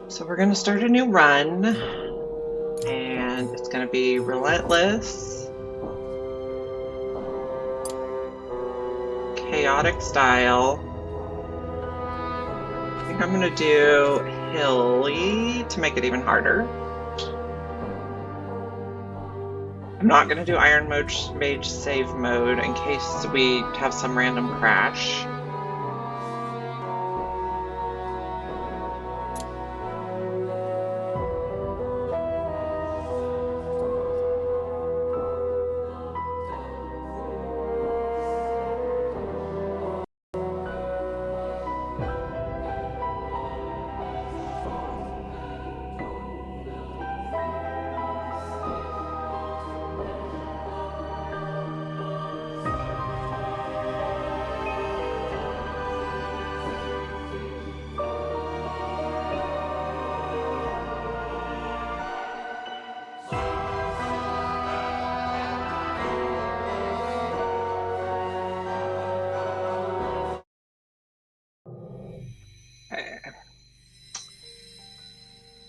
So we're going to start a new run, and it's going to be Relentless Chaotic style. I think I'm going to do Hilly to make it even harder. I'm not going to do Iron Mage save mode in case we have some random crash.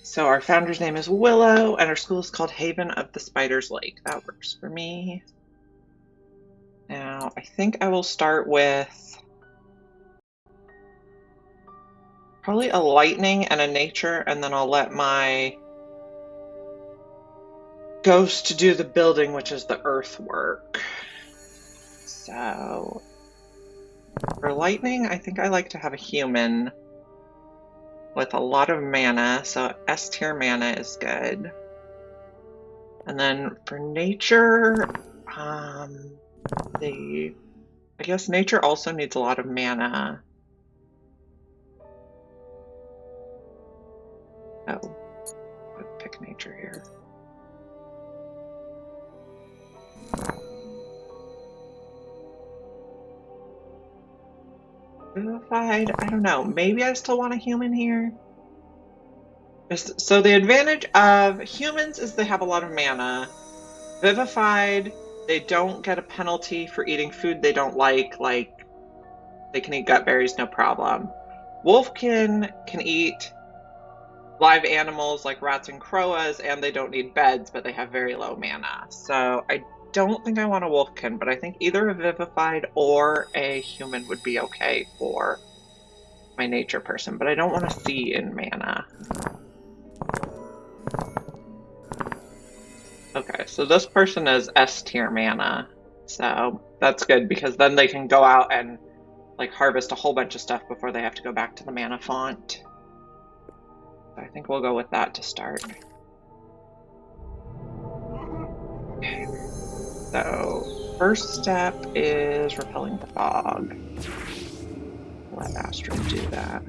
So our founder's name is Willow, and our school is called Haven of the Spider's Lake. That works for me. Now, I think I will start with probably a lightning and a nature, and then I'll let my ghost do the building, which is the earthwork. So for lightning, I think I like to have a human with a lot of mana, so S tier mana is good. And then for nature, I guess nature also needs a lot of mana. Oh, let's pick nature here. Vivified, I don't know. Maybe I still want a human here. So the advantage of humans is they have a lot of mana. Vivified, they don't get a penalty for eating food they don't like they can eat gut berries, no problem. Wolfkin can eat live animals like rats and crowas, and they don't need beds, but they have very low mana. So I don't think I want a wolfkin, but I think either a vivified or a human would be okay for my nature person, but I don't want to see in mana. Okay, so this person is S tier mana, so that's good because then they can go out and like harvest a whole bunch of stuff before they have to go back to the mana font. So I think we'll go with that to start. Okay. So first step is repelling the fog. Let Astrid do that.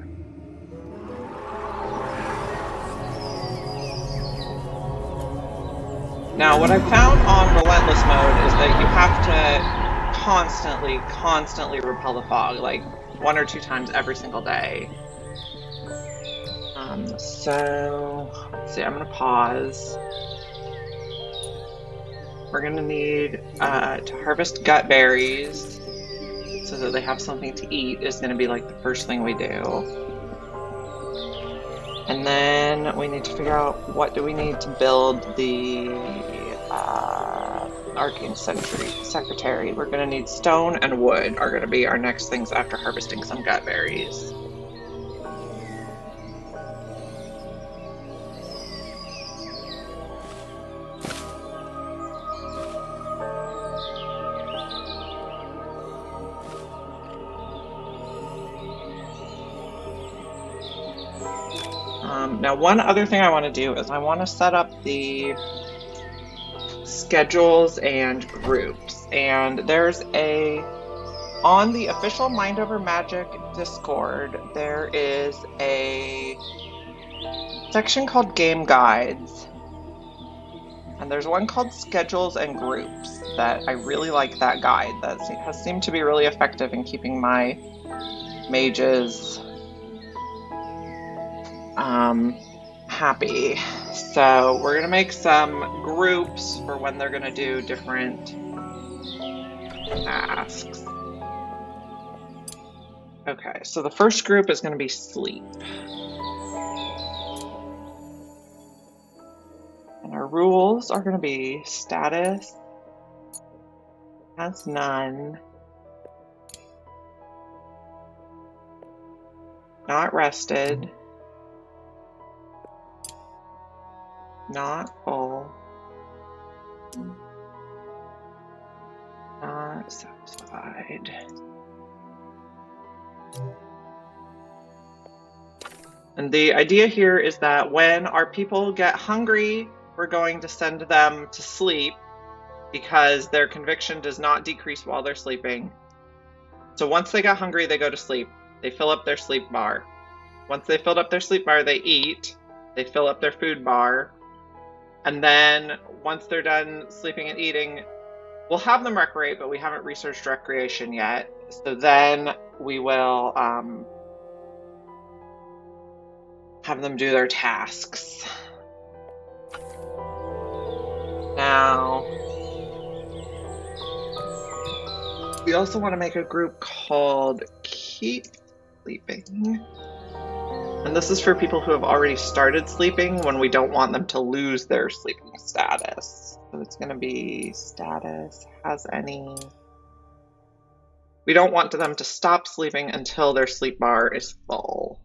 Now, what I found on Relentless mode is that you have to constantly repel the fog, like 1 or 2 times every single day. So, let's see, I'm going to pause. We're going to need to harvest gut berries so that they have something to eat is going to be like the first thing we do. And then we need to figure out what do we need to build the Arcane Secretary. We're going to need stone and wood are going to be our next things after harvesting some gut berries. Now, one other thing I want to do is I want to set up the schedules and groups. And there's on the official Mind Over Magic Discord, there is a section called Game Guides. And there's one called Schedules and Groups that I really like that guide. That has seemed to be really effective in keeping my mages happy. So we're gonna make some groups for when they're gonna do different tasks. Okay, so the first group is gonna be sleep. rules are going to be status has none, not rested, not full, not satisfied. And the idea here is that when our people get hungry, we're going to send them to sleep because their conviction does not decrease while they're sleeping. So once they got hungry, they go to sleep. They fill up their sleep bar. Once they filled up their sleep bar, they eat. They fill up their food bar. And then once they're done sleeping and eating, we'll have them recreate, but we haven't researched recreation yet. So then we will have them do their tasks. Now, we also want to make a group called Keep Sleeping. And this is for people who have already started sleeping when we don't want them to lose their sleeping status. So it's going to be status has any. We don't want them to stop sleeping until their sleep bar is full.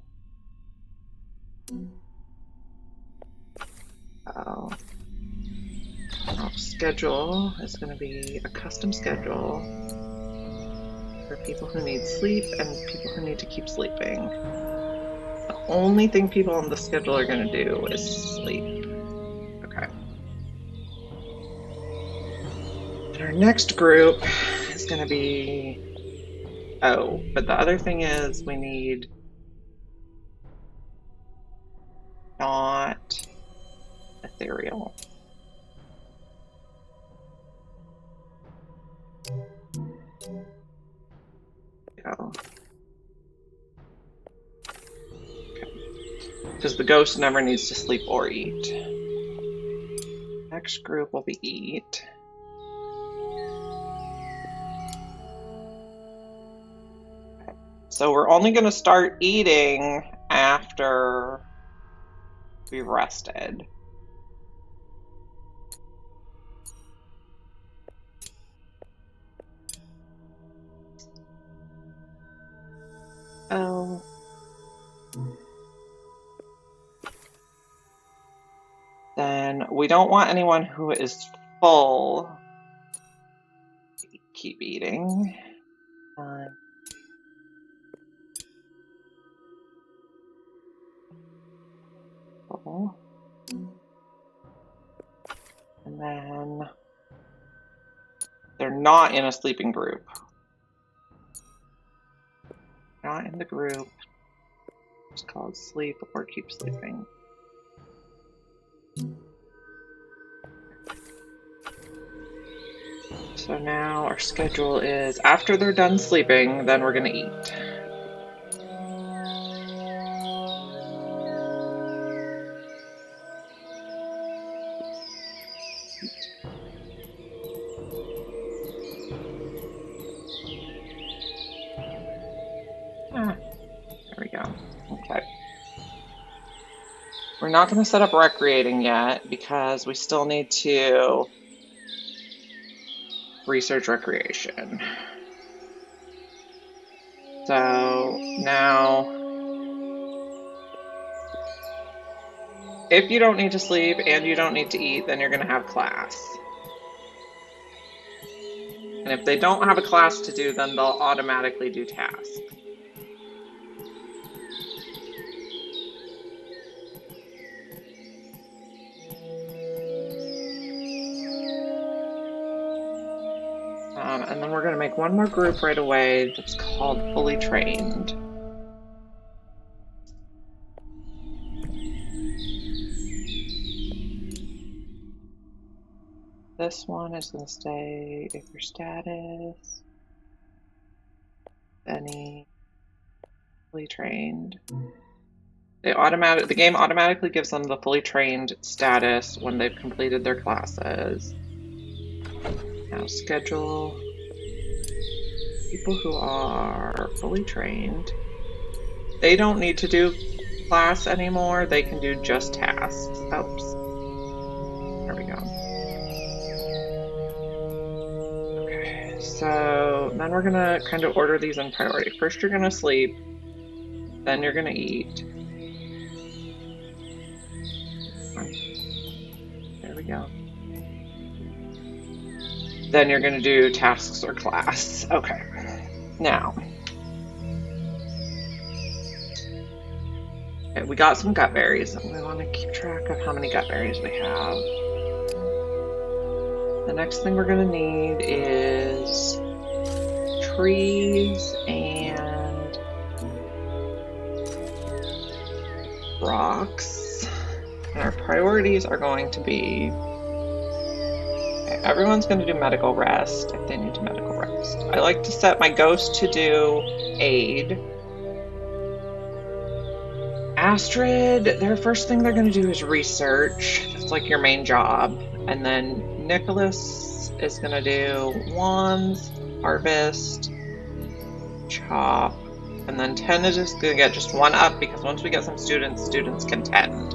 So our schedule is going to be a custom schedule for people who need sleep and people who need to keep sleeping. The only thing people on the schedule are going to do is sleep. Okay. And our next group is going to be... Oh, but the other thing is we need not ethereal. Go. Because the ghost never needs to sleep or eat. Next group will be eat. Okay. So we're only going to start eating after we've rested. Oh. Then we don't want anyone who is full keep eating. Full. And then they're not in a sleeping group. Not in the group. It's called sleep or keep sleeping. So now our schedule is after they're done sleeping, then we're going to eat. There we go. Okay. We're not going to set up recreating yet because we still need to research recreation. So now, if you don't need to sleep and you don't need to eat, then you're going to have class. And if they don't have a class to do, then they'll automatically do tasks. And then we're going to make one more group right away that's called Fully Trained. This one is going to stay if your status, any fully trained. The game automatically gives them the fully trained status when they've completed their classes. Now schedule people who are fully trained. They don't need to do class anymore. They can do just tasks. Oops. There we So then we're gonna kind of order these in priority. First you're gonna sleep, then you're gonna eat. There we go. Then you're gonna do tasks or class. Okay. Now, okay, we got some gut berries. We want to keep track of how many gut berries we have. The next thing we're gonna need is trees and rocks. And our priorities are going to be, okay, everyone's going to do medical rest if they need to medical rest. I like to set my ghost to do aid. Astrid, their first thing they're going to do is research. That's like your main job. And then Nicholas is going to do wands, harvest, chop, and then 10 is just going to get just one up because once we get some students, students can tend.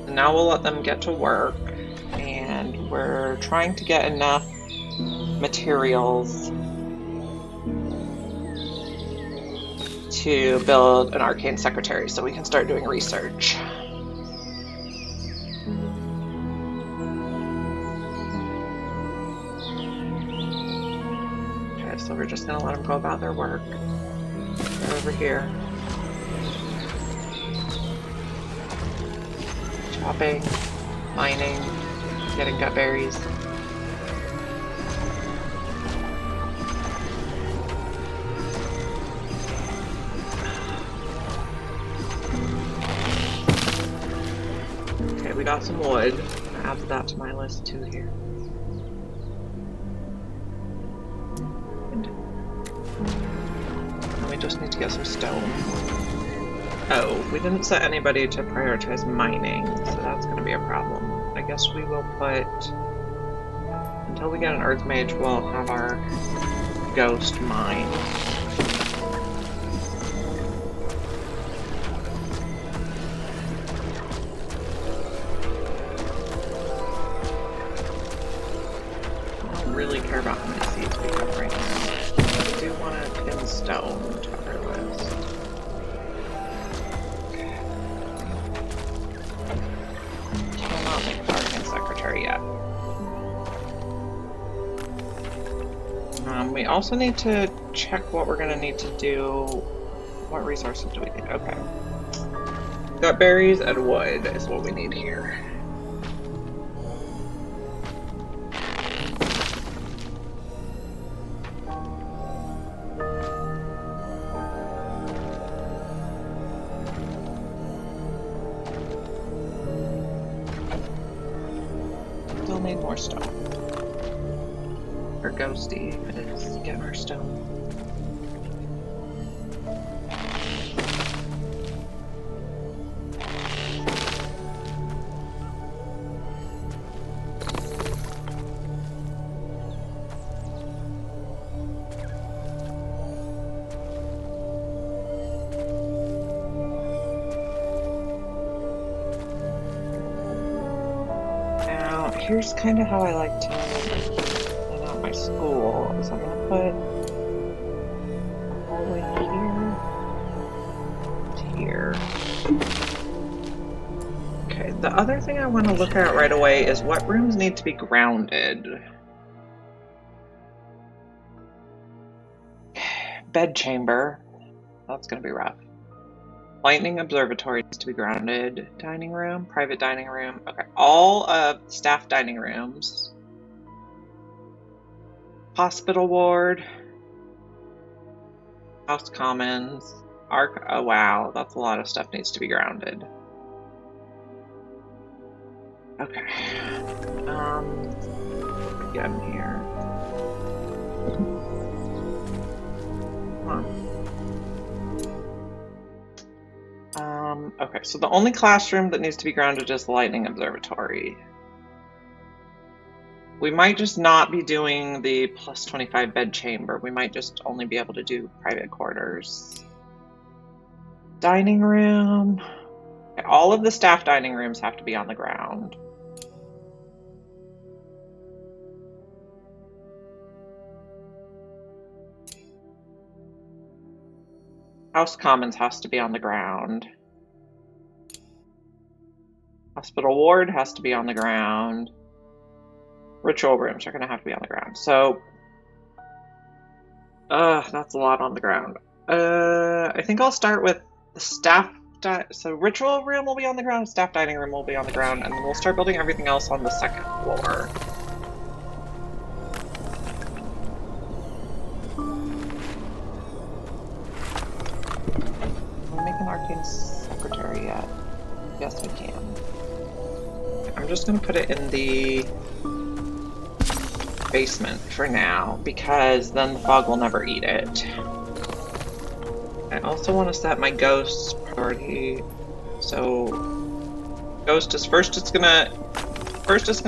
And now we'll let them get to work, and we're trying to get enough materials to build an arcane secretary so we can start doing research. Okay, so we're just gonna let them go about their work. They're over here. Chopping, mining, getting gut berries. Okay, we got some wood. I'm gonna add that to my list too here. And we just need to get some stone. Oh, we didn't set anybody to prioritize mining, so that's going to be a problem. I guess we will put, until we get an earth mage, we'll have our ghost mine. I don't really care about how many seeds we have right now. I do want to pin stone to our list. Cannot make the arcane secretary yet. We also need to check what we're going to need to do. What resources do we need? Okay. Gut berries and wood is what we need here. Still need more stone. Or ghosty is getting our stone. Now, here's kind of how I like to plan out my school. So I'm going to put all the way here to here. Okay, the other thing I want to look at right away is what rooms need to be grounded. Bed chamber. That's going to be rough. Lightning observatory needs to be grounded. Dining room, private dining room. Okay, all of staff dining rooms. Hospital ward. House commons. Arc. Oh wow, that's a lot of stuff needs to be grounded. Okay. Again here. Come on. Okay, so the only classroom that needs to be grounded is the Lightning Observatory. We might just not be doing the plus 25 bed chamber. We might just only be able to do private quarters. Dining room. Okay, all of the staff dining rooms have to be on the ground. House Commons has to be on the ground. Hospital Ward has to be on the ground. Ritual rooms are going to have to be on the ground. So, that's a lot on the ground. I think I'll start with the staff. So ritual room will be on the ground, staff dining room will be on the ground, and then we'll start building everything else on the second floor. Can we make an arcane secretary yet? Yes, we can. I'm just going to put it in the basement for now, because then the fog will never eat it. I also want to set my ghost priority. So ghost is first it's gonna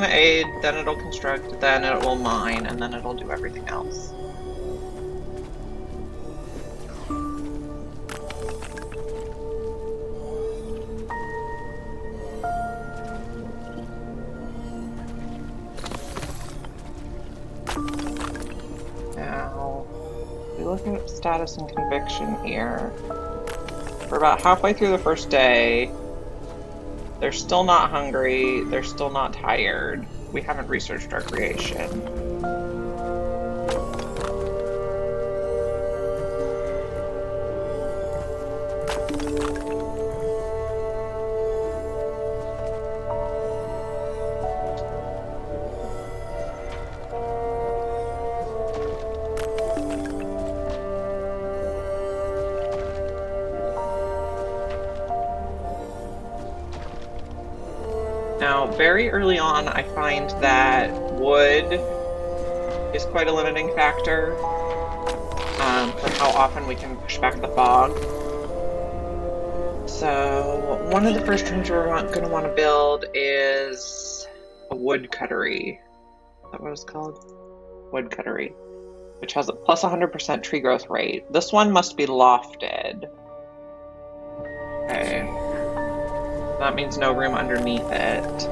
aid, then it'll construct, then it will mine, and then it'll do everything else. Now we look at status and conviction here. We're about halfway through the first day. They're still not hungry. They're still not tired. We haven't researched our creation. Now, very early on, I find that wood is quite a limiting factor for how often we can push back the fog. So, one of the first rooms we're going to want to build is a wood cuttery. Is that what it's called? Wood cuttery, which has a plus 100% tree growth rate. This one must be lofted. Okay. That means no room underneath it.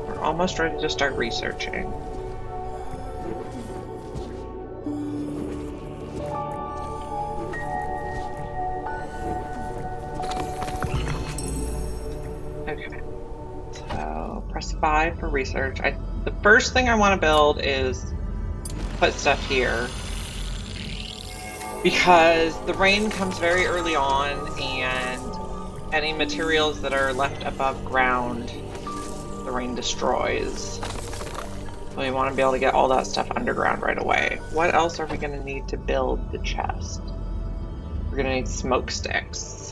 We're almost ready to start researching. Okay. So press 5 for research. The first thing I want to build is put stuff here, because the rain comes very early on, and any materials that are left above ground, the rain destroys. So we want to be able to get all that stuff underground right away. What else are we going to need to build the chest? We're going to need smoke sticks.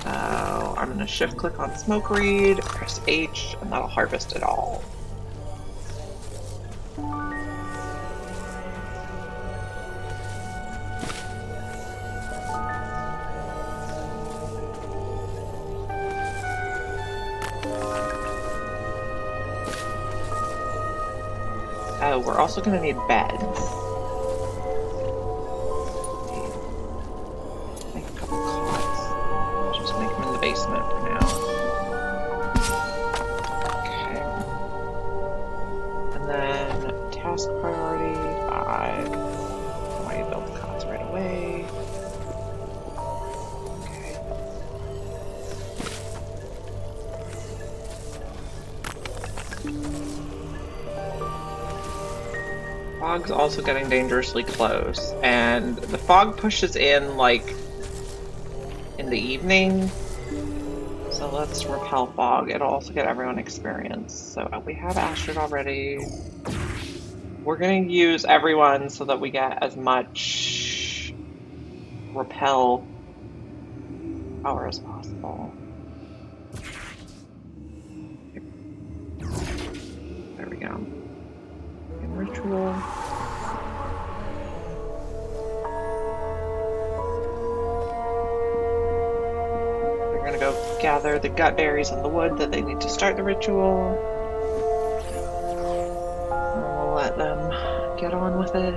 So I'm going to shift click on smoke reed, press H, and that'll harvest it all. Oh, we're also going to need beds. Make a couple cots. Just make them in the basement for now. Okay. And then task priority 5. I want you to build the cots right away. Fog's also getting dangerously close, and the fog pushes in like in the evening, so let's repel fog. It'll also get everyone experience. So we have Astrid already. We're going to use everyone so that we get as much repel power as possible. There we go. In ritual. They're gonna go gather the gut berries and the wood that they need to start the ritual. And we'll let them get on with it.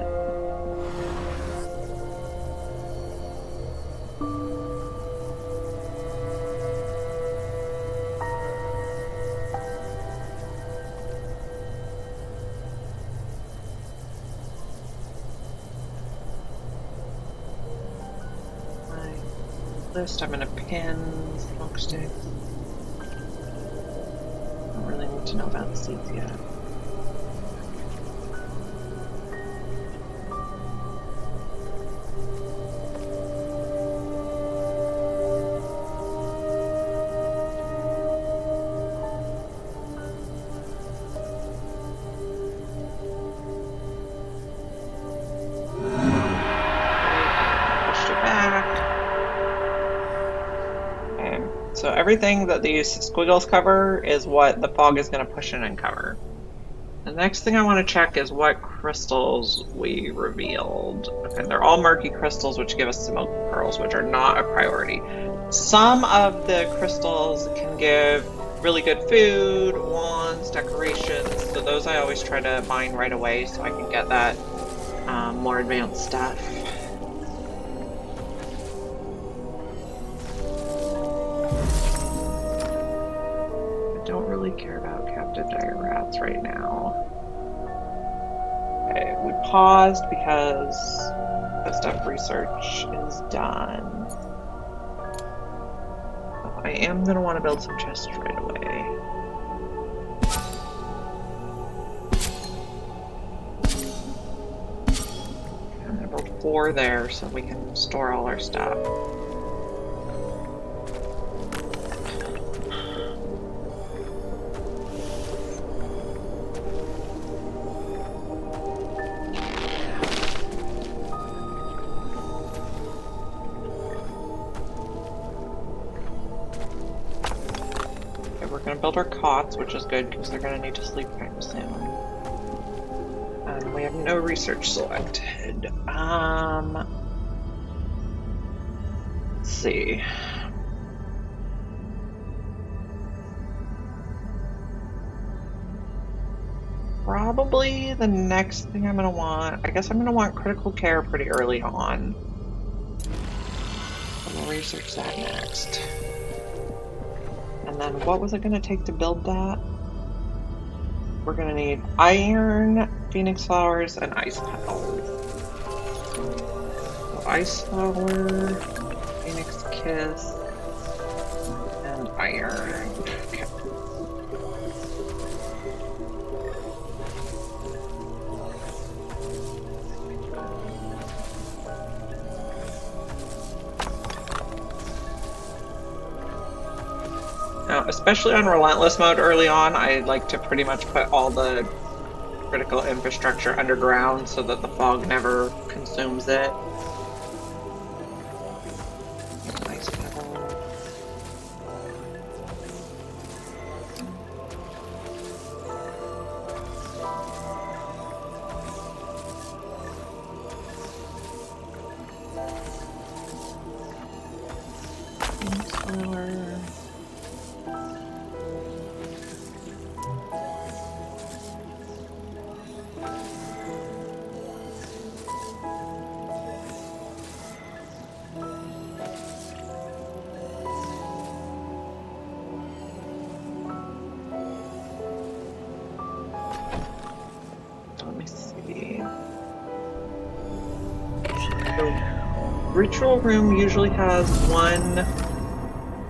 list. I'm gonna pin smoke sticks. Don't really need to know about the seeds yet. So everything that these squiggles cover is what the fog is going to push in and cover. The next thing I want to check is what crystals we revealed. Okay, they're all murky crystals, which give us smoke pearls, which are not a priority. Some of the crystals can give really good food, wands, decorations, so those I always try to mine right away so I can get that more advanced stuff. Care about captive dire rats right now. Okay, we paused because that stuff research is done. I am going to want to build some chests right away. I'm going to build 4 there so we can store all our stuff. Build our cots, which is good because they're going to need to sleep kind of soon. And we have no research selected. Let's see. Probably the next thing I'm going to want, I guess I'm going to want critical care pretty early on. So we'll research that next. And then what was it going to take to build that? We're going to need iron, phoenix flowers, and ice petals. So ice flower, phoenix kiss, and iron. Okay. Now, especially on Relentless mode early on, I like to pretty much put all the critical infrastructure underground so that the fog never consumes it. Nice petal. Ritual room usually has one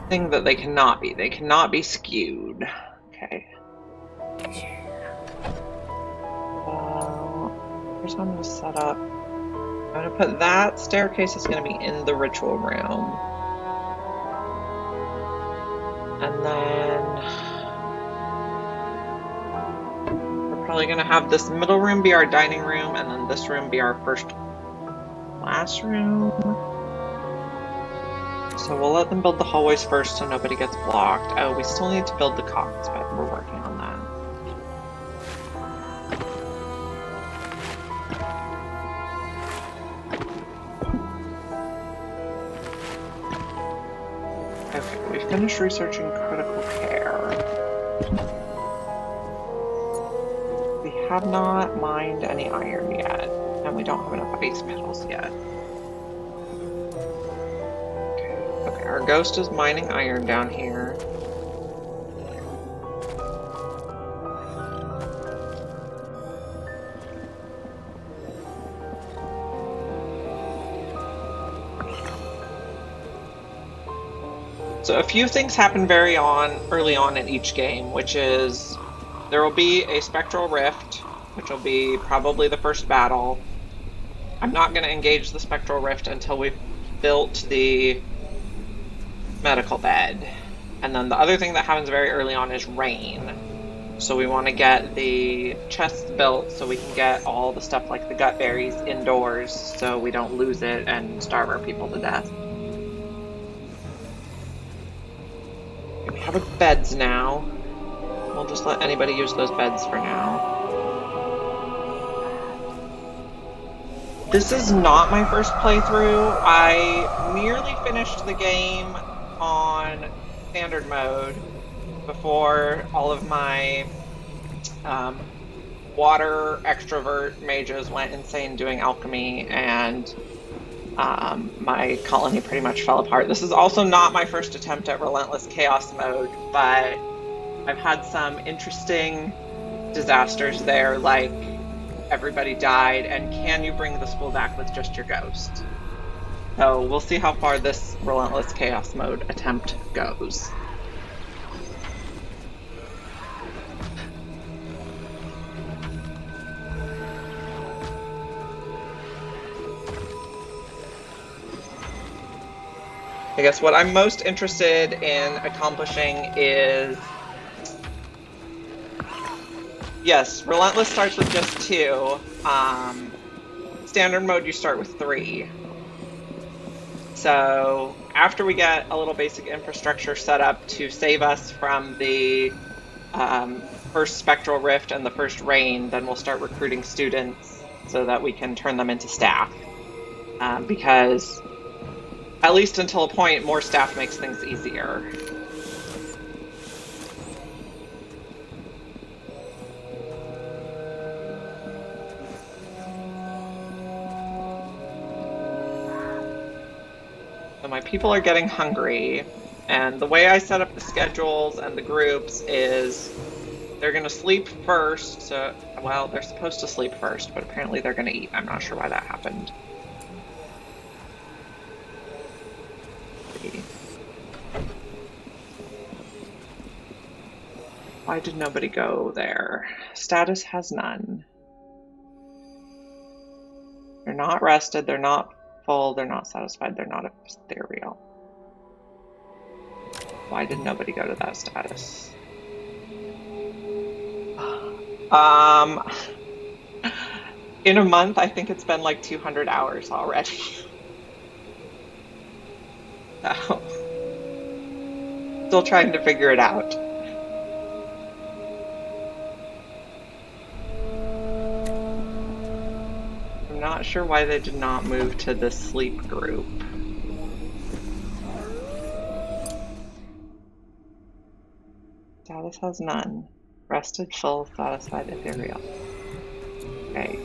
thing that they cannot be. They cannot be skewed. Okay. Here's how I'm going to set up. I'm going to put that staircase is going to be in the ritual room. And then we're probably going to have this middle room be our dining room and then this room be our first classroom. So we'll let them build the hallways first so nobody gets blocked. Oh, we still need to build the cots, but we're working on that. Okay, we finished researching critical care. We have not mined any iron yet, and we don't have enough ice petals yet. Okay, our ghost is mining iron down here. So a few things happen early on in each game, which is there will be a spectral rift, which will be probably the first battle. I'm not going to engage the spectral rift until we've built the medical bed. And then the other thing that happens very early on is rain. So we want to get the chests built so we can get all the stuff like the gut berries indoors so we don't lose it and starve our people to death. We have our beds now. We'll just let anybody use those beds for now. This is not my first playthrough. I nearly finished the game on standard mode before all of my water extrovert mages went insane doing alchemy, and my colony pretty much fell apart. This is also not my first attempt at Relentless Chaos mode, but I've had some interesting disasters there, like everybody died, and can you bring the school back with just your ghost? So we'll see how far this Relentless Chaos mode attempt goes. I guess what I'm most interested in accomplishing is, yes, Relentless starts with just 2. Standard mode, you start with 3. So after we get a little basic infrastructure set up to save us from the first spectral rift and the first rain, then we'll start recruiting students so that we can turn them into staff. Because at least until a point, more staff makes things easier. So my people are getting hungry, and the way I set up the schedules and the groups is they're going to sleep first. So, well, they're supposed to sleep first, but apparently they're going to eat. I'm not sure why that happened. Why did nobody go there? Status has none. They're not rested, they're not full, they're not satisfied, they're not ethereal. Why did nobody go to that status? In a month, I think it's been like 200 hours already. So, still trying to figure it out. I'm not sure why they did not move to the sleep group. Status has none. Rested, full, satisfied, ethereal. Okay.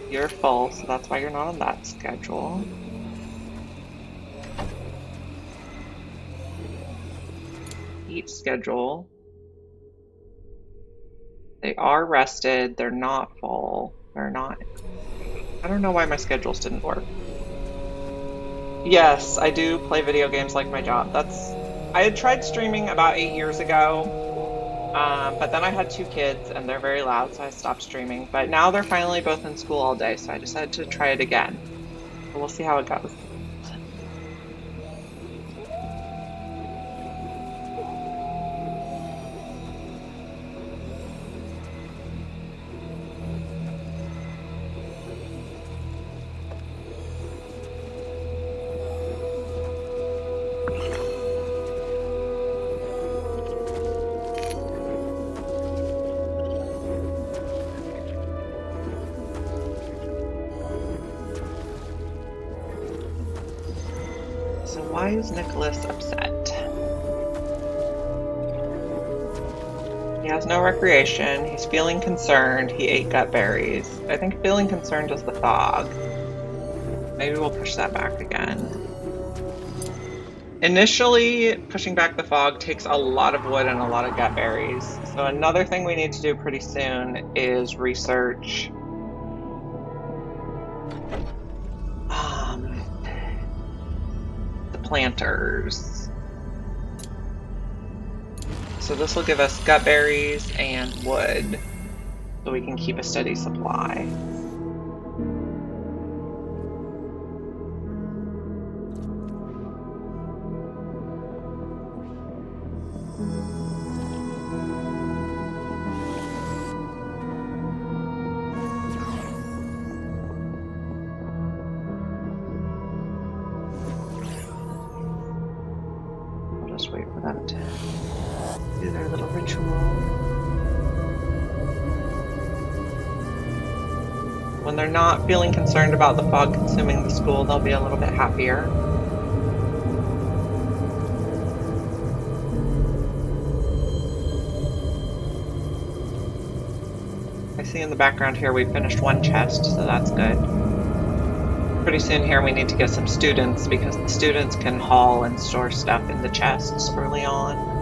You're full, so that's why you're not on that schedule. Eat schedule. They are rested, they're not full, they're not... I don't know why my schedules didn't work. Yes, I do play video games like my job. I had tried streaming about 8 years ago, but then I had 2 kids and they're very loud, so I stopped streaming. But now they're finally both in school all day, so I decided to try it again. So we'll see how it goes. Why is Nicholas upset? He has no recreation. He's feeling concerned. He ate gut berries. I think feeling concerned is the fog. Maybe we'll push that back again. Initially, pushing back the fog takes a lot of wood and a lot of gut berries. So another thing we need to do pretty soon is research the planters. so this will give us gut berries and wood, so we can keep a steady supply. I'll just wait for them to do their little ritual. When they're not feeling concerned about the fog consuming the school, they'll be a little bit happier. I see in the background here we finished one chest, so that's good. Pretty soon here we need to get some students, because the students can haul and store stuff in the chests early on.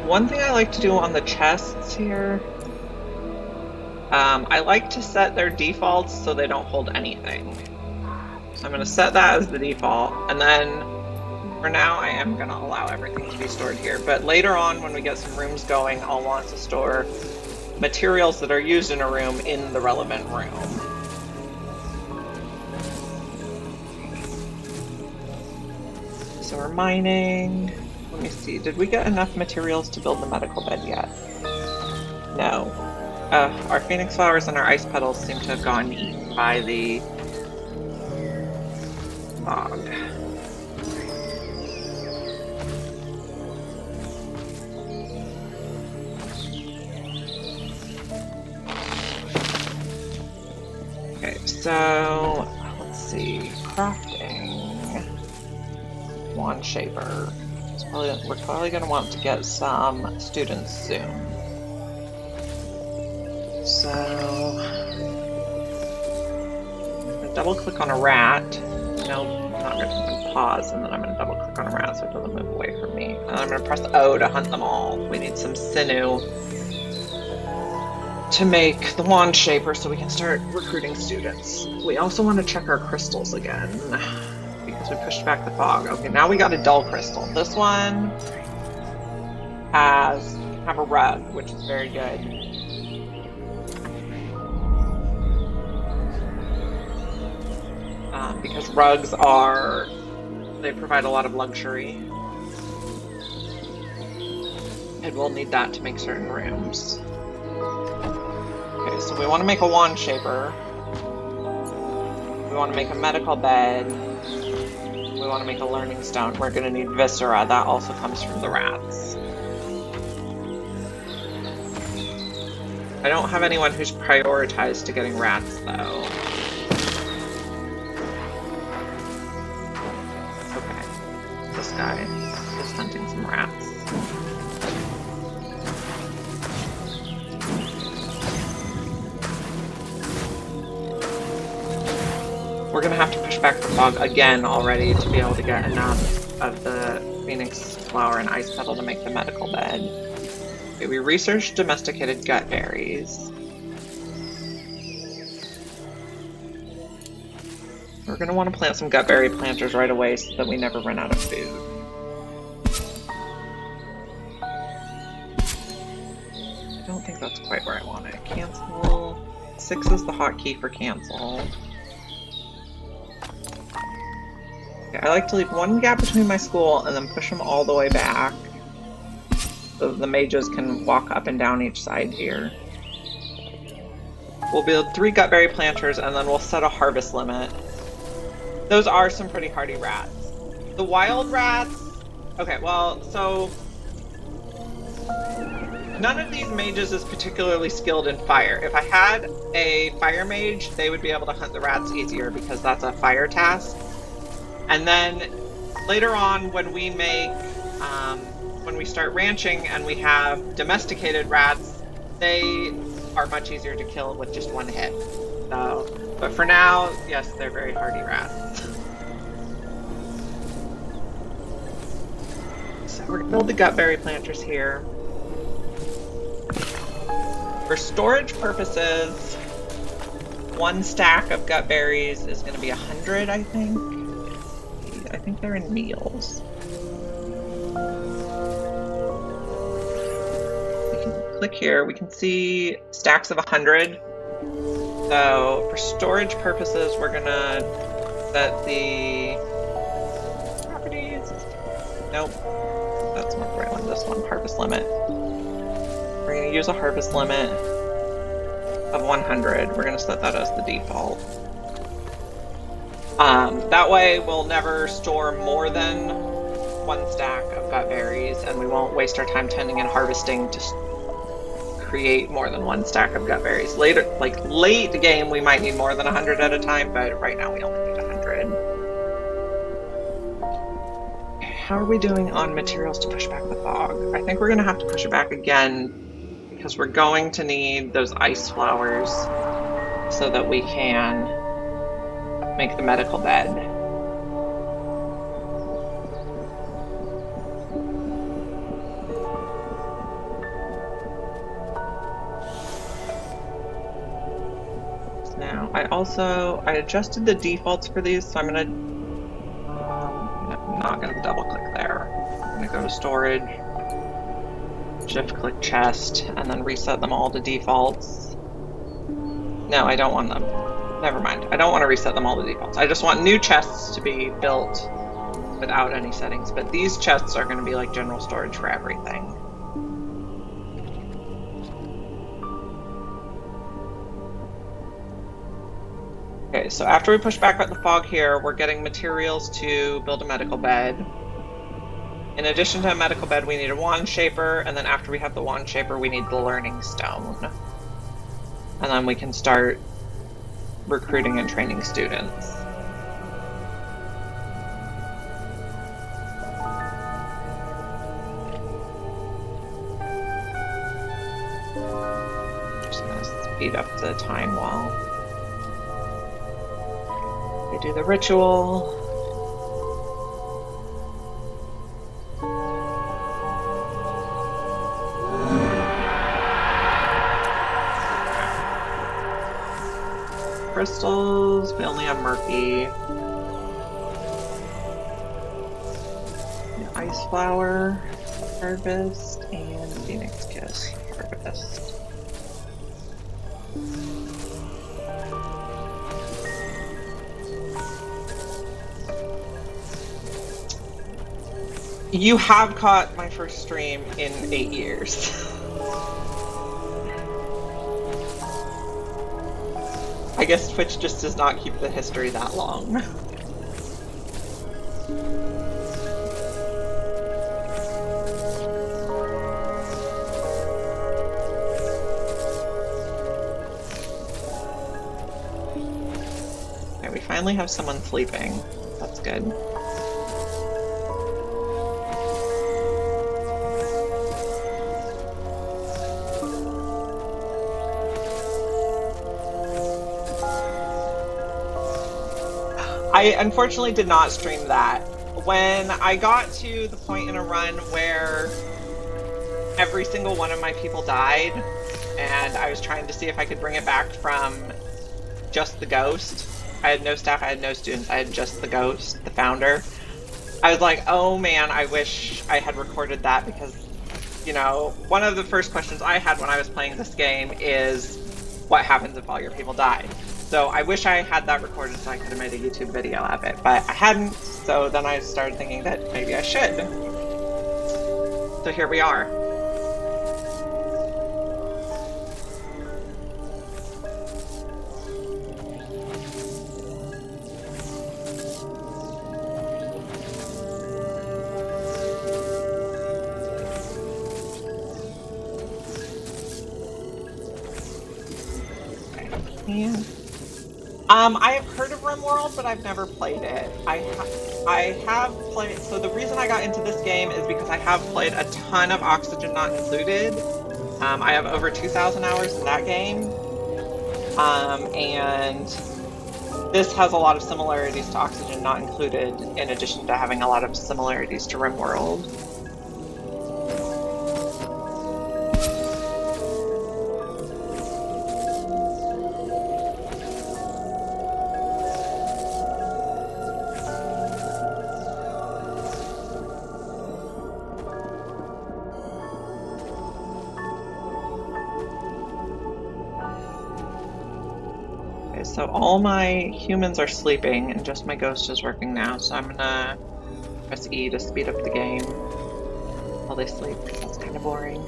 One thing I like to do on the chests here, I like to set their defaults so they don't hold anything. So I'm going to set that as the default, and then for now I am going to allow everything to be stored here. But later on, when we get some rooms going, I'll want to store materials that are used in a room in the relevant room. So we're mining. Let me see, did we get enough materials to build the medical bed yet? No. Our phoenix flowers and our ice petals seem to have gotten eaten by the fog. Okay, so let's see, crafting. Wand shaper. We're probably going to want to get some students soon. So, I'm going to double click on a rat. No, I'm not going to pause, and then I'm going to double click on a rat so it doesn't move away from me. And I'm going to press O to hunt them all. We need some sinew to make the wand shaper so we can start recruiting students. We also want to check our crystals again, because we pushed back the fog. Okay, now we got a dull crystal. This one have a rug, which is very good. Because rugs they provide a lot of luxury. And we'll need that to make certain rooms. Okay, so we want to make a wand shaper. We want to make a medical bed. We want to make a learning stone. We're going to need viscera. That also comes from the rats. I don't have anyone who's prioritized to getting rats, though. Okay. This guy is hunting some rats. We're going to have to push back the fog again already to be able to get enough of the phoenix flower and ice petal to make the medical bed. Okay, we researched domesticated gut berries. We're going to want to plant some gut berry planters right away so that we never run out of food. I don't think that's quite where I want it. Cancel. 6 is the hotkey for cancel. I like to leave one gap between my school and then push them all the way back so the mages can walk up and down each side here. We'll build 3 gutberry planters and then we'll set a harvest limit. Those are some pretty hardy rats. The wild rats... Okay, well, so... None of these mages is particularly skilled in fire. If I had a fire mage, they would be able to hunt the rats easier because that's a fire task. And then later on, when we start ranching and we have domesticated rats, they are much easier to kill with just one hit. So, but for now, yes, they're very hardy rats. we're gonna build the gutberry planters here. For storage purposes, 1 stack of gutberries is gonna be 100, I think. I think they're in meals. We can click here, we can see stacks of 100. So for storage purposes, we're gonna set the properties. Nope, that's not the right one. This one, harvest limit. We're gonna use a harvest limit of 100. We're gonna set that as the default. That way we'll never store more than 1 stack of gutberries, and we won't waste our time tending and harvesting to create more than 1 stack of gutberries. Later, like late game, we might need more than 100 at a time, but right now we only need 100. How are we doing on materials to push back the fog? I think we're gonna have to push it back again because we're going to need those ice flowers so that we can make the medical bed. Now, I adjusted the defaults for these, so I'm gonna, not gonna double click there. I'm gonna go to storage, shift click chest, and then reset them all to defaults. No, I don't want them. Never mind. I don't want to reset them all to defaults. I just want new chests to be built without any settings, but these chests are going to be like general storage for everything. Okay, so after we push back at the fog here, we're getting materials to build a medical bed. In addition to a medical bed, we need a wand shaper, and then after we have the wand shaper, we need the learning stone. And then we can start recruiting and training students. Just gonna speed up the time while we do the ritual. Crystals, we only have murky. The ice flower, harvest, and phoenix kiss, harvest. You have caught my first stream in 8 years. I guess Twitch just does not keep the history that long. Okay, we finally have someone sleeping. That's good. I unfortunately did not stream that. When I got to the point in a run where every single one of my people died, and I was trying to see if I could bring it back from just the ghost. I had no staff, I had no students, I had just the ghost, the founder. I was like, oh man, I wish I had recorded that because, you know, one of the first questions I had when I was playing this game is, what happens if all your people die? So I wish I had that recorded so I could have made a YouTube video of it, but I hadn't, so then I started thinking that maybe I should. So here we are. Yeah. I have heard of RimWorld, but I've never played it. I have played, so the reason I got into this game is because I have played a ton of Oxygen Not Included. I have over 2,000 hours in that game. And this has a lot of similarities to Oxygen Not Included, in addition to having a lot of similarities to RimWorld. Okay, so all my humans are sleeping and just my ghost is working now, so I'm gonna press E to speed up the game while they sleep, because that's kind of boring.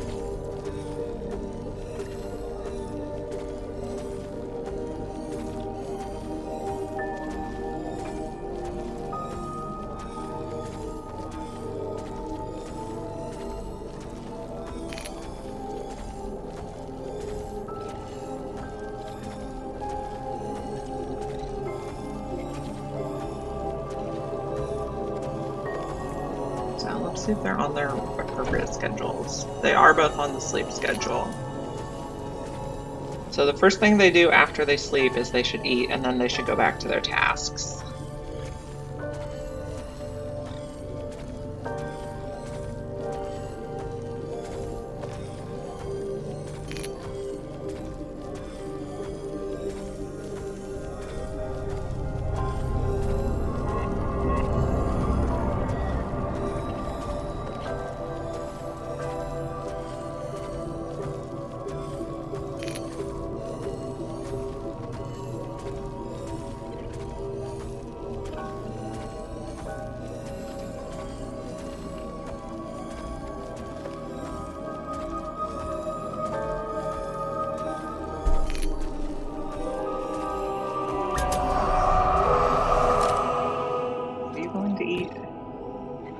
So let's see if they're on their appropriate schedules. They are both on the sleep schedule. So the first thing they do after they sleep is they should eat, and then they should go back to their tasks.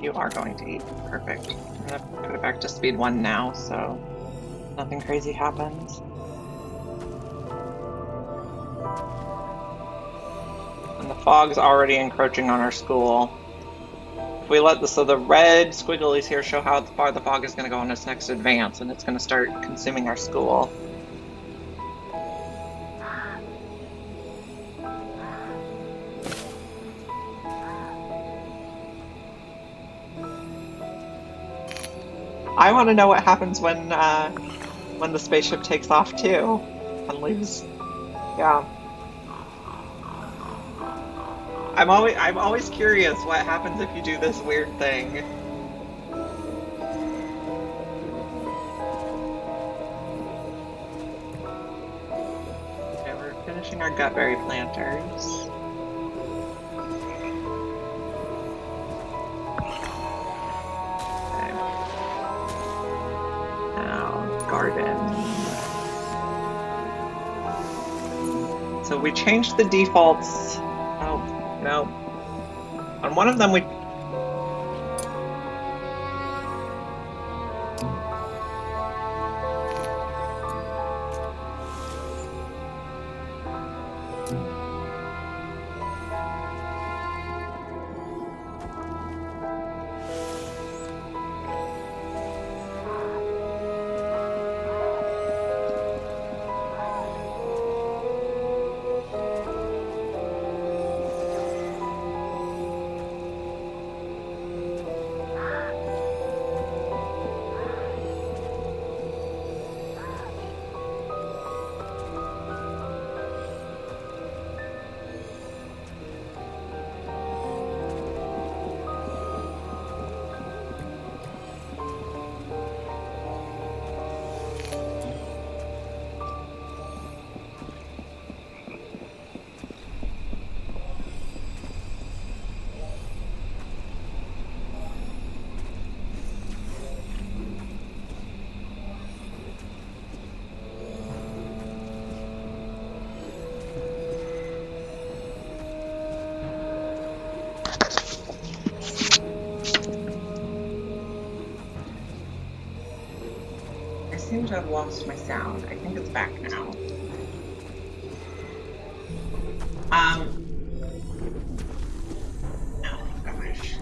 You are going to eat. Perfect. I'm gonna put it back to speed 1 now, so nothing crazy happens. And the fog's already encroaching on our school. If we let so the red squigglies here show how far the fog is going to go on its next advance, and it's going to start consuming our school. I want to know what happens when the spaceship takes off too and leaves. Yeah. I'm always curious what happens if you do this weird thing. Okay, we're finishing our gutberry planters. So we changed the defaults. Oh, no. On one of them we... I seem to have lost my sound. I think it's back now. Oh gosh.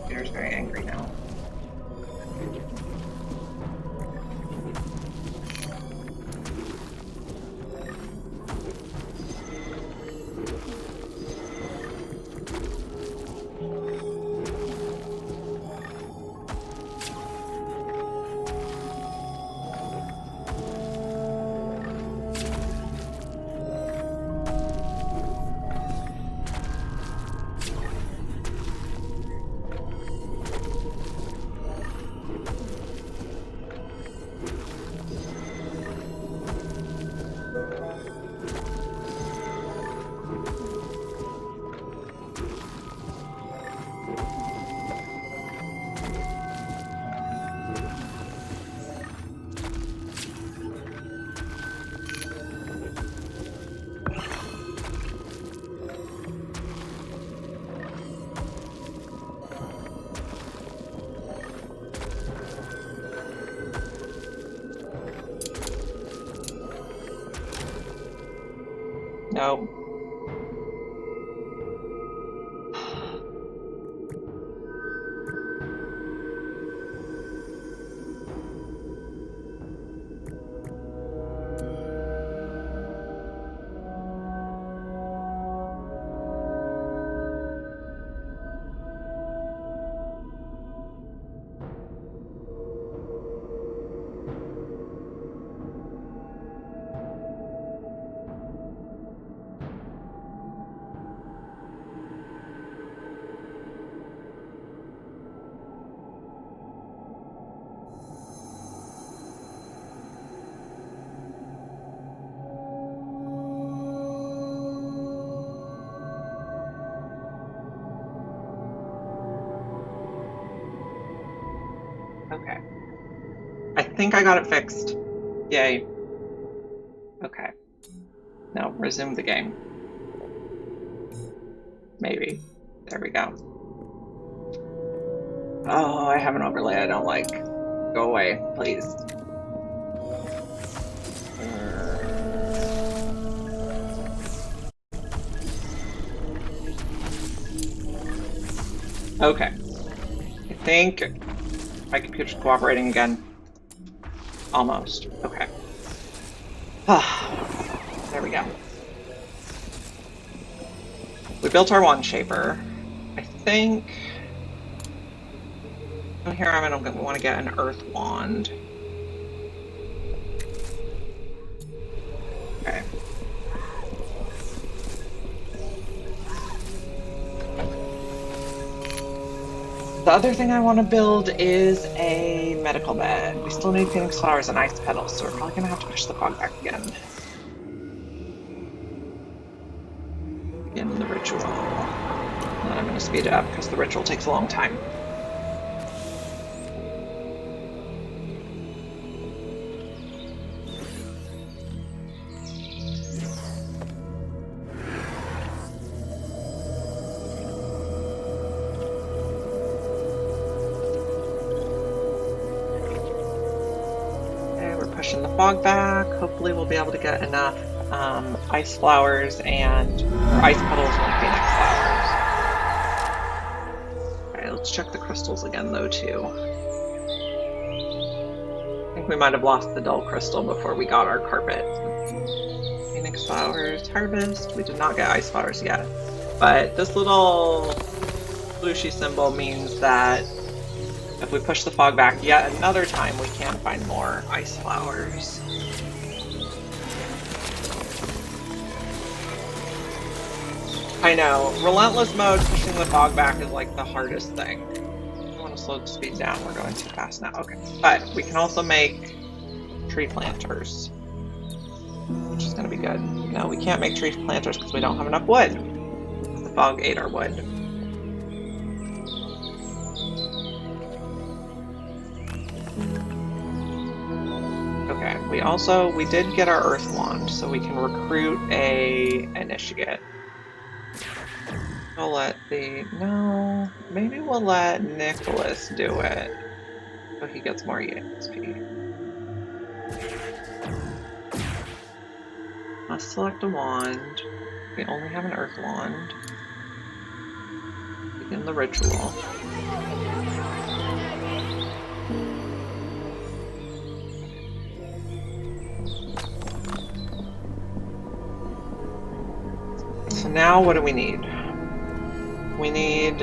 Peter's very angry now. No. Okay. I think I got it fixed. Yay. Okay. Now resume the game. Maybe. There we go. Oh, I have an overlay I don't like. Go away, please. Okay. I think my computer's cooperating again. Almost. Okay. There we go. We built our wand shaper. I think here I'm gonna want to get an earth wand. Okay. The other thing I want to build is a medical bed. We still need phoenix flowers and ice petals, so we're probably gonna have to push the fog back again. Begin the ritual. And then I'm gonna speed it up because the ritual takes a long time. Pushing the fog back. Hopefully we'll be able to get enough ice flowers and ice petals and phoenix flowers. Alright, let's check the crystals again though too. I think we might have lost the dull crystal before we got our carpet. Phoenix flowers, harvest. We did not get ice flowers yet. But this little splooshy symbol means that if we push the fog back yet another time, we can find more ice flowers. I know, relentless mode, pushing the fog back is like the hardest thing. I want to slow the speed down, we're going too fast now. Okay, but we can also make tree planters, which is going to be good. No, we can't make tree planters because we don't have enough wood. The fog ate our wood. Okay, we did get our earth wand, so we can recruit a initiate. Maybe we'll let Nicholas do it, so he gets more EXP. Let's select a wand. We only have an earth wand. Begin the ritual. So now what do we need? We need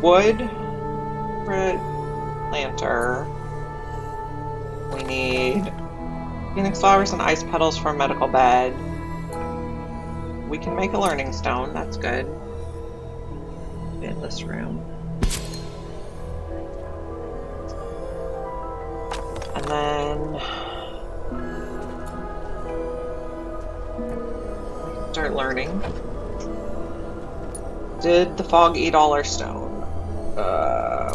wood for a planter. We need phoenix flowers and ice petals for a medical bed. We can make a learning stone, that's good. In this room. And then start learning. Did the fog eat all our stone?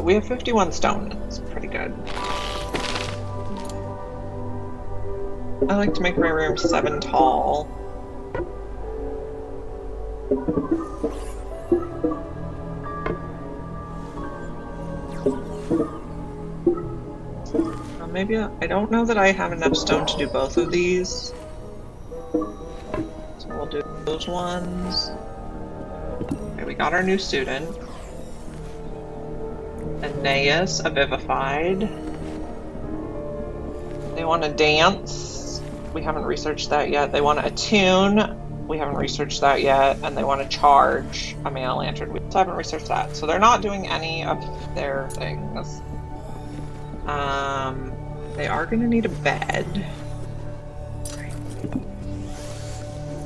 We have 51 stone. It's pretty good. I like to make my room 7 tall. Maybe I don't know that I have enough stone to do both of these. So we'll do those ones. Okay, we got our new student. Aeneas, a vivified. They want to dance. We haven't researched that yet. They want to attune. We haven't researched that yet. And they want to charge a mana lantern. We still haven't researched that. So they're not doing any of their things. They are going to need a bed.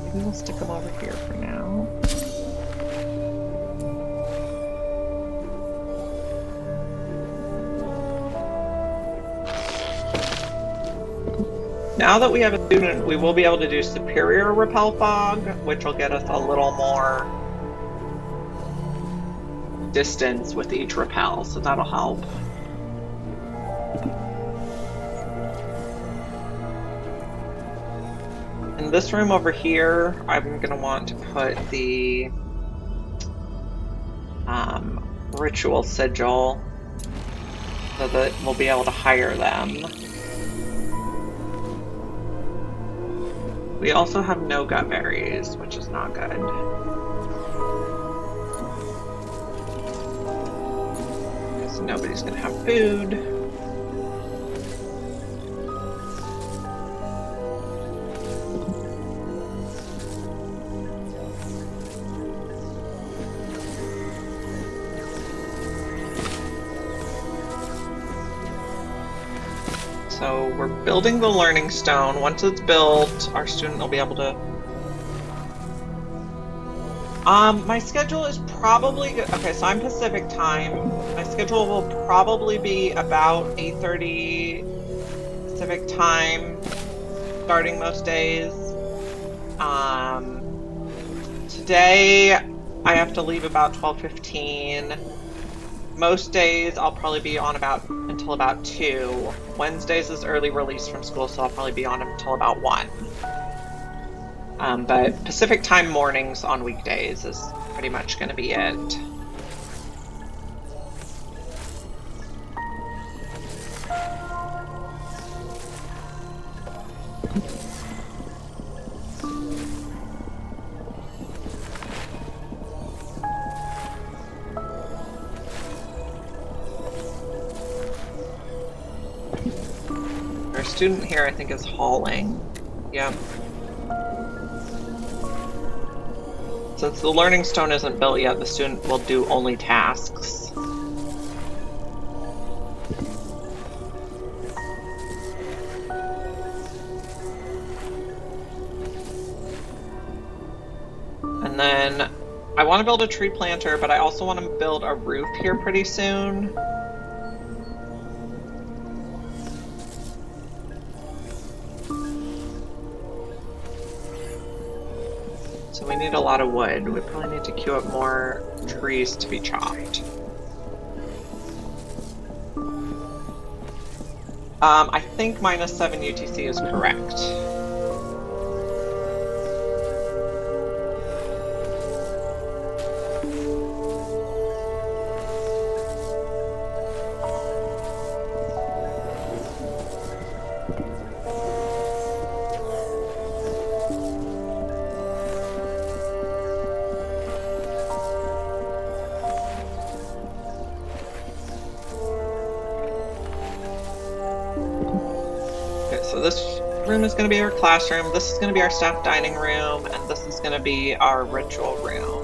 Maybe we'll stick them over here for now. Now that we have a student, we will be able to do Superior Repel Fog, which will get us a little more distance with each repel, so that'll help. In this room over here, I'm going to want to put the ritual sigil so that we'll be able to hire them. We also have no gut berries, which is not good. So nobody's going to have food. So we're building the learning stone. Once it's built, our student will be able to... my schedule is probably... Okay, so I'm Pacific time. My schedule will probably be about 8:30 Pacific time, starting most days. Today, I have to leave about 12:15. Most days, I'll probably be on until about 2. Wednesdays is early release from school, so I'll probably be on until about 1. But Pacific time mornings on weekdays is pretty much going to be it. Our student here, I think, is hauling. Yep. Since the learning stone isn't built yet, the student will do only tasks. And then I want to build a tree planter, but I also want to build a roof here pretty soon. So we need a lot of wood. We probably need to queue up more trees to be chopped. I think -7 UTC is correct. So this room is going to be our classroom, this is going to be our staff dining room, and this is going to be our ritual room.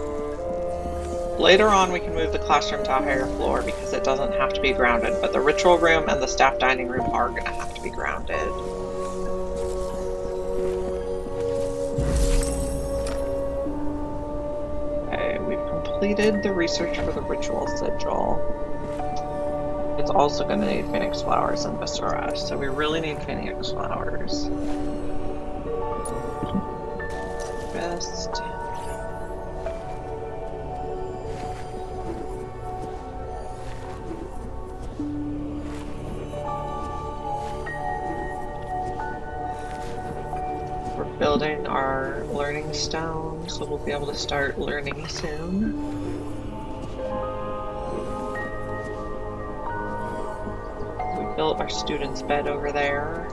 Later on we can move the classroom to a higher floor because it doesn't have to be grounded, but the ritual room and the staff dining room are going to have to be grounded. Okay, we've completed the research for the ritual sigil. It's also going to need phoenix flowers and viscera, so we really need phoenix flowers. Best. building our learning stone, so we'll be able to start learning soon. We built our student's bed over there.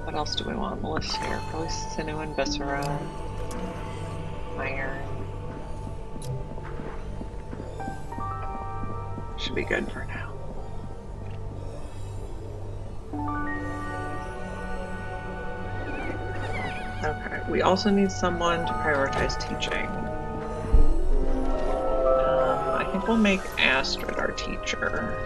What else do we want on the list here? Probably sinew and viscera, iron. Should be good for now. Okay, we also need someone to prioritize teaching. I think we'll make Astrid our teacher.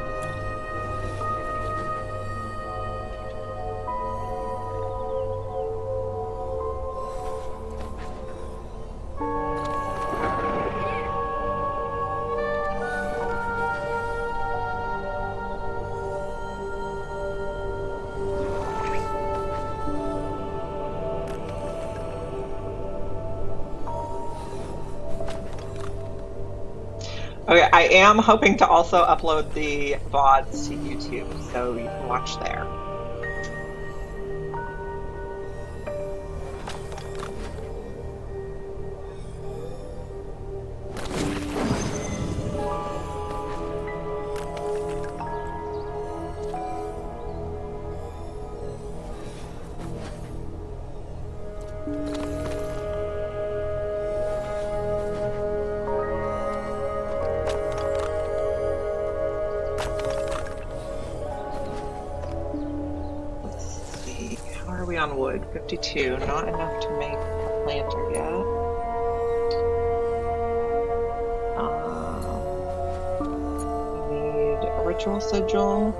Okay, I am hoping to also upload the VODs to YouTube, so you can watch there. On wood, 52, not enough to make a planter yet. We need a ritual sigil,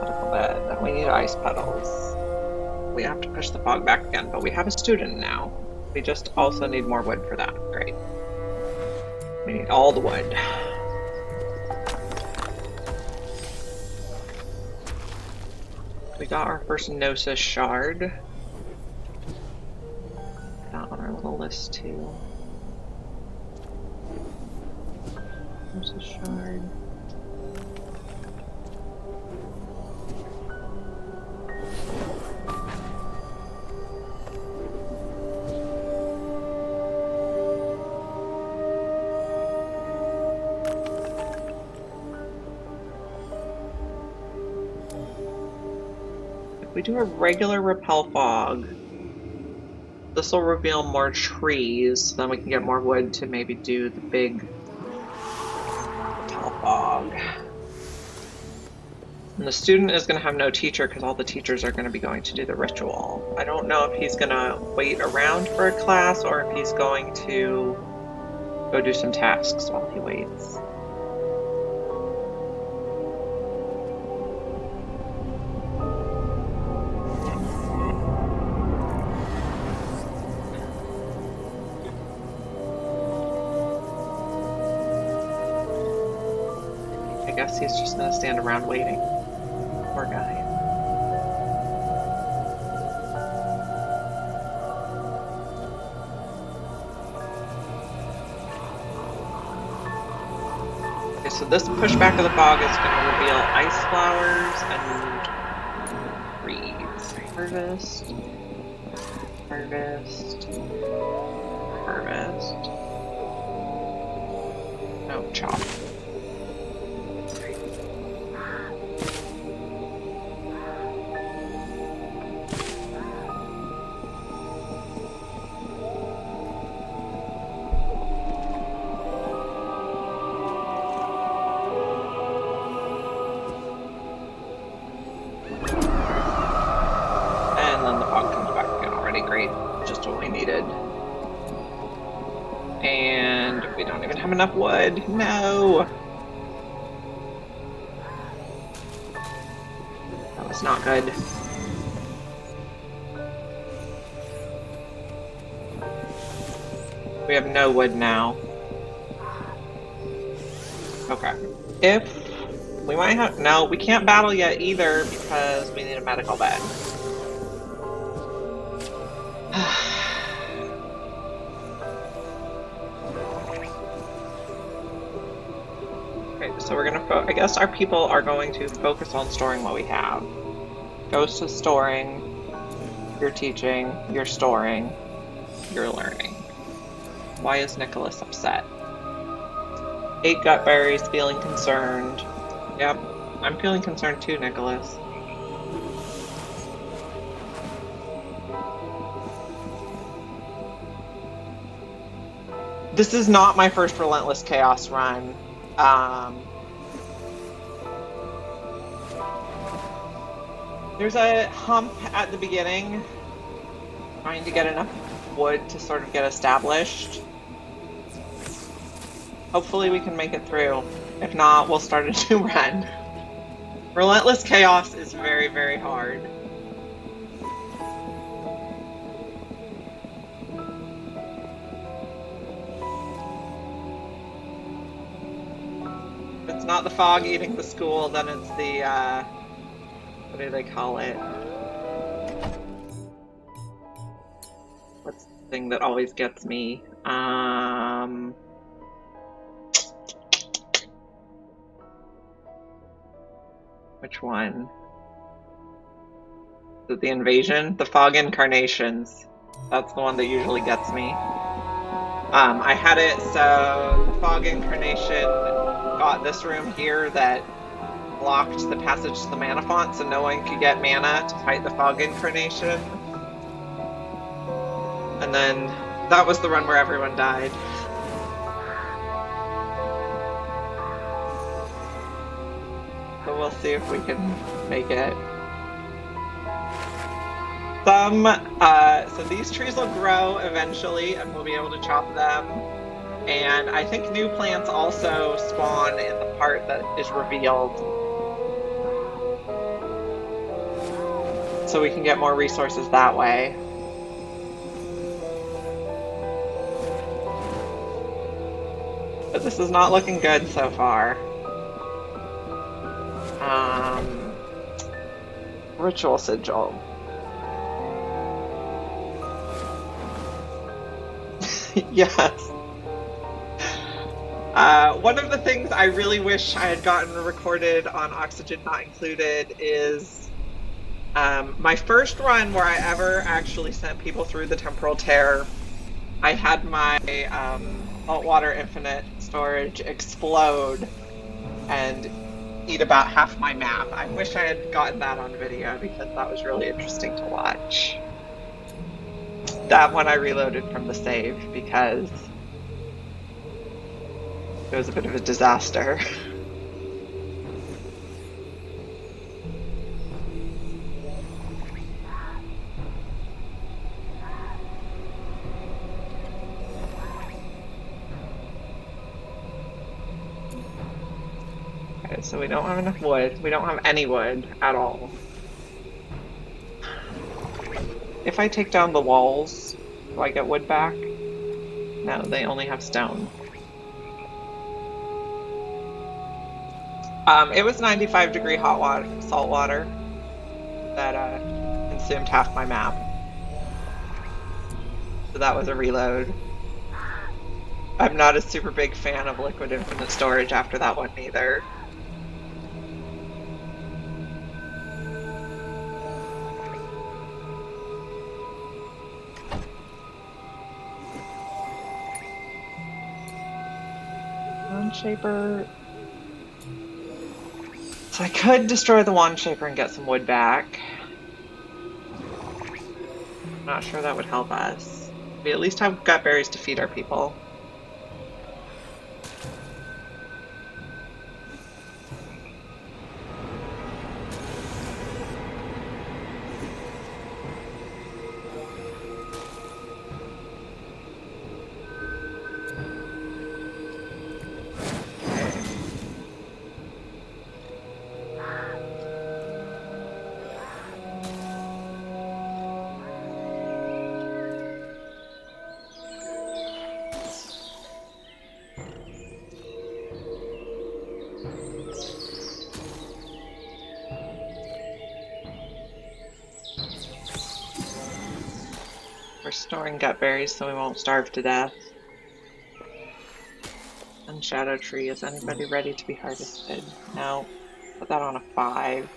medical bed, we need ice petals. We have to push the fog back again, but we have a student now. We just also need more wood for that. Great. We need all the wood. We got our first Gnosis shard. That on our little list too. Gnosis shard. We do a regular repel fog. This will reveal more trees, so then we can get more wood to maybe do the big repel fog. And the student is going to have no teacher because all the teachers are going to be going to do the ritual. I don't know if he's going to wait around for a class or if he's going to go do some tasks while he waits. I guess he's just gonna stand around waiting. Poor guy. Okay, so this pushback of the fog is gonna reveal ice flowers and reeds. Harvest. Harvest. Harvest. No, chop. And we don't even have enough wood. No! That was not good. We have no wood now. Okay. If we might have... No, we can't battle yet either because we need a medical bed. So we're gonna, I guess our people are going to focus on storing what we have. Ghost is storing, you're teaching, you're storing, you're learning. Why is Nicholas upset? 8 gut berries, feeling concerned. Yep, I'm feeling concerned too, Nicholas. This is not my first Relentless Chaos run. There's a hump at the beginning, trying to get enough wood to sort of get established. Hopefully we can make it through. If not, we'll start a new run. Relentless Chaos is very, very hard. If it's not the fog eating the school, then it's the, what do they call it? What's the thing that always gets me? Which one? Is it the invasion? The fog incarnations. That's the one that usually gets me. I had it so the fog incarnation got this room here that blocked the passage to the mana font, so no one could get mana to fight the fog incarnation. And then that was the run where everyone died. But we'll see if we can make it. So these trees will grow eventually and we'll be able to chop them. And I think new plants also spawn in the part that is revealed. So we can get more resources that way. But this is not looking good so far. Ritual sigil. Yes. One of the things I really wish I had gotten recorded on Oxygen Not Included is my first run where I ever actually sent people through the Temporal Tear. I had my saltwater infinite storage explode and eat about half my map. I wish I had gotten that on video because that was really interesting to watch. That one I reloaded from the save because it was a bit of a disaster. Okay, so we don't have enough wood. We don't have any wood at all. If I take down the walls, do I get wood back? No, they only have stone. It was 95-degree hot water, salt water that consumed half my map. So that was a reload. I'm not a super big fan of liquid infinite storage after that one either. Wand Shaper. So I could destroy the Wand Shaper and get some wood back. I'm not sure that would help us. We at least have gut berries to feed our people. We're storing gut berries so we won't starve to death. And shadow tree. Is anybody ready to be harvested? No. Put that on a 5.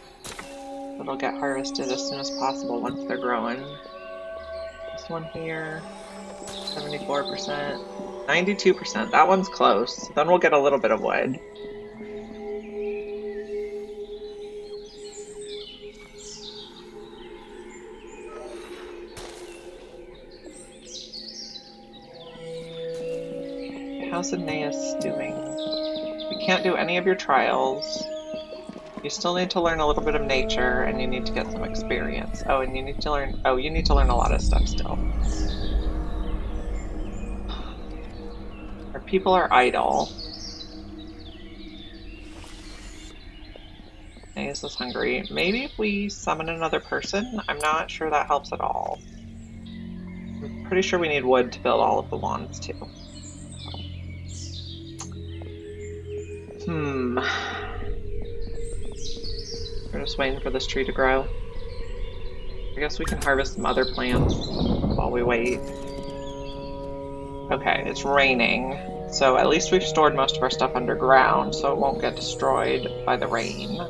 It'll get harvested as soon as possible once they're growing. This one here, 74%, 92%. That one's close. Then we'll get a little bit of wood. How's Aeneas doing? You can't do any of your trials. You still need to learn a little bit of nature, and you need to get some experience. Oh, and you need to learn. Oh, you need to learn a lot of stuff still. Our people are idle. Aeneas is hungry. Maybe if we summon another person? I'm not sure that helps at all. I'm pretty sure we need wood to build all of the wands too. We're just waiting for this tree to grow. I guess we can harvest some other plants while we wait. Okay, it's raining, so at least we've stored most of our stuff underground so it won't get destroyed by the rain.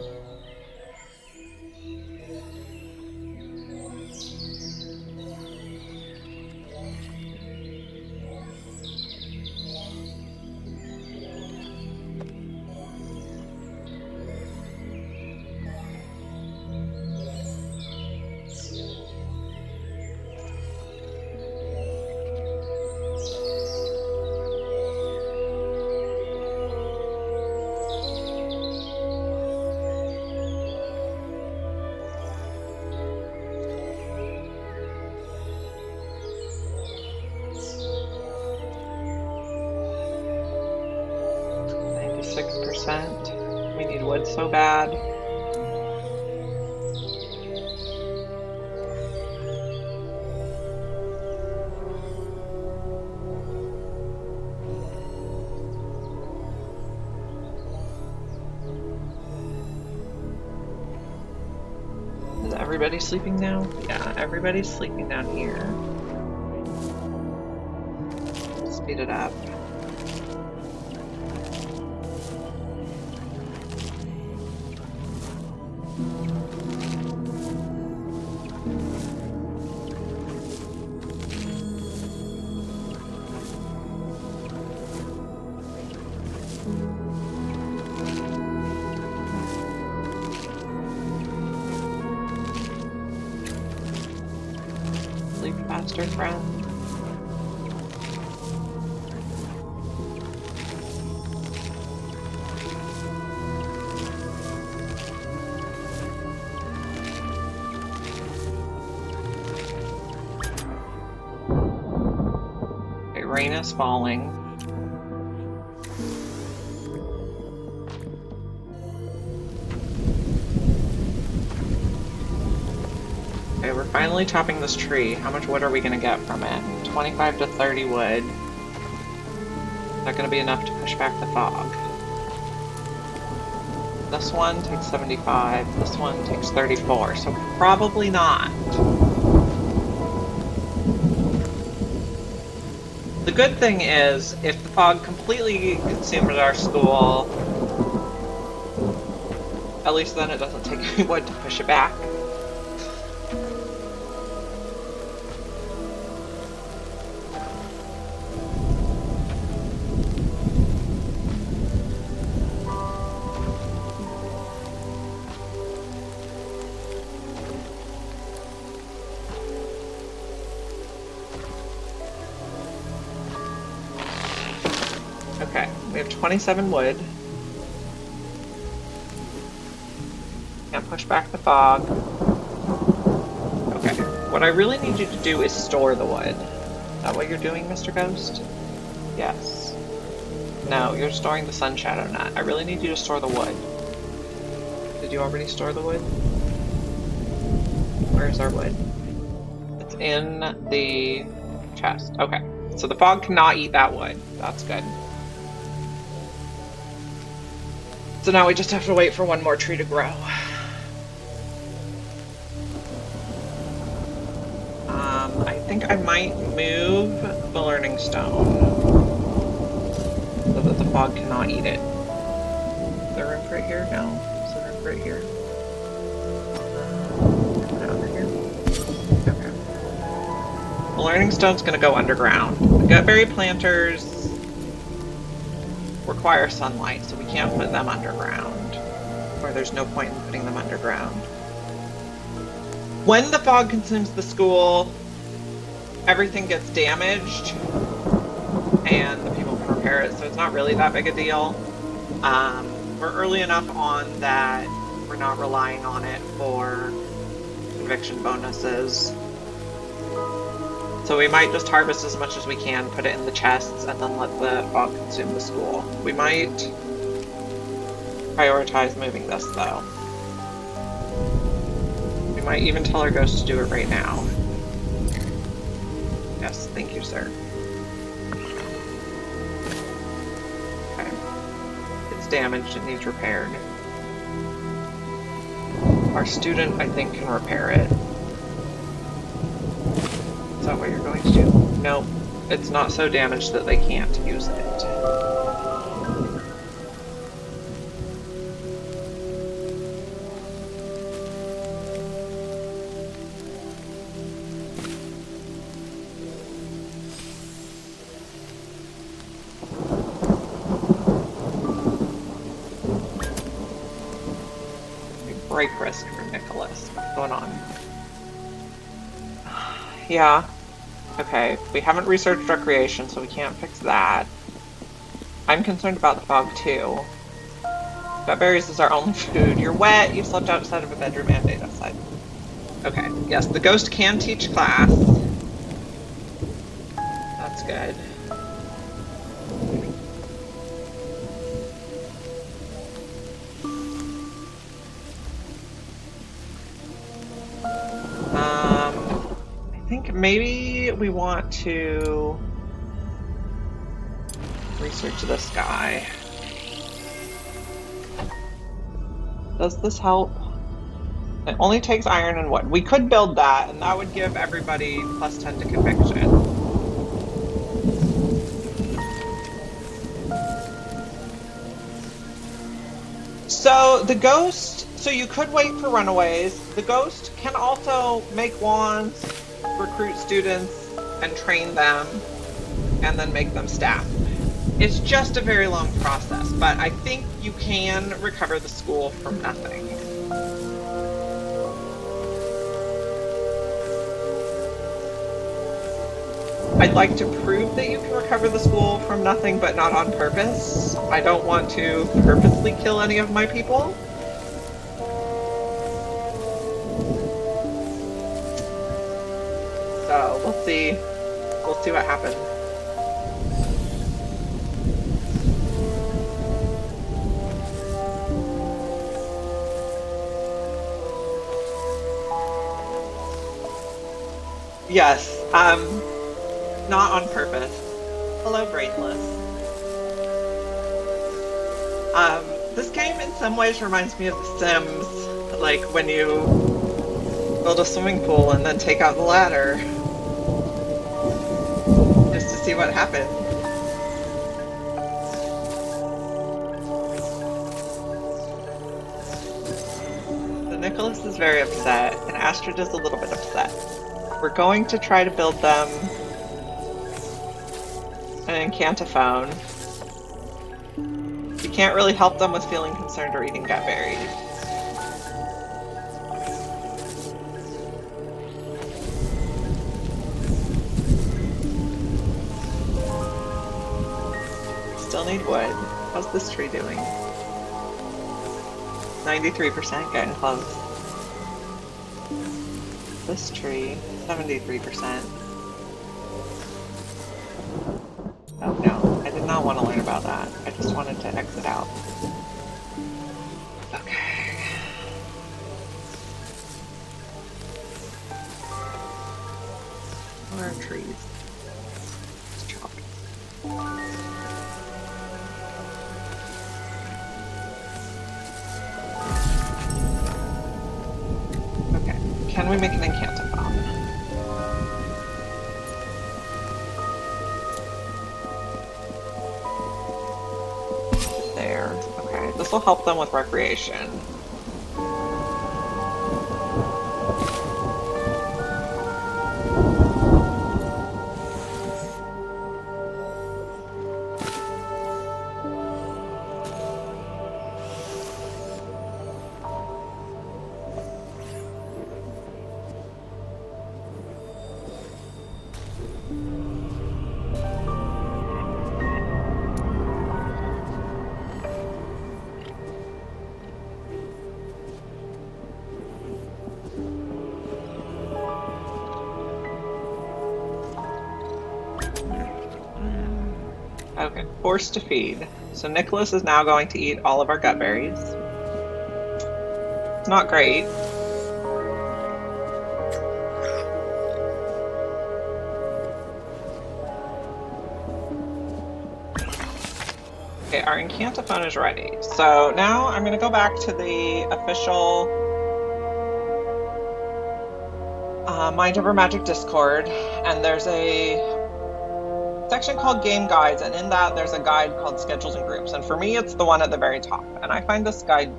We need wood so bad. Is everybody sleeping now? Yeah, everybody's sleeping down here. Speed it up. Sleep faster, friend. Okay, rain is falling. Okay, we're finally chopping this tree. How much wood are we gonna get from it? 25 to 30 wood. Is that gonna be enough to push back the fog? This one takes 75, this one takes 34, so probably not. The good thing is, if the fog completely consumed our school, at least then it doesn't take any wood to push it back. Okay, we have 27 wood. Can't push back the fog. Okay, what I really need you to do is store the wood. Is that what you're doing, Mr. Ghost? Yes. No, you're storing the sun shadow nut. I really need you to store the wood. Did you already store the wood? Where's our wood? It's in the chest. Okay, so the fog cannot eat that wood. That's good. So now we just have to wait for one more tree to grow. I think I might move the learning stone so that the fog cannot eat it. Is there room for it here? No. Is there room for it here? Put it over here. Okay. The learning stone's going to go underground. The gutberry planters require sunlight, so we can't put them underground. Or there's no point in putting them underground. When the fog consumes the school, everything gets damaged, and the people can repair it, so it's not really that big a deal. We're early enough on that we're not relying on it for conviction bonuses. So we might just harvest as much as we can, put it in the chests, and then let the fog consume the school. We might prioritize moving this, though. We might even tell our ghost to do it right now. Yes, thank you, sir. Okay. It's damaged, it needs repaired. Our student, I think, can repair it. Is that what you're going to do? Nope. It's not so damaged that they can't use it. Break risk for Nicholas. What's going on? Yeah. Okay, we haven't researched recreation, so we can't fix that. I'm concerned about the fog, too. Berries is our only food. You're wet, you slept outside of a bedroom and ate outside. Okay, yes, the ghost can teach class. That's good. I think maybe we want to research this guy. Does this help? It only takes iron and wood. We could build that, and that would give everybody +10 to conviction. So the ghost, so you could wait for runaways. The ghost can also make wands, recruit students, and train them, and then make them staff. It's just a very long process, but I think you can recover the school from nothing. I'd like to prove that you can recover the school from nothing, but not on purpose. I don't want to purposely kill any of my people. So we'll see. We'll see what happens. Yes, not on purpose. Hello, Brainless. This game in some ways reminds me of The Sims, like when you build a swimming pool and then take out the ladder just to see what happens. So Nicholas is very upset, and Astrid is a little bit upset. We're going to try to build them an incantophone. You can't really help them with feeling concerned or eating gut berries. Still need wood. How's this tree doing? 93%, getting close. This tree, 73%. Oh no, I did not want to learn about that. I just wanted to exit out. Okay. Where are trees? It's chopped. Okay, can we make an incantophone? this will help them with recreation. Okay, forced to feed. So Nicholas is now going to eat all of our gut berries. It's not great. Okay, our incantaphone is ready. So now I'm going to go back to the official Mind Over Magic Discord, and there's a section called Game Guides, and in that there's a guide called Schedules and Groups. And for me, it's the one at the very top. And I find this guide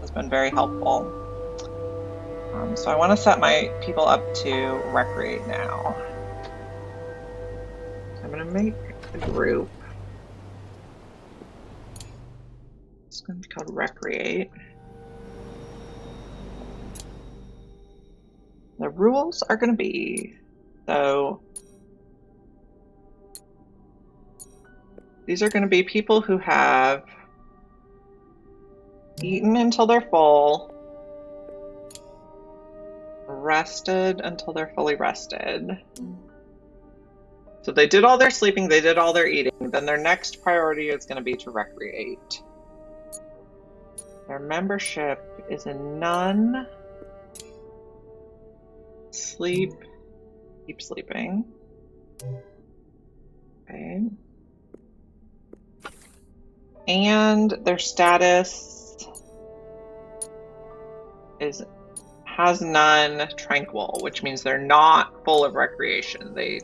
has been very helpful. So I want to set my people up to recreate now. I'm going to make a group. It's going to be called Recreate. The rules are going to be, so these are going to be people who have eaten until they're full, rested until they're fully rested. So they did all their sleeping, they did all their eating, then their next priority is going to be to recreate. Their membership is a none. Sleep, keep sleeping. Okay. And their status has none tranquil, which means they're not full of recreation. They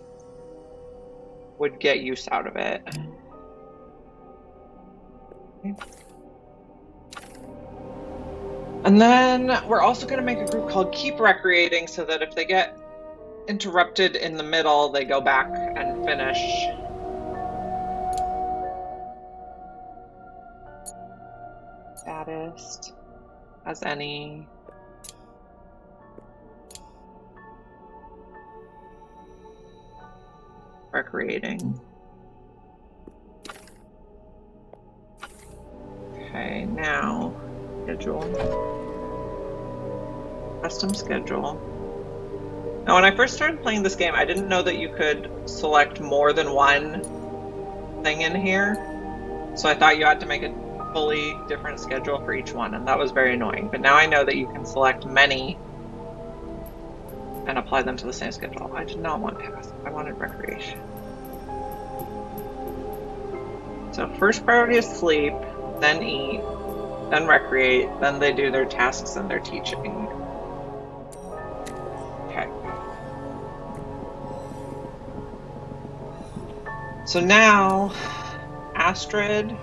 would get use out of it. Okay. And then we're also going to make a group called Keep Recreating, so that if they get interrupted in the middle, they go back and finish. Status as any. Recreating. Okay, now schedule. Custom schedule. Now, when I first started playing this game, I didn't know that you could select more than one thing in here. So I thought you had to make a fully different schedule for each one, and that was very annoying. But now I know that you can select many and apply them to the same schedule. I did not want task. I wanted recreation. So first priority is sleep, then eat, then recreate, then they do their tasks and their teaching. Okay. So now, Astrid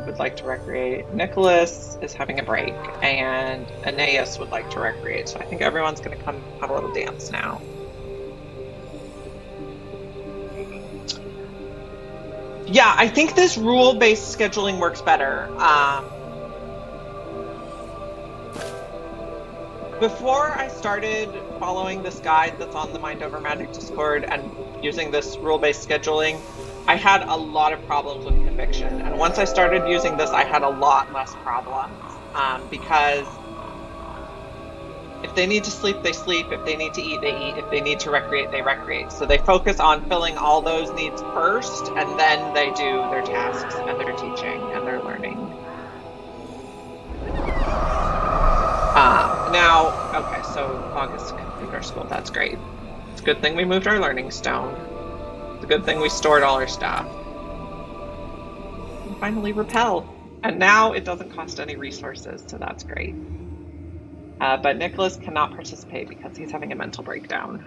would like to recreate, Nicholas is having a break, and Aeneas would like to recreate. So I think everyone's going to come have a little dance now. Yeah, I think this rule-based scheduling works better. Before I started following this guide that's on the Mind Over Magic Discord and using this rule-based scheduling, I had a lot of problems with conviction. And once I started using this, I had a lot less problems. Because if they need to sleep, they sleep. If they need to eat, they eat. If they need to recreate, they recreate. So they focus on filling all those needs first, and then they do their tasks and their teaching and their learning. Okay, so August completed our school. That's great. It's a good thing we moved our learning stone. It's a good thing we stored all our stuff. And finally, repel. And now it doesn't cost any resources, so that's great. But Nicholas cannot participate because he's having a mental breakdown.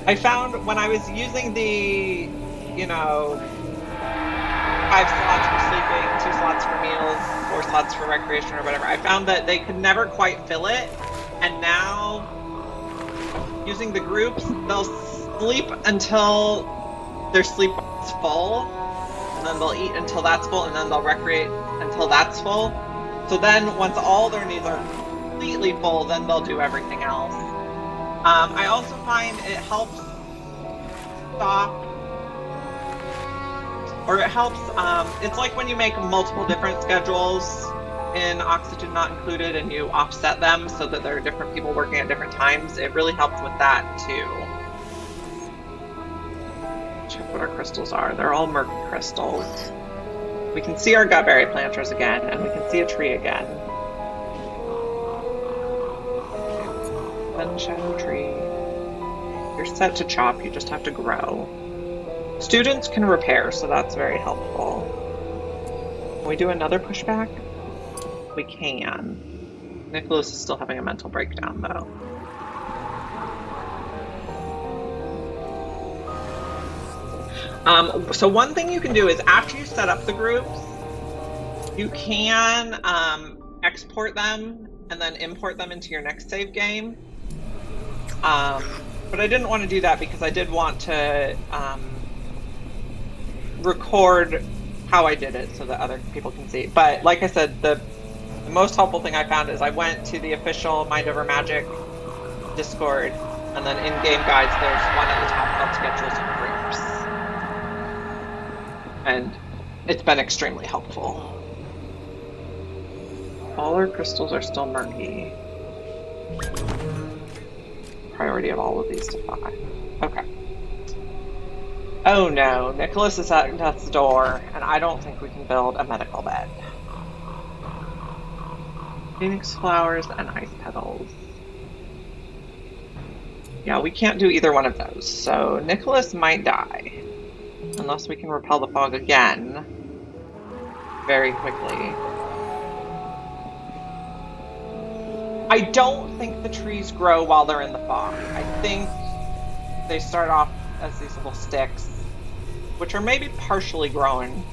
I found when I was using the, you know, 5 slots for sleeping, 2 slots for meals, 4 slots for recreation or whatever, I found that they could never quite fill it. And now using the groups, they'll sleep until their sleep is full, and then they'll eat until that's full, and then they'll recreate until that's full. So then once all their needs are completely full, then they'll do everything else. I also find it helps stop, or it helps, it's like when you make multiple different schedules in Oxygen Not Included and you offset them so that there are different people working at different times. It really helps with that too. Check what our crystals are. They're all murky crystals. We can see our gutberry planters again, and we can see a tree again. One shadow tree. You're set to chop, you just have to grow. Students can repair, so that's very helpful. Can we do another pushback? We can. Nicholas is still having a mental breakdown, though. So one thing you can do is after you set up the groups, you can export them and then import them into your next save game. But I didn't want to do that because I did want to record how I did it so that other people can see. But like I said, the most helpful thing I found is I went to the official Mind Over Magic Discord, and then in-game guides, there's one at the top called Schedules and Groups. And it's been extremely helpful. All our crystals are still murky. Priority of all of these to 5. Okay. Oh no, Nicholas is at death's door, and I don't think we can build a medical bed. Phoenix flowers and ice petals. Yeah, we can't do either one of those, so Nicholas might die. Unless we can repel the fog again very quickly. I don't think the trees grow while they're in the fog. I think they start off as these little sticks, which are maybe partially growing.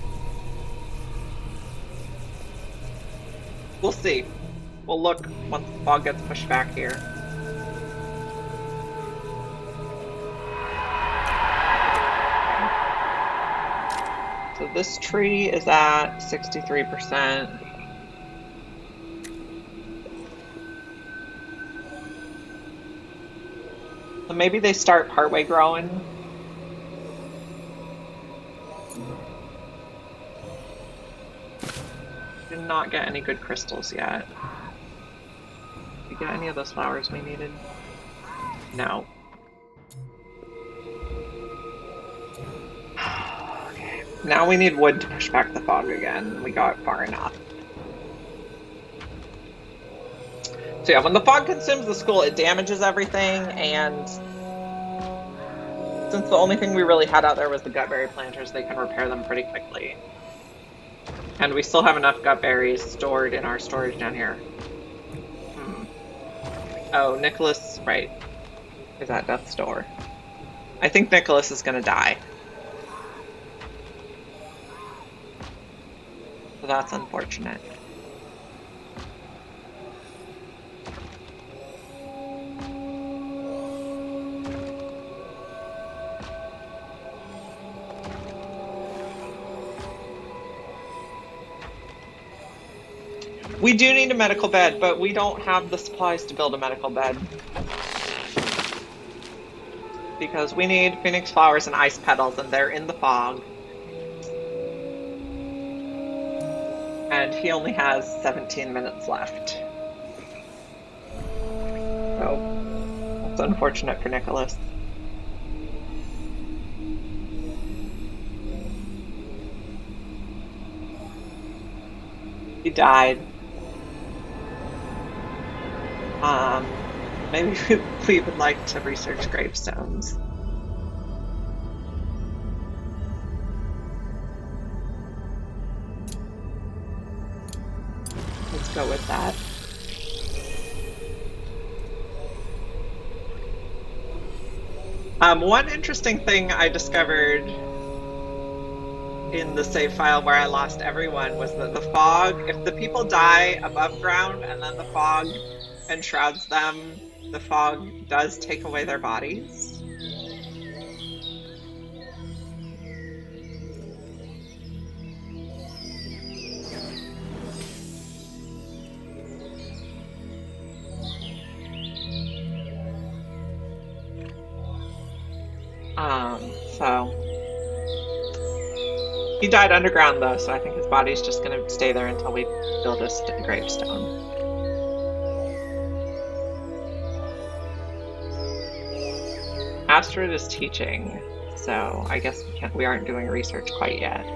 We'll see. We'll look once the fog gets pushed back here. So this tree is at 63%. So maybe they start partway growing. Did not get any good crystals yet. Did we get any of those flowers we needed? No. Okay. Now we need wood to push back the fog again. We got far enough. So yeah, when the fog consumes the school, it damages everything, and since the only thing we really had out there was the gutberry planters, they can repair them pretty quickly. And we still have enough gutberries stored in our storage down here. Oh, Nicholas, right, is at death's door. I think Nicholas is gonna die. So that's unfortunate. We do need a medical bed, but we don't have the supplies to build a medical bed. Because we need phoenix flowers and ice petals, and they're in the fog. And he only has 17 minutes left. So, that's unfortunate for Nicholas. He died. Maybe we would like to research gravestones. Let's go with that. One interesting thing I discovered in the save file where I lost everyone was that the fog, if the people die above ground and then the fog enshrouds them, the fog does take away their bodies. So he died underground though, so I think his body's just gonna stay there until we build a gravestone. Astrid is teaching, so I guess we aren't doing research quite yet.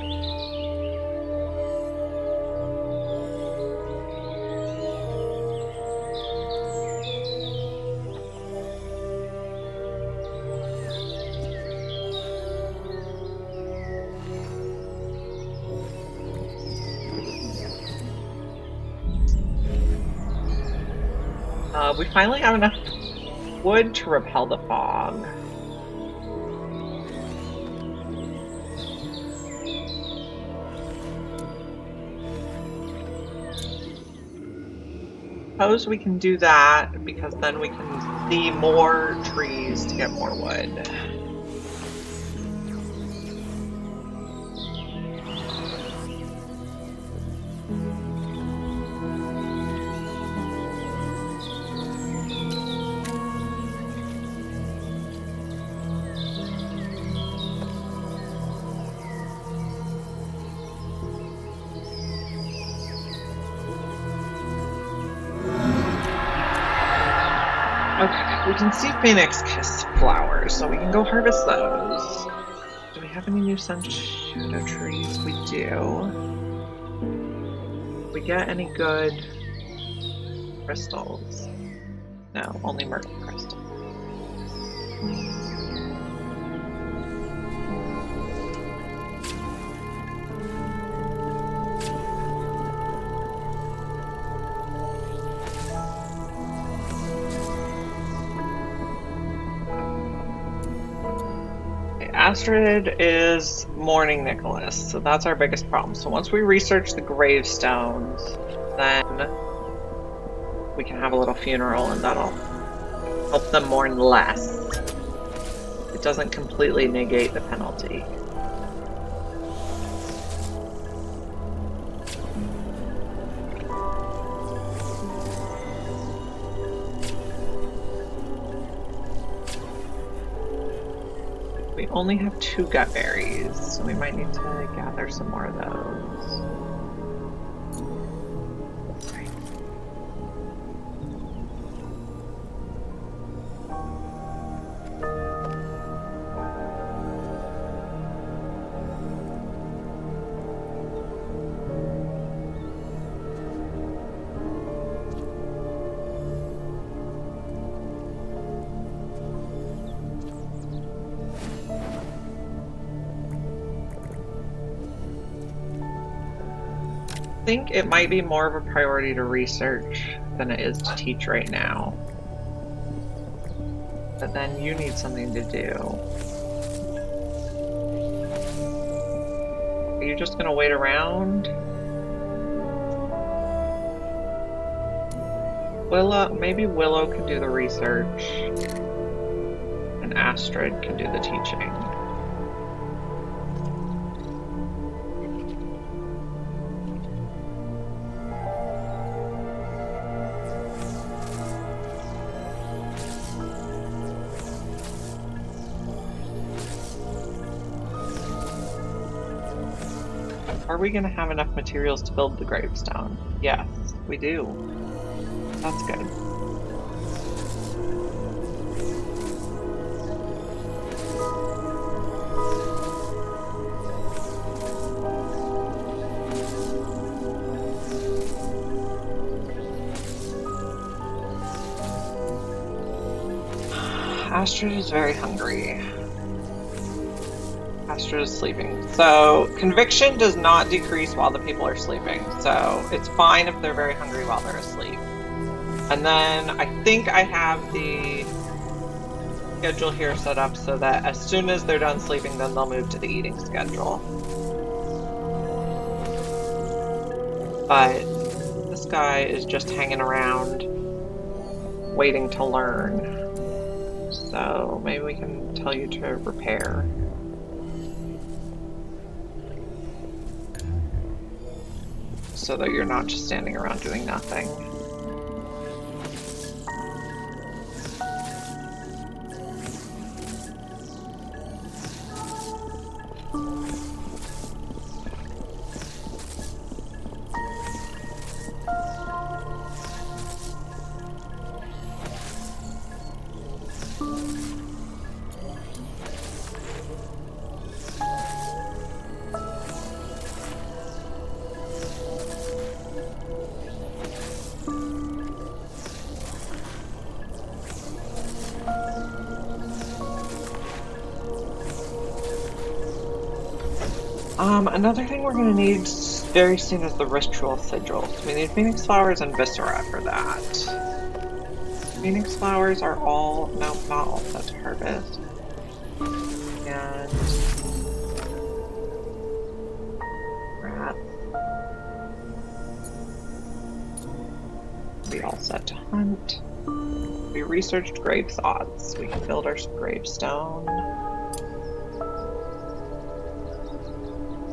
We finally have enough wood to repel the fog. Suppose we can do that because then we can see more trees to get more wood. Okay, we can see Phoenix Kiss flowers, so we can go harvest those. Do we have any new sunshadow trees? We do. We get any good crystals? No, only murky crystals. Astrid is mourning Nicholas, so that's our biggest problem. So once we research the gravestones, then we can have a little funeral and that'll help them mourn less. It doesn't completely negate the penalty. We only have 2 gut berries, so we might need to gather some more of those. Right. I think it might be more of a priority to research than it is to teach right now. But then you need something to do. Are you just gonna wait around? Maybe Willow can do the research and Astrid can do the teaching. Are we going to have enough materials to build the gravestone? Yes, we do. That's good. Astrid is very hungry. Astrid is sleeping. So conviction does not decrease while the people are sleeping. So it's fine if they're very hungry while they're asleep. And then I think I have the schedule here set up so that as soon as they're done sleeping, then they'll move to the eating schedule. But this guy is just hanging around, waiting to learn. So maybe we can tell you to repair. So that you're not just standing around doing nothing. Another thing we're going to need very soon is the ritual sigils. We need phoenix flowers and viscera for that. Phoenix flowers are all, no, not all set to harvest. And rats. We all set to hunt. We researched grave thoughts. We can build our gravestone.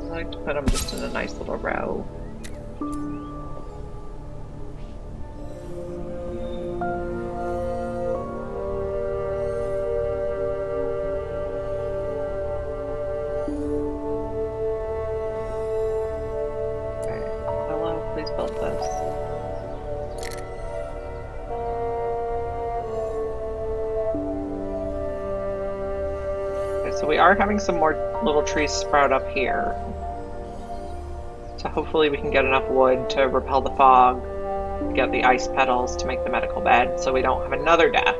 I like to put them just in a nice little row. Okay, hello, please build this. Okay, so we are having some more little trees sprout up here. So hopefully we can get enough wood to repel the fog, get the ice petals to make the medical bed, so we don't have another death.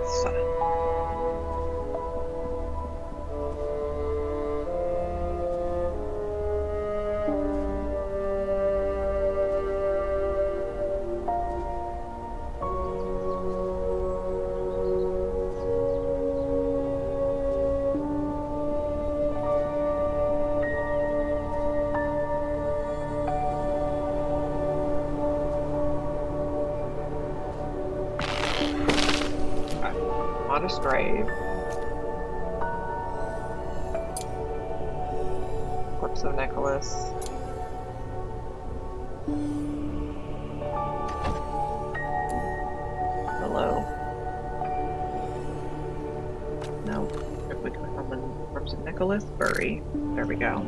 Modest grave. Corpse of Nicholas. Hello. No. If we click on the corpse of Nicholas, bury. There we go.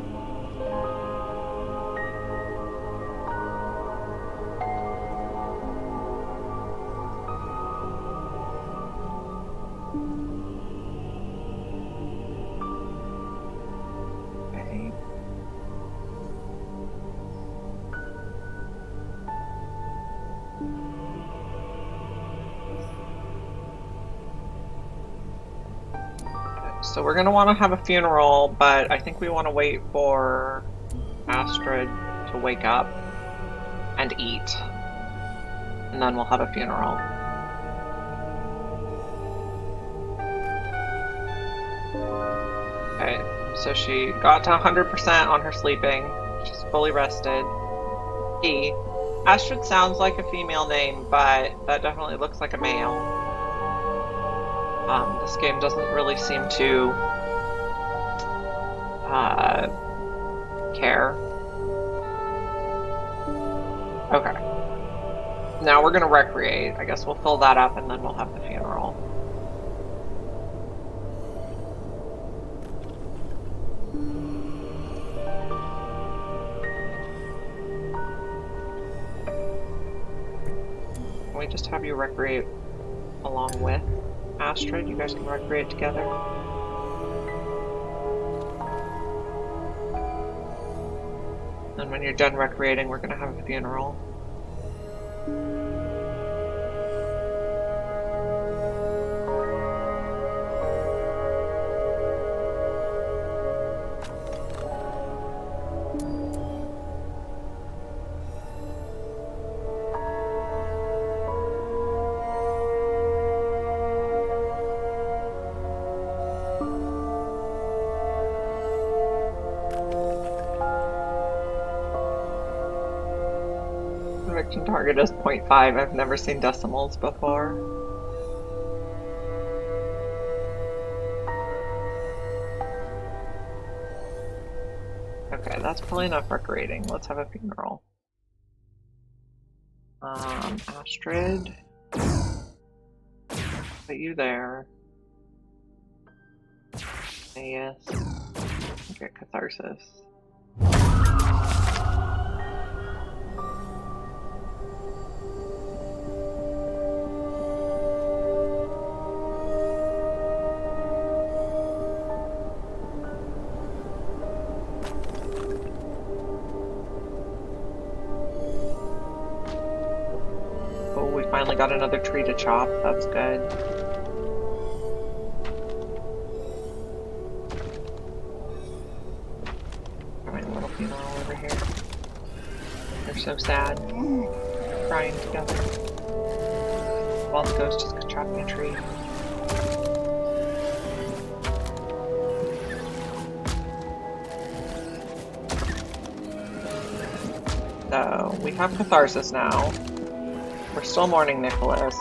So we're going to want to have a funeral, but I think we want to wait for Astrid to wake up and eat. And then we'll have a funeral. Okay, so she got to 100% on her sleeping. She's fully rested. Astrid sounds like a female name, but that definitely looks like a male. This game doesn't really seem to care. Okay. Now we're gonna recreate. I guess we'll fill that up and then we'll have the funeral. Can we just have you recreate along with Astrid? You guys can recreate together. And when you're done recreating, we're gonna have a funeral. conviction target is 0.5. I've never seen decimals before. Okay, that's probably enough recreating. Let's have a funeral. Astrid. Put you there. Yes. Get catharsis. Oh, we finally got another tree to chop. That's good. Alright, little funeral over here. They're so sad. Crying together. While the ghost is chopping a tree. So, we have catharsis now. We're still mourning Nicholas.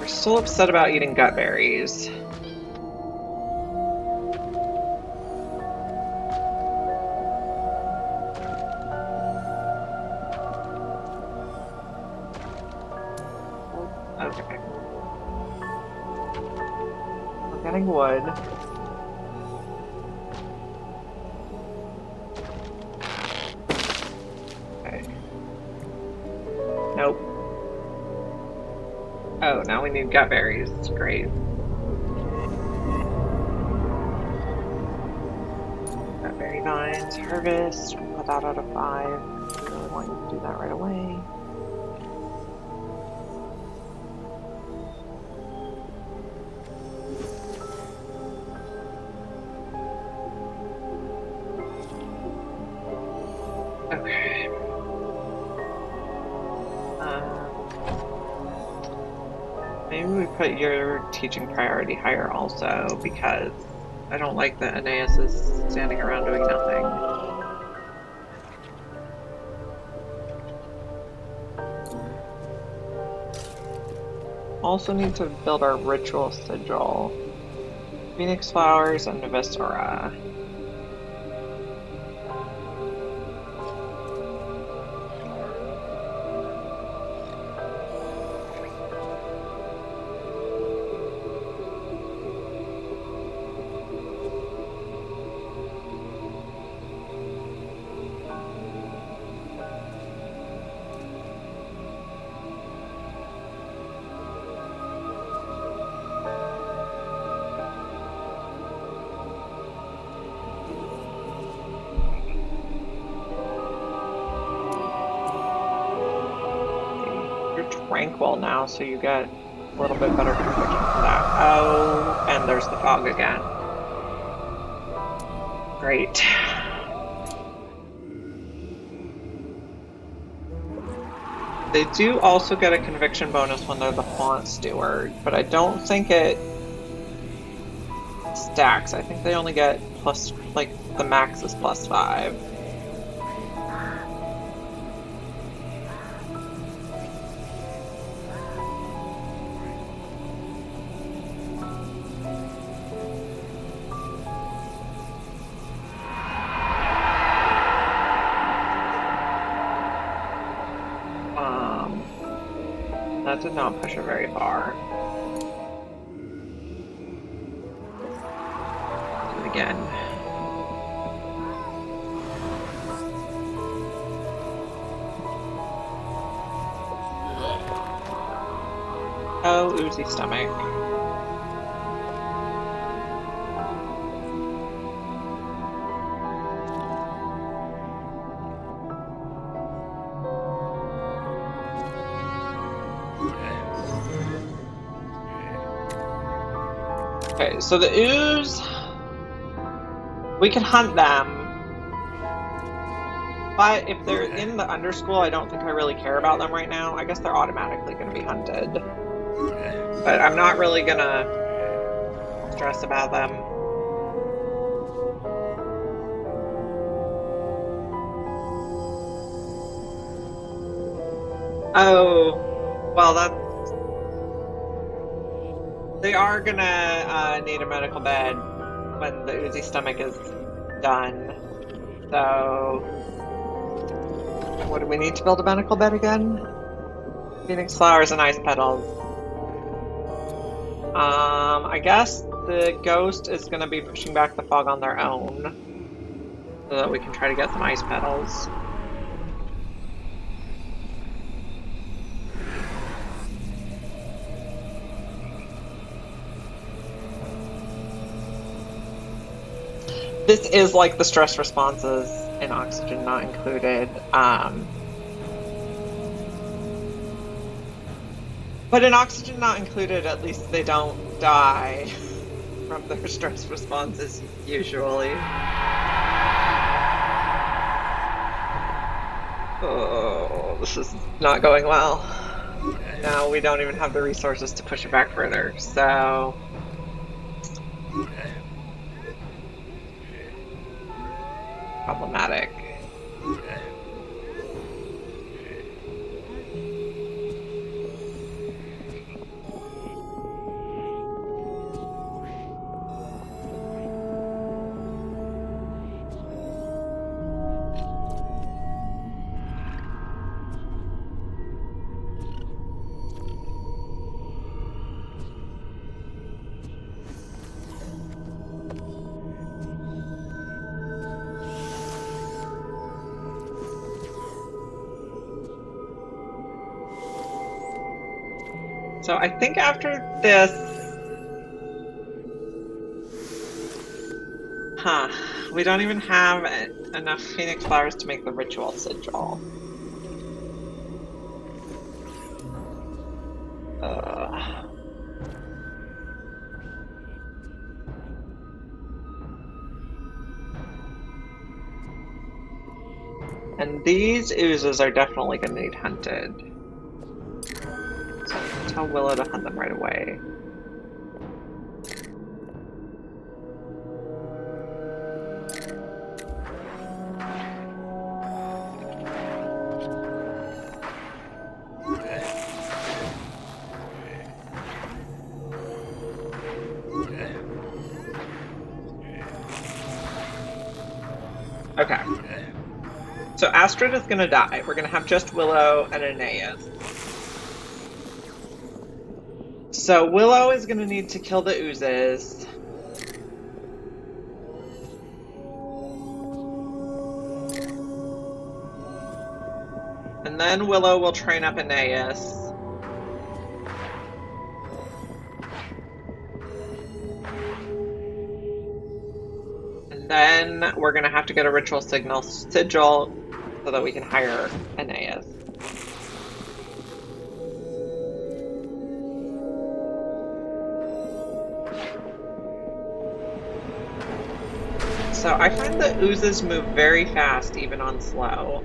We're still upset about eating gut berries. Okay. We're getting wood. Okay. Nope. Oh, now we need gut berries. Great. Gut berry vines, harvest. We'll put that out of 5. I really want you to do that right away. Okay. Maybe we put your teaching priority higher also, because I don't like that Aeneas is standing around doing nothing. Also need to build our ritual sigil. Phoenix flowers and Viscera. Tranquil now, so you get a little bit better conviction for that. Oh, and there's the fog again. Great. They do also get a conviction bonus when they're the font steward, but I don't think it stacks. I think they only get plus, like, the max is +5. That did not push it very far. Do it again. Oh, oozy stomach. Okay, so the ooze, we can hunt them, but if they're in the underschool, I don't think I really care about them right now. I guess they're automatically going to be hunted, but I'm not really going to stress about them. Oh, well, they are gonna need a medical bed when the oozy stomach is done. So, what do we need to build a medical bed again? Phoenix flowers and ice petals. I guess the ghost is gonna be pushing back the fog on their own so that we can try to get some ice petals. This is like the stress responses in oxygen not included. But in oxygen not included, at least they don't die from their stress responses usually. Oh, this is not going well. Now we don't even have the resources to push it back further, so problematic. So I think after this, we don't even have enough phoenix flowers to make the ritual sigil. And these oozes are definitely going to need hunted. So I'm going to tell Willow to hunt them right away. Okay. So Astrid is going to die. We're going to have just Willow and Aeneas. So Willow is going to need to kill the oozes. And then Willow will train up Aeneas. And then we're going to have to get a ritual sigil so that we can hire Aeneas. So I find the oozes move very fast even on slow.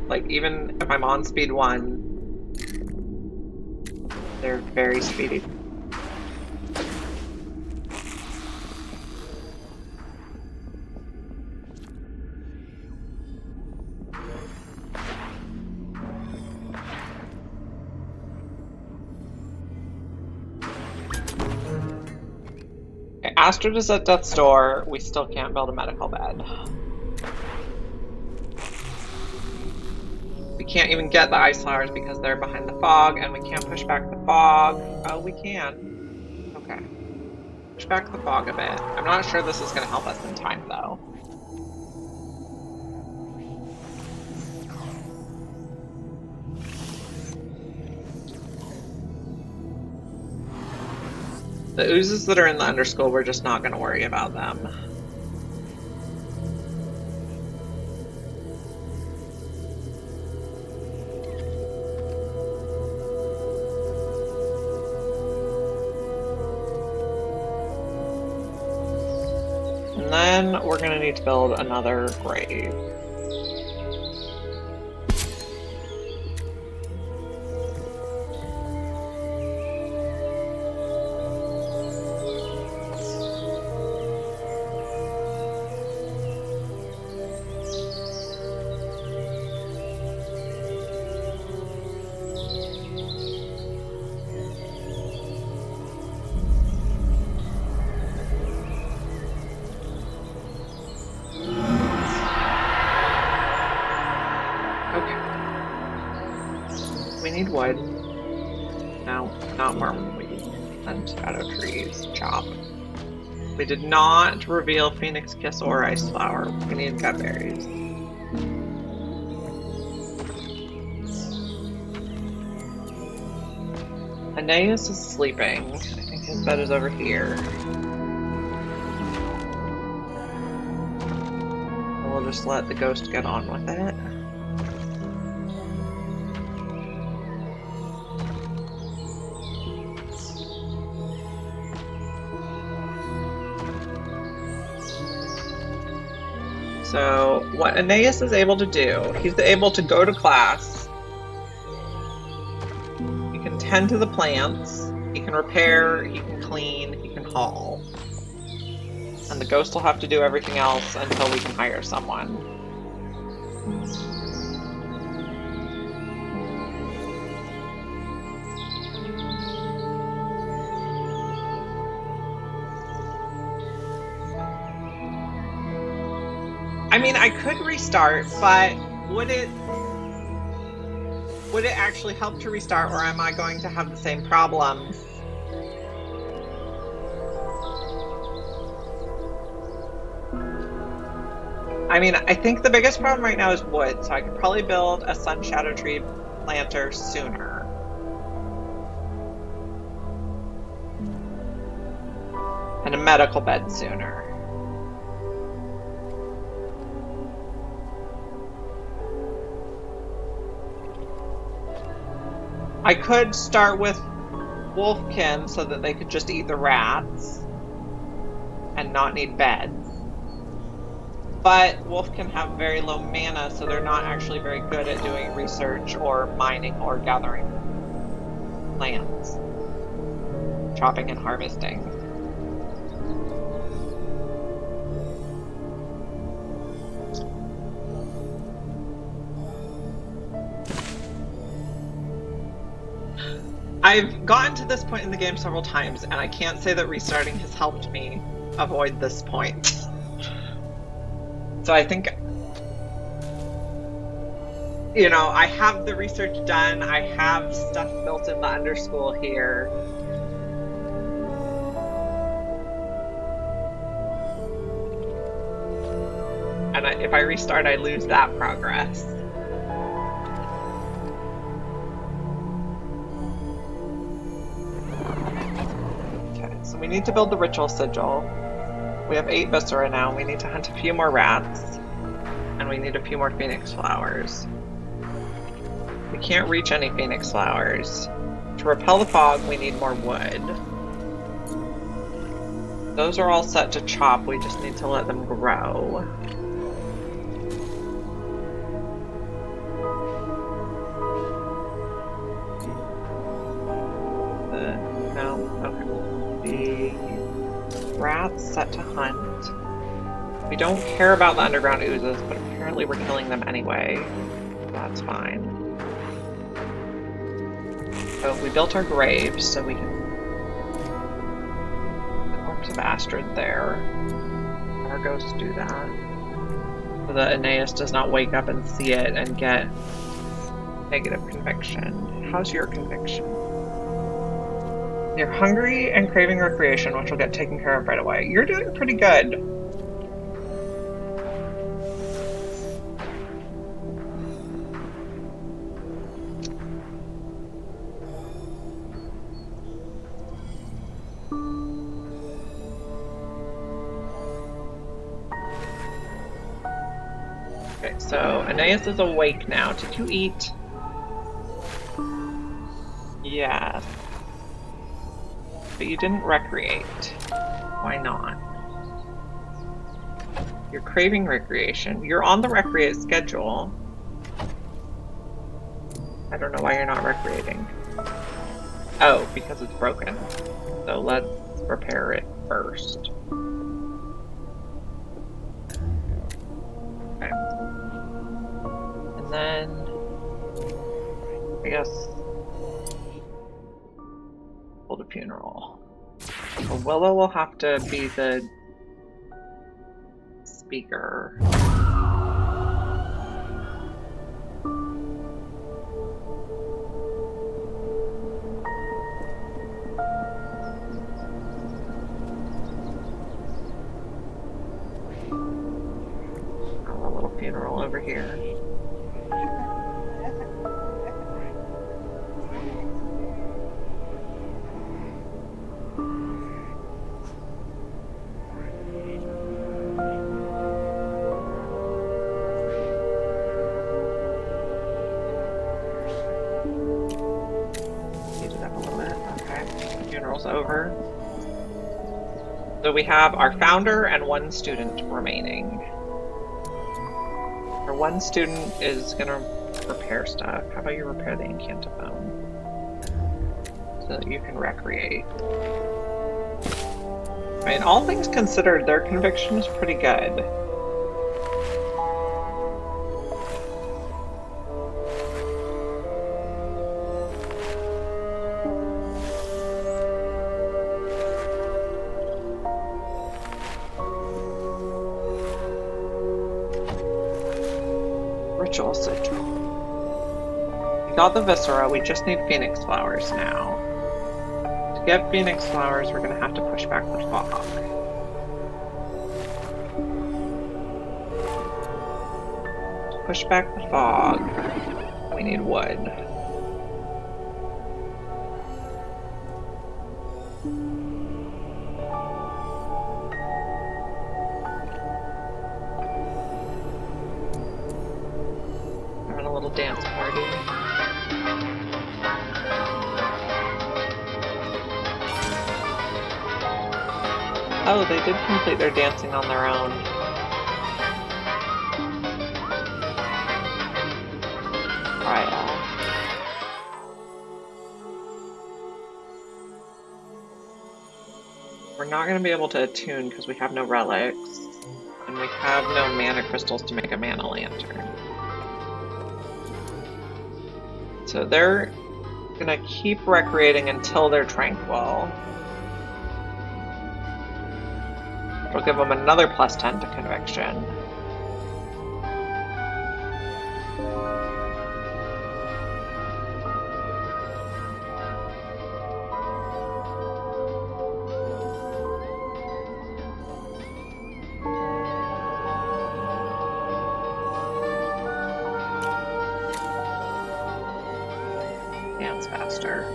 Like even if I'm on speed 1, they're very speedy. Astrid is at death's door. We still can't build a medical bed. We can't even get the ice flowers because they're behind the fog, and we can't push back the fog. Oh, we can. Okay. Push back the fog a bit. I'm not sure this is going to help us in time, though. The oozes that are in the underschool, we're just not going to worry about them. And then we're going to need to build another grave. we need wood. No, not wormweed. And shadow trees. Chop. We did not reveal Phoenix Kiss or Ice Flower. We need gut berries. Aeneas is sleeping. I think his bed is over here. We'll just let the ghost get on with it. So what Aeneas is able to do, he's able to go to class. He can tend to the plants. He can repair, he can clean, he can haul. And the ghost will have to do everything else until we can hire someone. I mean, I could restart, but would it actually help to restart, or am I going to have the same problems? I mean, I think the biggest problem right now is wood, so I could probably build a sun shadow tree planter sooner. And a medical bed sooner. I could start with wolfkin so that they could just eat the rats and not need beds. But wolfkin have very low mana, so they're not actually very good at doing research or mining or gathering plants, chopping and harvesting. I've gotten to this point in the game several times, and I can't say that restarting has helped me avoid this point. So I think, you know, I have the research done, I have stuff built in the underschool here. And if I restart, I lose that progress. So we need to build the ritual sigil. We have 8 viscera now. We need to hunt a few more rats. And we need a few more phoenix flowers. We can't reach any phoenix flowers. To repel the fog, we need more wood. Those are all set to chop. We just need to let them grow. Rats set to hunt. We don't care about the underground oozes, but apparently we're killing them anyway. That's fine. So we built our graves so we can... The corpse of Astrid there. Our ghosts do that. So that Aeneas does not wake up and see it and get negative conviction. How's your conviction? You're hungry and craving recreation, which will get taken care of right away. You're doing pretty good. Okay, so Aeneas is awake now. Did you eat? Yes. But you didn't recreate. Why not? You're craving recreation. You're on the recreate schedule. I don't know why you're not recreating. Oh, because it's broken. So let's repair it first. Okay. And then... I guess... hold a funeral. So Willow will have to be the speaker. Speed it up a little bit. Okay. Funeral's over. So we have our founder and one student remaining. Our one student is gonna repair stuff. How about you repair the incantaphone? So that you can recreate. I mean, all things considered, their conviction is pretty good. Ritual sigil. We got the viscera, we just need phoenix flowers now. To get phoenix flowers, we're gonna have to push back the fog. To push back the fog, we need wood. Having a little dance party. Oh, they did complete their dancing on their own. Right. We're not going to be able to attune because we have no relics, and we have no mana crystals to make a mana lantern. So they're going to keep recreating until they're tranquil. It'll give them another +10 to conviction. Dance faster.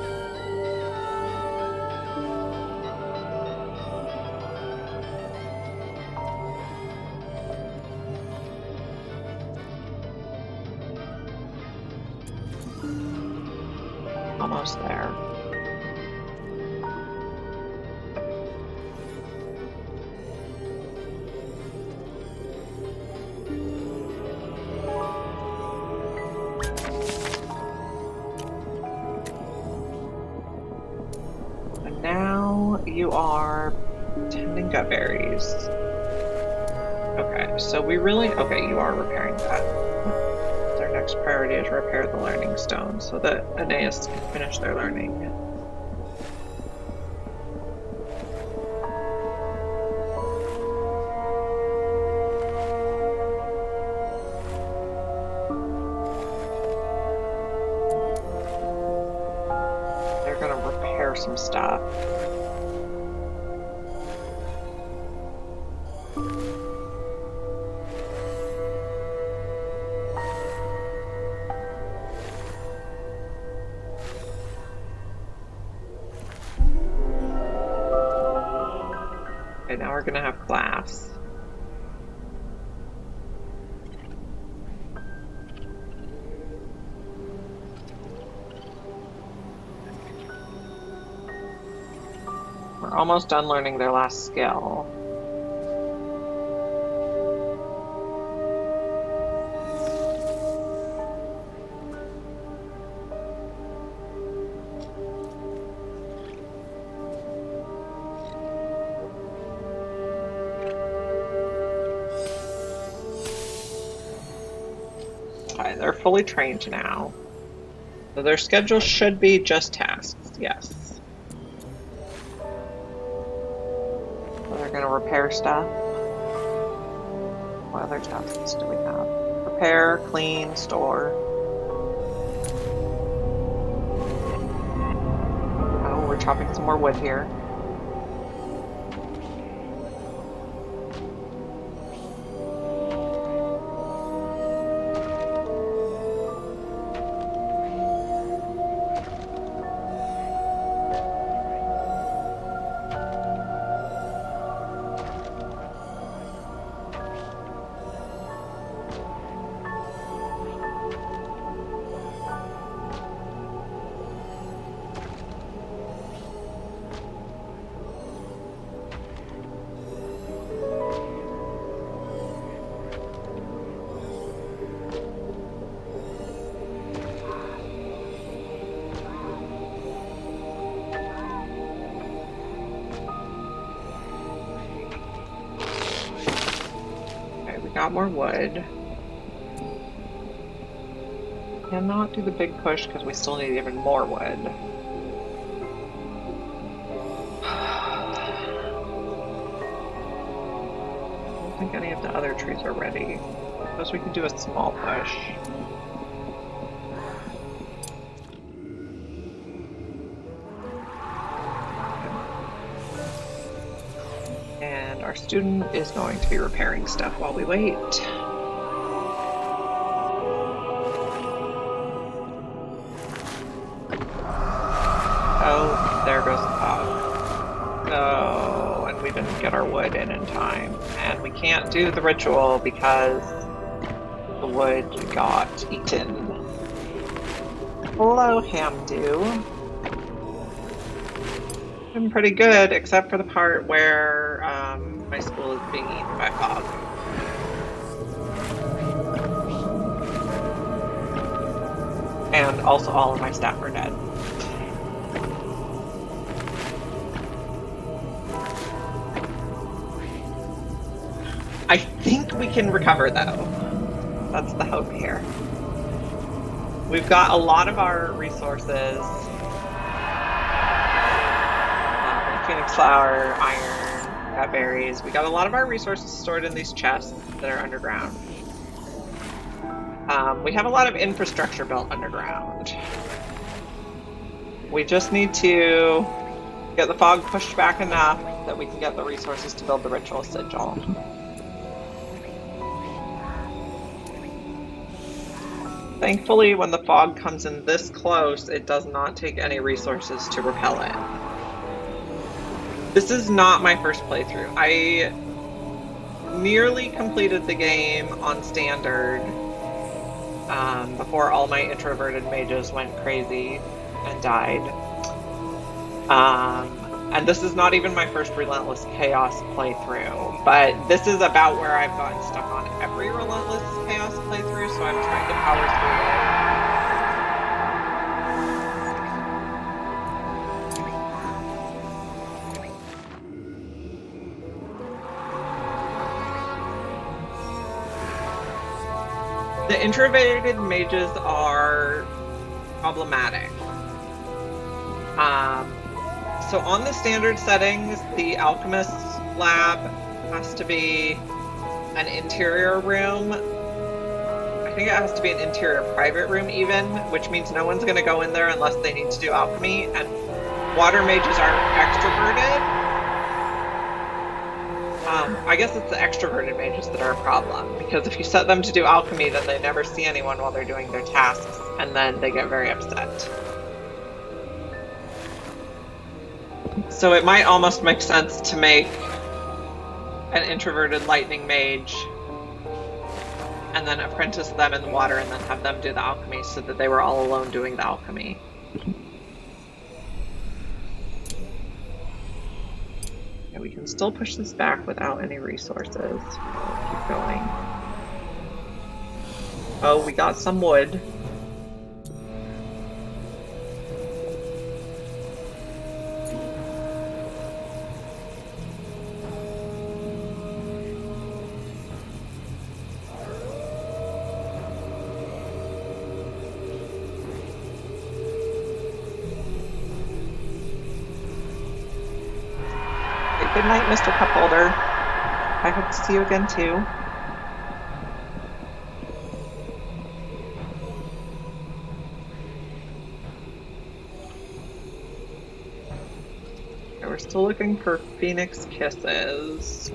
Almost there. And now you are tending gut berries. Okay, so we really, okay, you are repairing that. Their next priority is repair the learning stone so that Aeneas can finish their learning. They're gonna repair some stuff. Okay, now we're gonna have class. We're almost done learning their last skill. Okay, they're fully trained now. So their schedule should be just tasks, yes. So they're gonna repair stuff. What other tasks do we have? Repair, clean, store. Oh, we're chopping some more wood here. got more wood. Cannot do the big push because we still need even more wood. I don't think any of the other trees are ready. I suppose we could do a small push. And our student is going to be repairing stuff while we wait. Oh, there goes the fog. Oh, and we didn't get our wood in time. And we can't do the ritual because the wood got eaten. Hello, Hamdu. Been pretty good, except for the part where my school is being eaten by fog. And also all of my staff are dead. I think we can recover though. That's the hope here. We've got a lot of our resources. Phoenix flower, iron, got berries. We got a lot of our resources stored in these chests that are underground. We have a lot of infrastructure built underground. We just need to get the fog pushed back enough that we can get the resources to build the ritual sigil. Thankfully, when the fog comes in this close, it does not take any resources to repel it. This is not my first playthrough. I nearly completed the game on standard before all my introverted mages went crazy and died. And this is not even my first Relentless Chaos playthrough, but this is about where I've gotten stuck on every Relentless Chaos playthrough, so I'm trying to power through it. The introverted mages are problematic. So on the standard settings, the alchemist's lab has to be an interior room. I think it has to be an interior private room even, which means no one's going to go in there unless they need to do alchemy. And water mages are extroverted. I guess it's the extroverted mages that are a problem, because if you set them to do alchemy, then they never see anyone while they're doing their tasks, and then they get very upset. So it might almost make sense to make an introverted lightning mage and then apprentice them in the water and then have them do the alchemy so that they were all alone doing the alchemy. Yeah, we can still push this back without any resources. We'll keep going. Oh, we got some wood. Good night, Mr. Cupholder. I hope to see you again, too. Okay, we're still looking for Phoenix Kisses.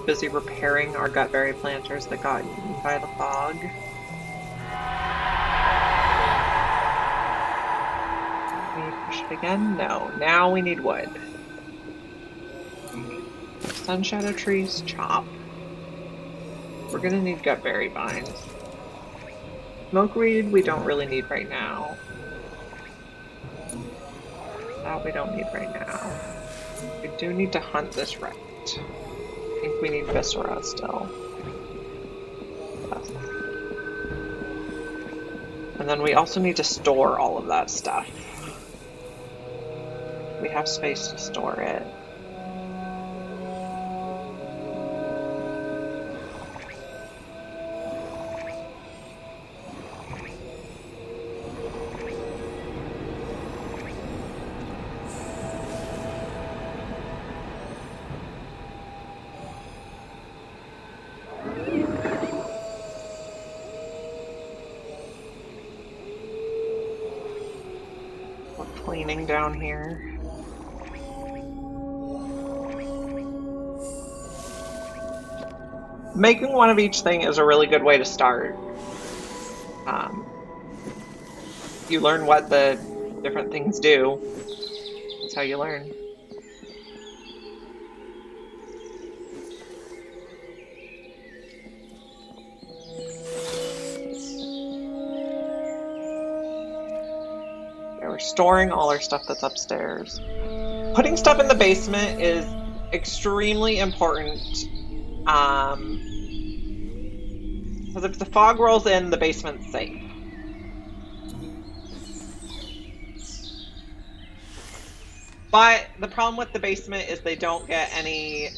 Busy repairing our gutberry planters that got eaten by the fog. Can we push it again? No. Now we need wood. Sun shadow trees, chop. We're gonna need gutberry vines. Smokeweed we don't really need right now. That we don't need right now. We do need to hunt this rat. I think we need viscera still. Yes. And then we also need to store all of that stuff. We have space to store it. We're cleaning down here. Making one of each thing is a really good way to start. You learn what the different things do. That's how you learn. Yeah, we're storing all our stuff that's upstairs. Putting stuff in the basement is extremely important. Because if the fog rolls in, the basement's safe. But the problem with the basement is they don't get any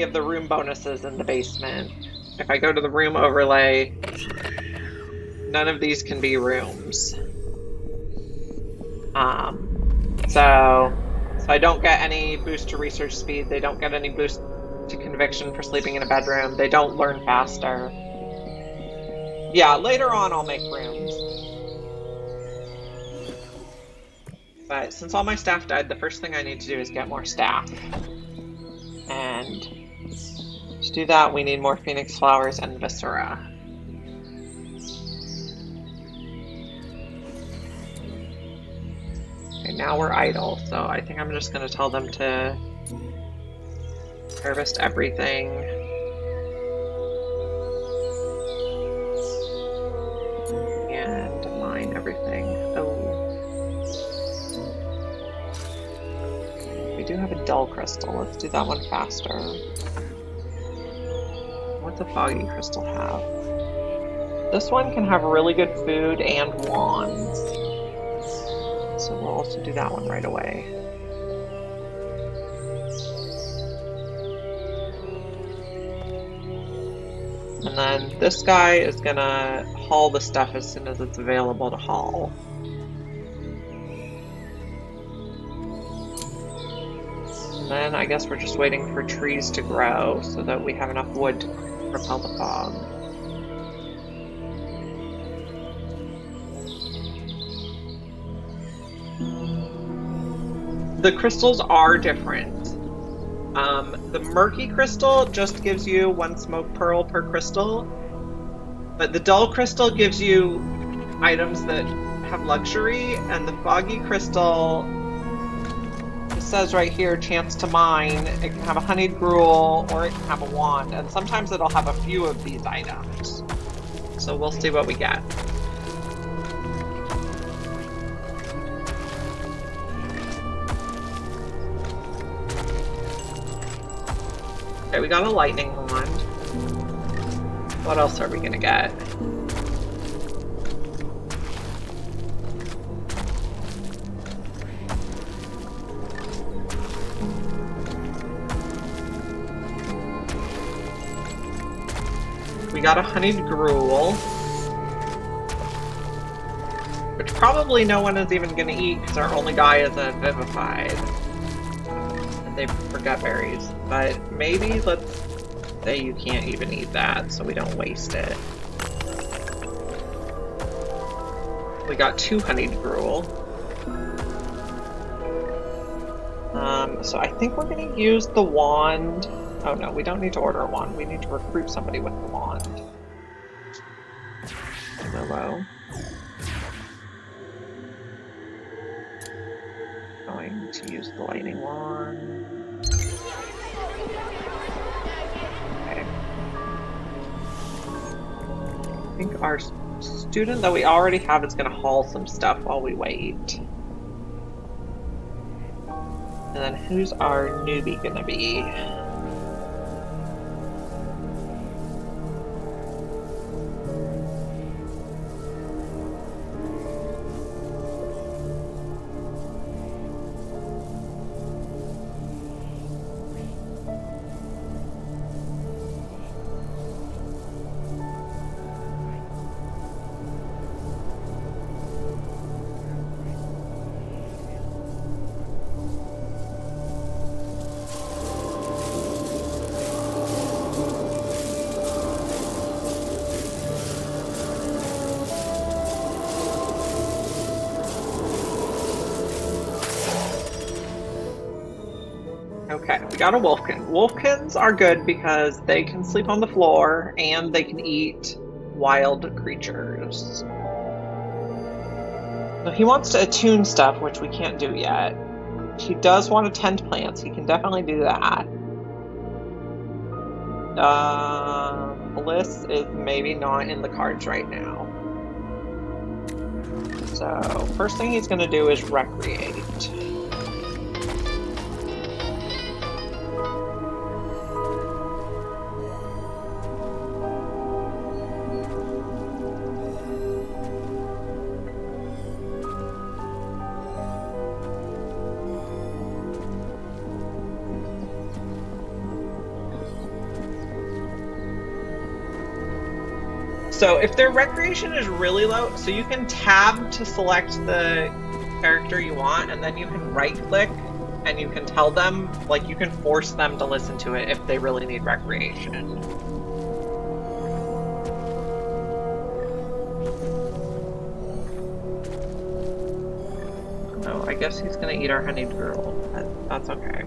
of the room bonuses in the basement. If I go to the room overlay, none of these can be rooms. So I don't get any boost to research speed. They don't get any boost to conviction for sleeping in a bedroom. They don't learn faster. Yeah, later on I'll make rooms. But since all my staff died, the first thing I need to do is get more staff. And to do that, we need more phoenix flowers and viscera. Okay, now we're idle, so I think I'm just going to tell them to harvest everything. And mine everything. Oh. We do have a dull crystal. Let's do that one faster. What's a foggy crystal have? This one can have really good food and wands. So we'll also do that one right away. And then this guy is gonna haul the stuff as soon as it's available to haul. And then I guess we're just waiting for trees to grow so that we have enough wood to repel the fog. The crystals are different. The murky crystal just gives you 1 smoke pearl per crystal, but the dull crystal gives you items that have luxury, and the foggy crystal, it says right here, chance to mine. It can have a honeyed gruel or it can have a wand, and sometimes it'll have a few of these items. So we'll see what we get. Okay, we got a lightning wand. What else are we gonna get? We got a honeyed gruel, which probably no one is even gonna eat because our only guy is a vivified. They forgot berries, but maybe let's say you can't even eat that so we don't waste it. We got 2 honeyed gruel. So I think we're going to use the wand. Oh no, we don't need to order a wand. We need to recruit somebody with the wand. Hello. Going to use the lightning wand. Okay. I think our student that we already have is going to haul some stuff while we wait. And then who's our newbie going to be? Okay, we got a wolfkin. Wolfkins are good because they can sleep on the floor and they can eat wild creatures. So he wants to attune stuff, which we can't do yet. He does want to tend plants. He can definitely do that. Bliss is maybe not in the cards right now. So first thing he's going to do is recreate. So if their recreation is really low, so you can tab to select the character you want, and then you can right click and you can tell them, like you can force them to listen to it if they really need recreation. Oh, I guess he's gonna eat our honeyed gruel. That's okay.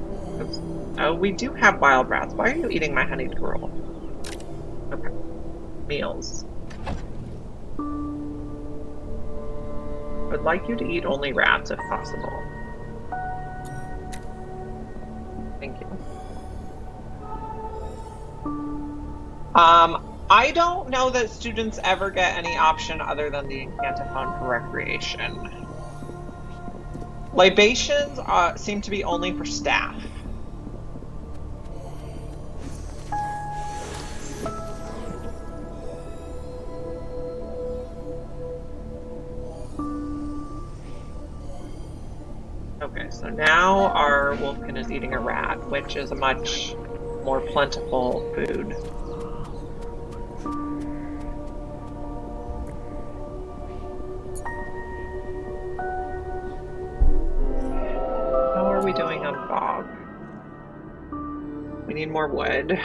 Oh, we do have wild rats. Why are you eating my honeyed gruel? Okay. Meals. I'd like you to eat only rats if possible. Thank you. I don't know that students ever get any option other than the incantaphone for recreation. Libations seem to be only for staff. Okay, so now our wolfkin is eating a rat, which is a much more plentiful food. How are we doing on fog? We need more wood.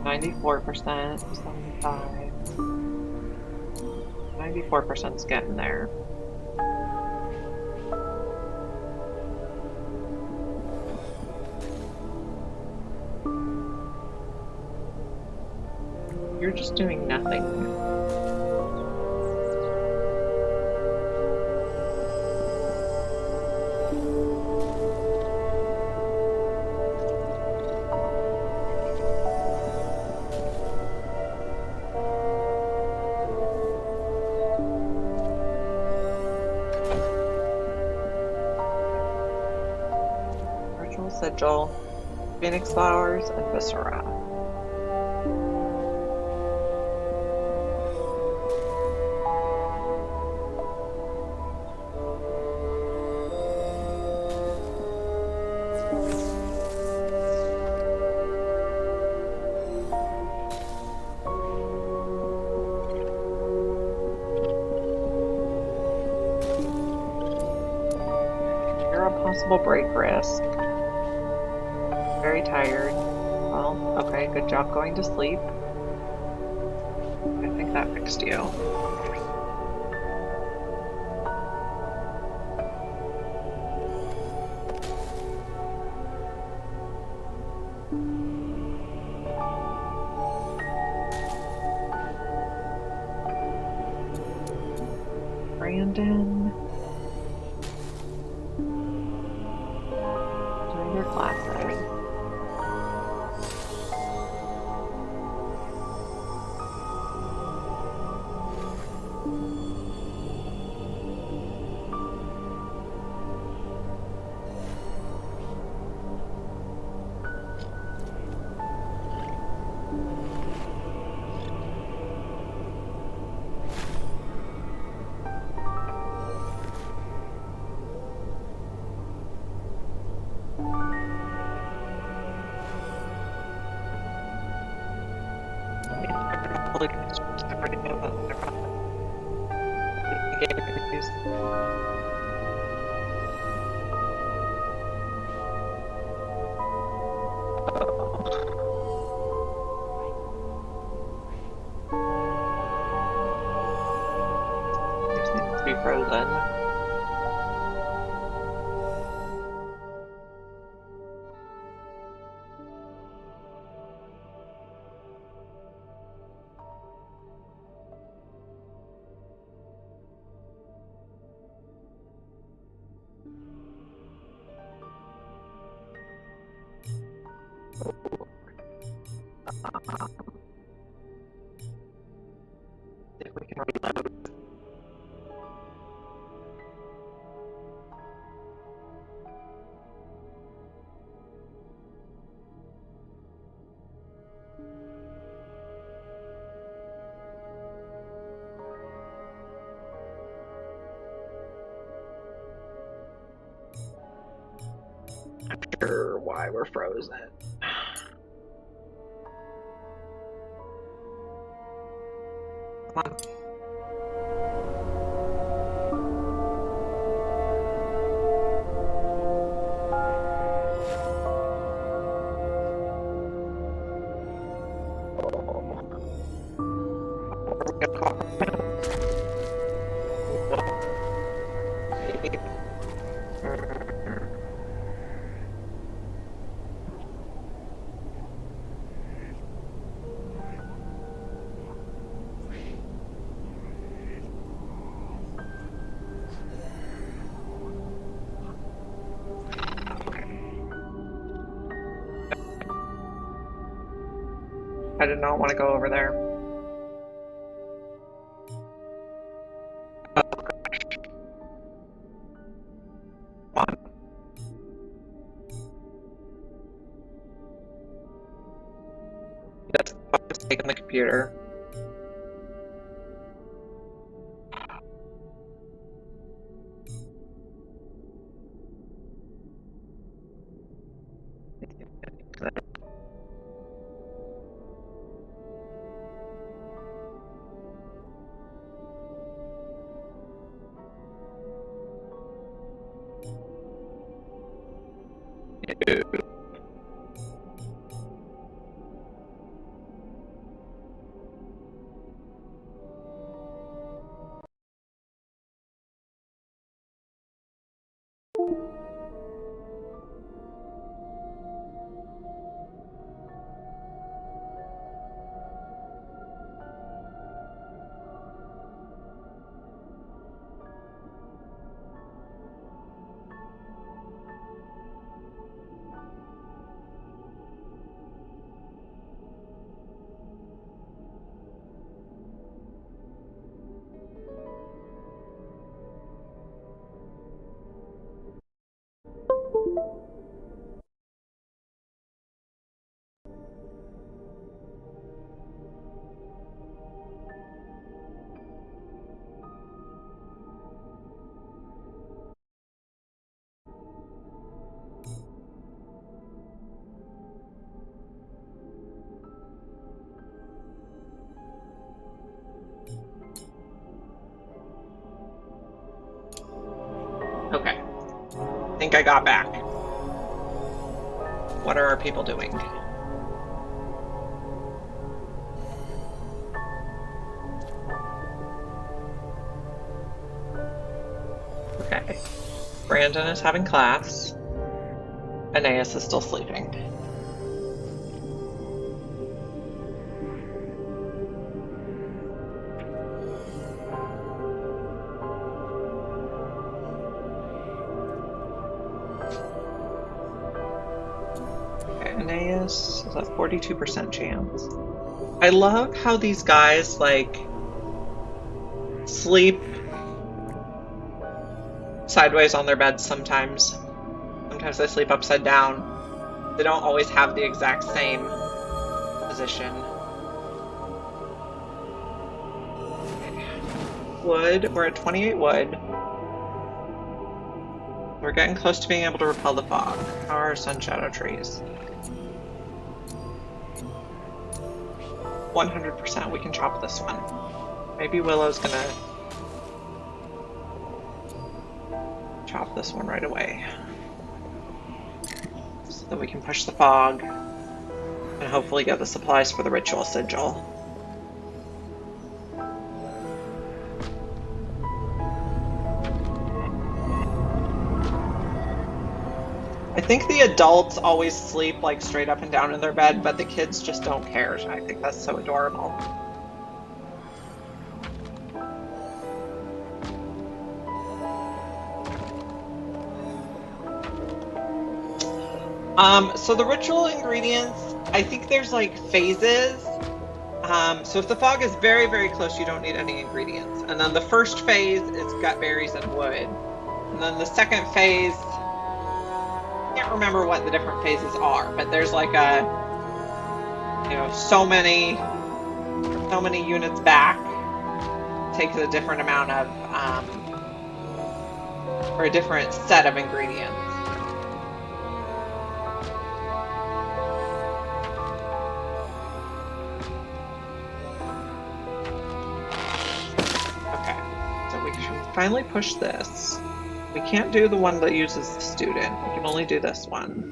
%, 75. 94%'s getting there. You're just doing nothing. Sigil, Phoenix Flowers, and Viscera. You're a possible break risk. Very tired. Well, okay, good job going to sleep. I think that fixed you. Brandon. Doing your classes. probably separating them, but they're these need to be frozen. If we can reload. Not sure why we're frozen. Come on. I did not want to go over there. Oh, come on. That's a mistake on the computer. Okay. I think I got back. What are our people doing? Okay. Brandon is having class. Aeneas is still sleeping. Aeneas is a 42% chance. I love how these guys like sleep sideways on their beds sometimes. Sometimes they sleep upside down. They don't always have the exact same position. Wood, we're at 28 wood. We're getting close to being able to repel the fog. How are our sun shadow trees? 100% we can chop this one. Maybe Willow's gonna chop this one right away. So that we can push the fog and hopefully get the supplies for the ritual sigil. I think the adults always sleep like straight up and down in their bed, but the kids just don't care. I think that's so adorable. So the ritual ingredients, I think there's like phases. So if the fog is very, very close, you don't need any ingredients. And then the first phase is gut berries and wood. And then the second phase, I can't remember what the different phases are, but there's like a, so many units back takes a different amount of, or a different set of ingredients. Finally push this. We can't do the one that uses the student. We can only do this one.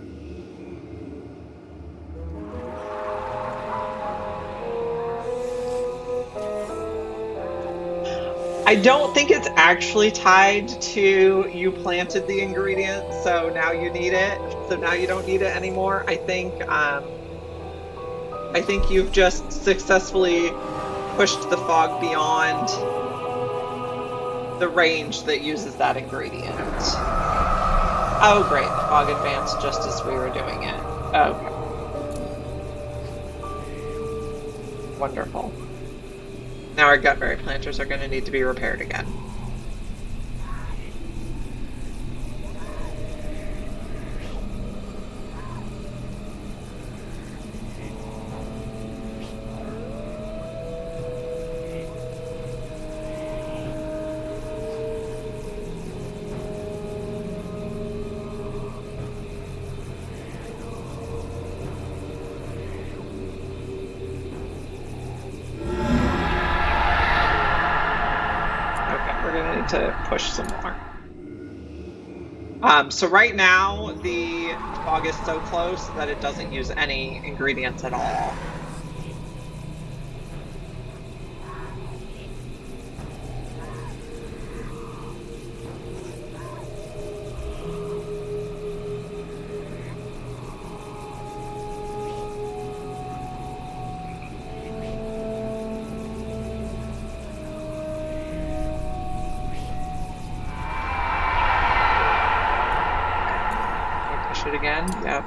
I don't think it's actually tied to you planted the ingredient, so now you need it. So now you don't need it anymore. I think you've just successfully pushed the fog beyond the range that uses that ingredient. Oh great, the fog advanced just as we were doing it. Okay. Wonderful. Now our gutberry planters are going to need to be repaired again. To push some more. So right now the fog is so close that it doesn't use any ingredients at all. It again? Yep.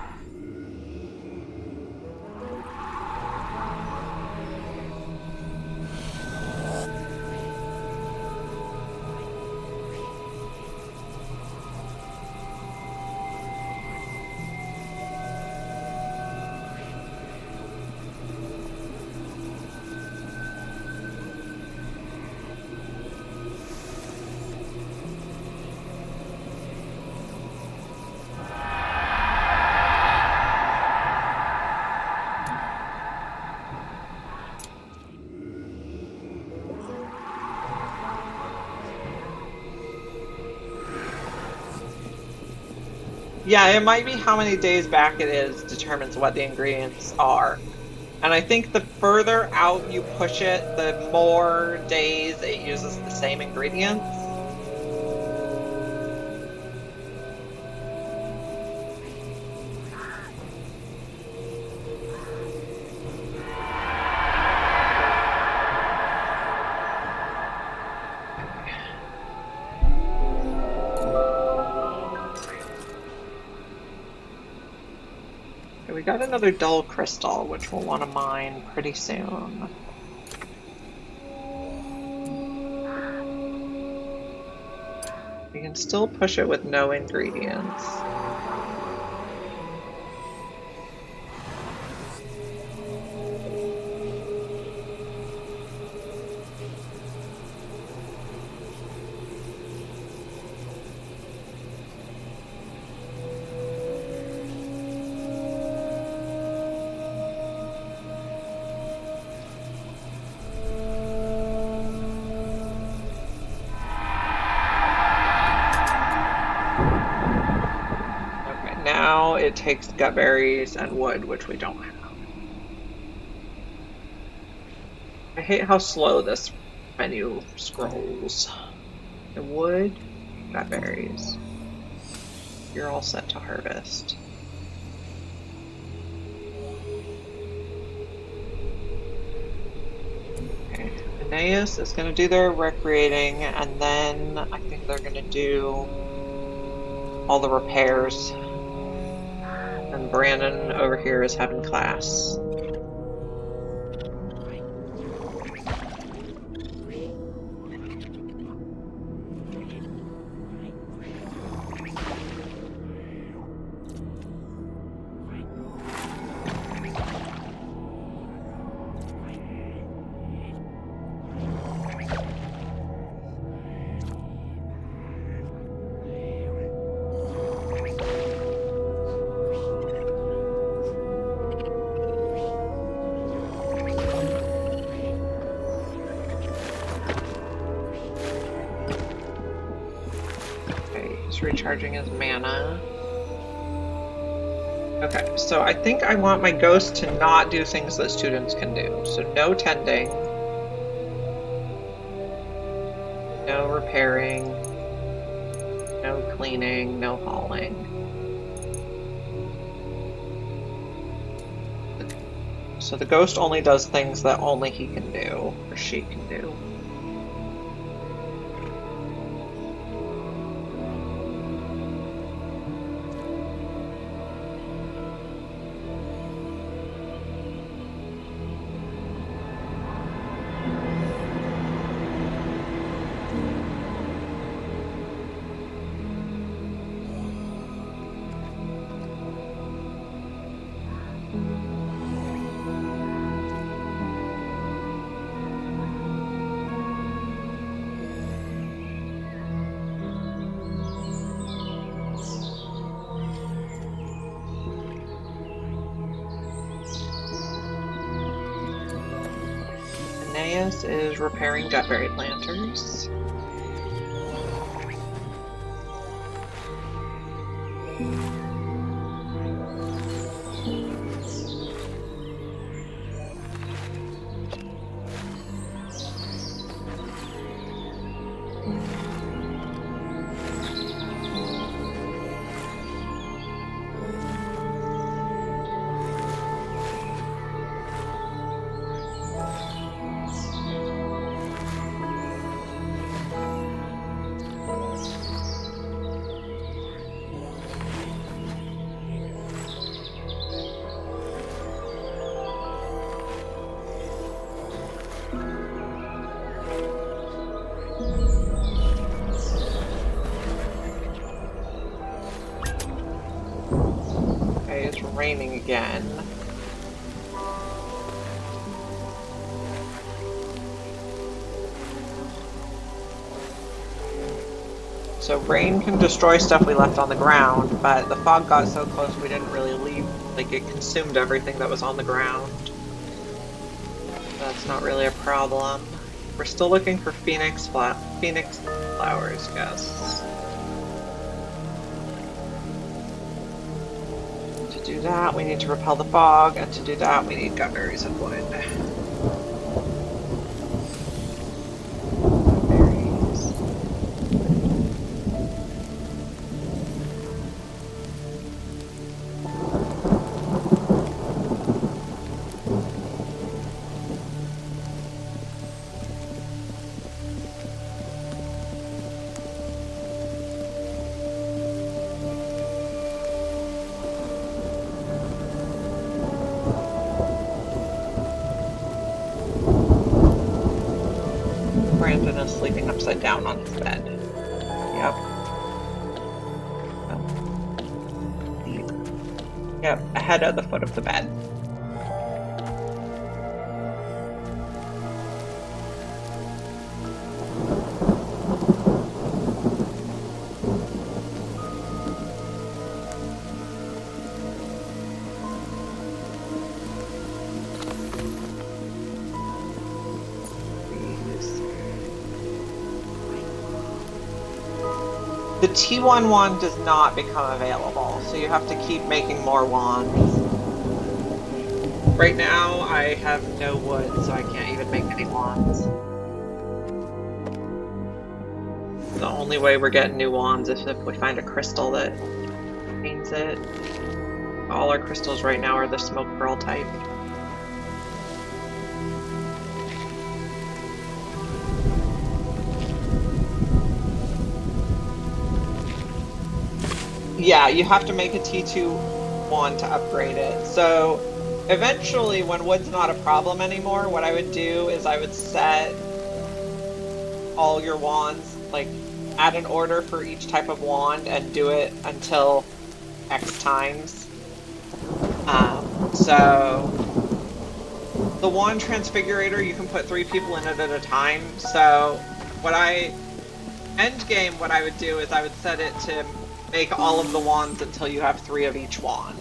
Yeah, it might be how many days back it is determines what the ingredients are. And I think the further out you push it, the more days it uses the same ingredients. We got another dull crystal, which we'll want to mine pretty soon. We can still push it with no ingredients. it takes gut berries and wood, which we don't have. I hate how slow this menu scrolls. The wood, gut berries. You're all set to harvest. Okay, Aeneas is going to do their recreating, and then I think they're going to do all the repairs. And Brandon over here is having class. Recharging his mana. Okay, so I think I want my ghost to not do things that students can do. So no tending, no repairing, no cleaning, no hauling. So the ghost only does things that only he can do, or she can do. Aeneas is repairing gutberry planters. Okay, it's raining again. So rain can destroy stuff we left on the ground, but the fog got so close we didn't really leave, like it consumed everything that was on the ground. That's not really a problem. We're still looking for phoenix flowers, yes. To do that, we need to repel the fog, and to do that, we need gutberries and wood. Brandon is sleeping upside down on his bed. Yep. Yep, ahead at the foot of the bed. The T1 wand does not become available, so you have to keep making more wands. Right now, I have no wood, so I can't even make any wands. The only way we're getting new wands is if we find a crystal that means it. All our crystals right now are the smoke pearl type. Yeah, you have to make a T2 wand to upgrade it. So eventually, when wood's not a problem anymore, what I would do is I would set all your wands, like add an order for each type of wand and do it until X times. So the wand transfigurator, you can put 3 people in it at a time. So end game, what I would do is I would set it to make all of the wands until you have 3 of each wand.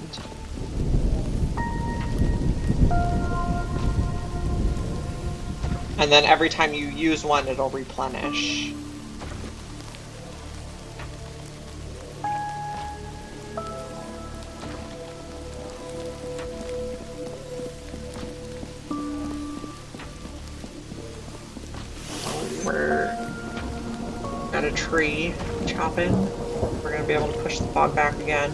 And then every time you use one, it'll replenish. Got a tree chopping. We're going to be able to push the fog back again.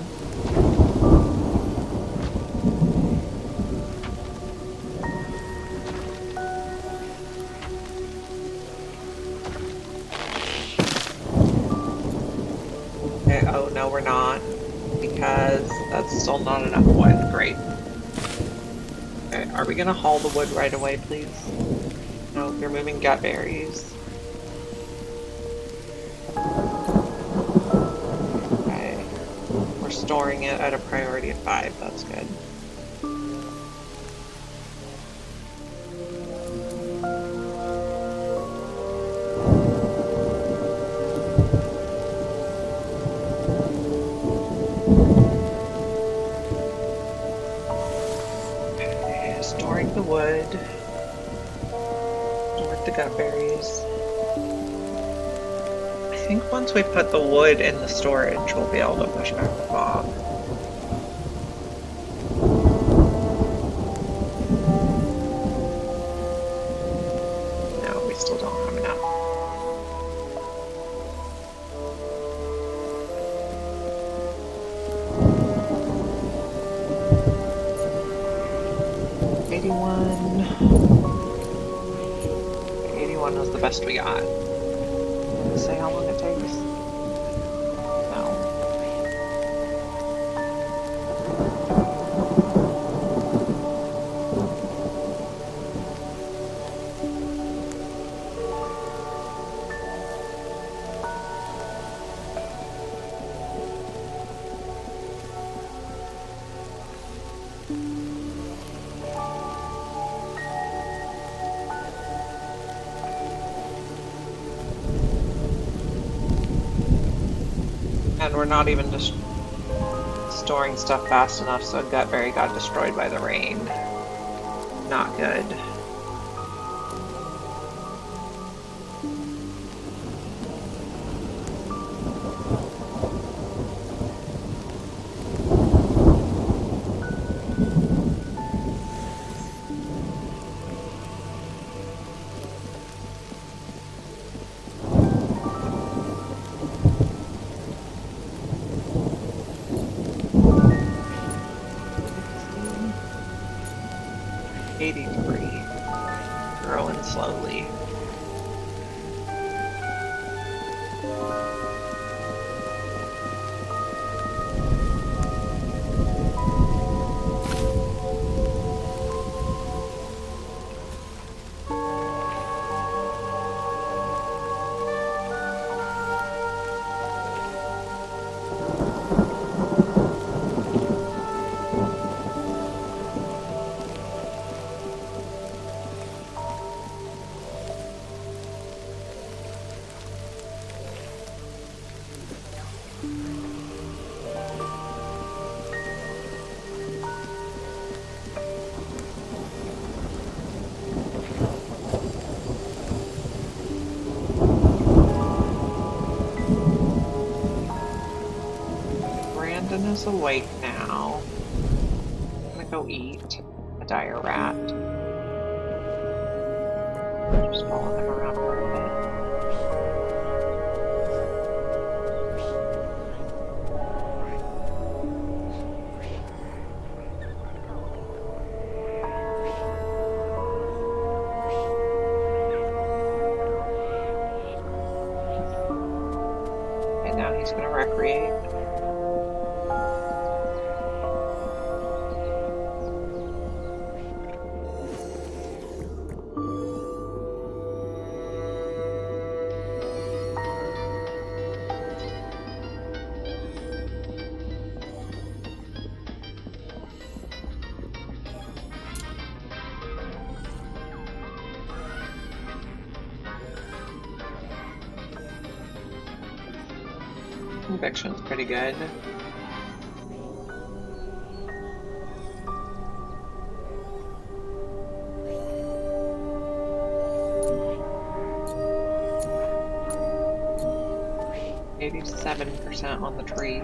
Okay, oh no, we're not, because that's still not enough wood. Great. Okay, are we going to haul the wood right away, please? No, you're moving gut berries. Storing it at a priority of 5, that's good. Okay, storing the wood. Store the gut berries. I think once we put the wood in the storage, we'll be able to push back the fog. No, we still don't have enough. $81 was the best we got. Say how long it takes? No. And we're not even just storing stuff fast enough, so Gutberry got destroyed by the rain. Not good. Growing slowly. is awake now. I'm gonna go eat a dire rat. Just follow him around a little bit. And now he's gonna recreate. Conviction's pretty good. %87 on the tree.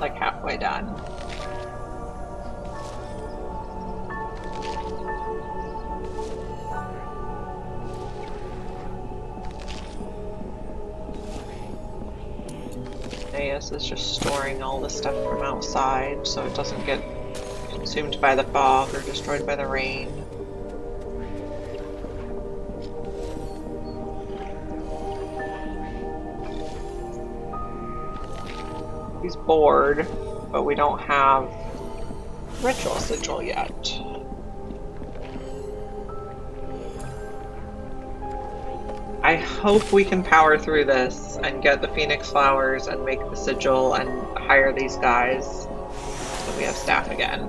Like halfway done. Deus is just storing all the stuff from outside so it doesn't get consumed by the fog or destroyed by the rain. He's bored, but we don't have ritual sigil yet. I hope we can power through this and get the phoenix flowers and make the sigil and hire these guys so we have staff again.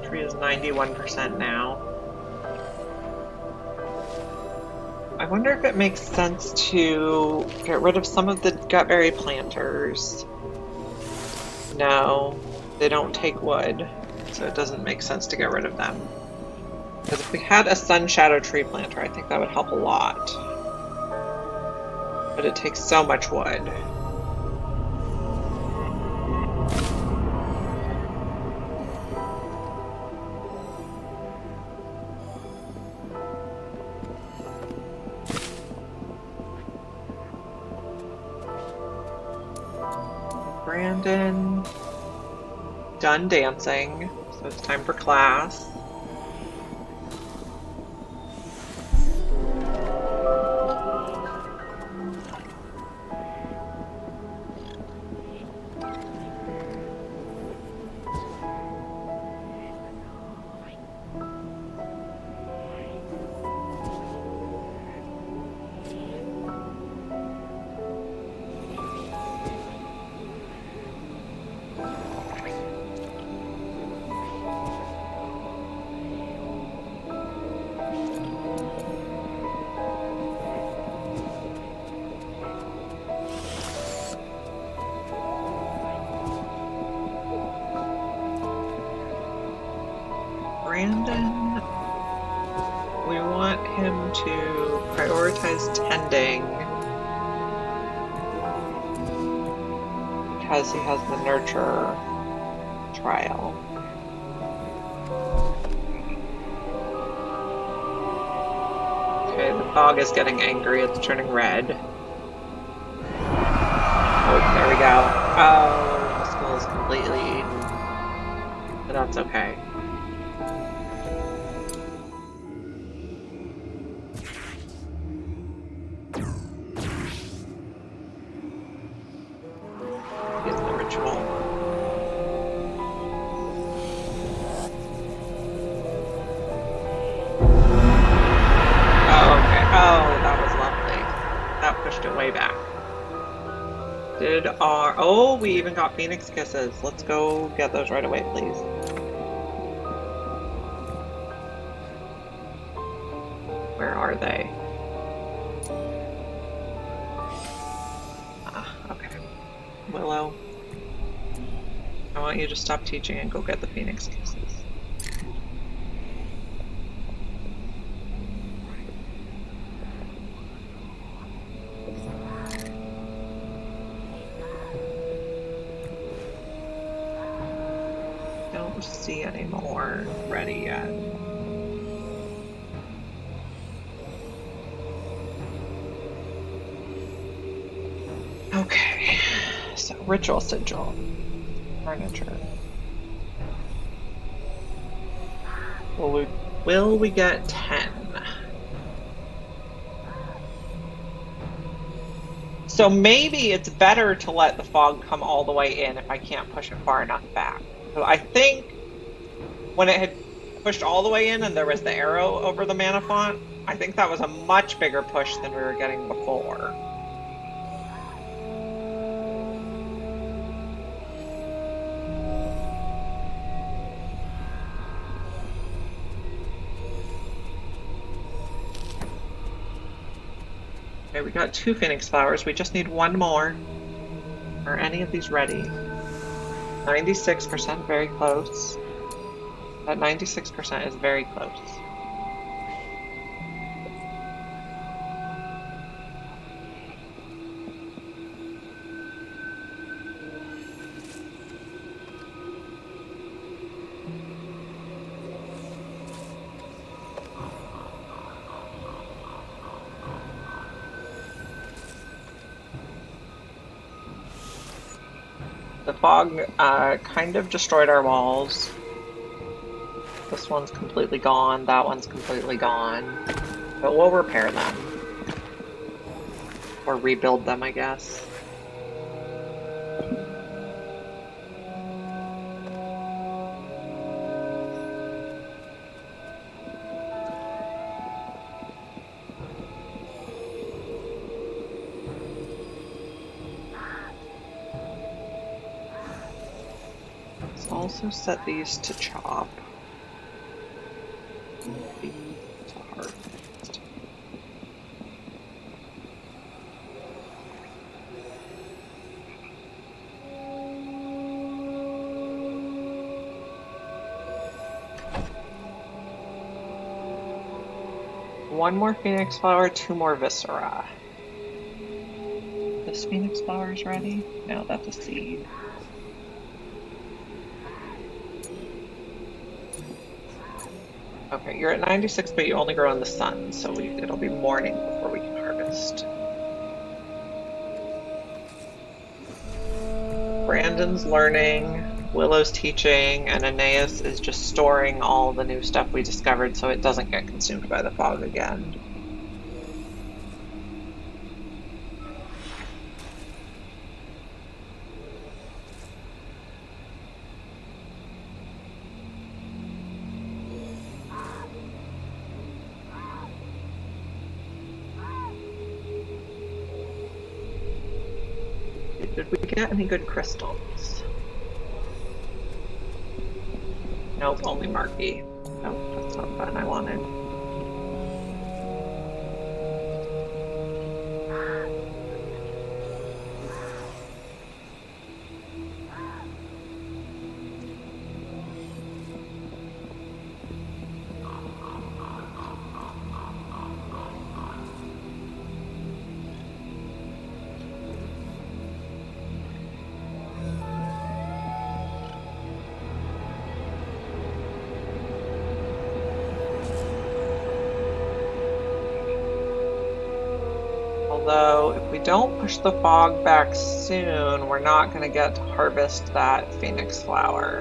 Tree is 91% now. I wonder if it makes sense to get rid of some of the gutberry planters. No, they don't take wood, so it doesn't make sense to get rid of them. Because if we had a sun shadow tree planter, I think that would help a lot. But it takes so much wood. Brandon, done dancing, so it's time for class. Brandon, we want him to prioritize tending because he has the nurture trial. Okay, the fog is getting angry. It's turning red. Oh, there we go. Oh, the school is completely eaten. But that's okay. Use the ritual. Oh, okay. Oh, that was lovely. That pushed it way back. Oh, we even got Phoenix Kisses. Let's go get those right away, please. Where are they? Okay. Willow, I want you to stop teaching and go get the Phoenix Kisses. Don't see any more ready yet. Okay, so ritual sigil, furniture. Will we get 10? So maybe it's better to let the fog come all the way in if I can't push it far enough back. So I think when it had pushed all the way in and there was the arrow over the mana font, I think that was a much bigger push than we were getting before. Okay, we got 2 Phoenix Flowers. We just need 1 more. Are any of these ready? 96%, very close. That 96% is very close. The fog kind of destroyed our walls. This one's completely gone, that one's completely gone. But we'll repair them. Or rebuild them, I guess. Let's also set these to chop. These to harvest. One more Phoenix Flower, 2 more Viscera. This Phoenix Flower is ready? No, that's a seed. Okay, you're at 96, but you only grow in the sun, so it'll be morning before we can harvest. Brandon's learning, Willow's teaching, and Aeneas is just storing all the new stuff we discovered so it doesn't get consumed by the fog again. Did we get any good crystals? Nope, only Marky. Nope, that's not the button I wanted. Although, if we don't push the fog back soon, we're not going to get to harvest that phoenix flower.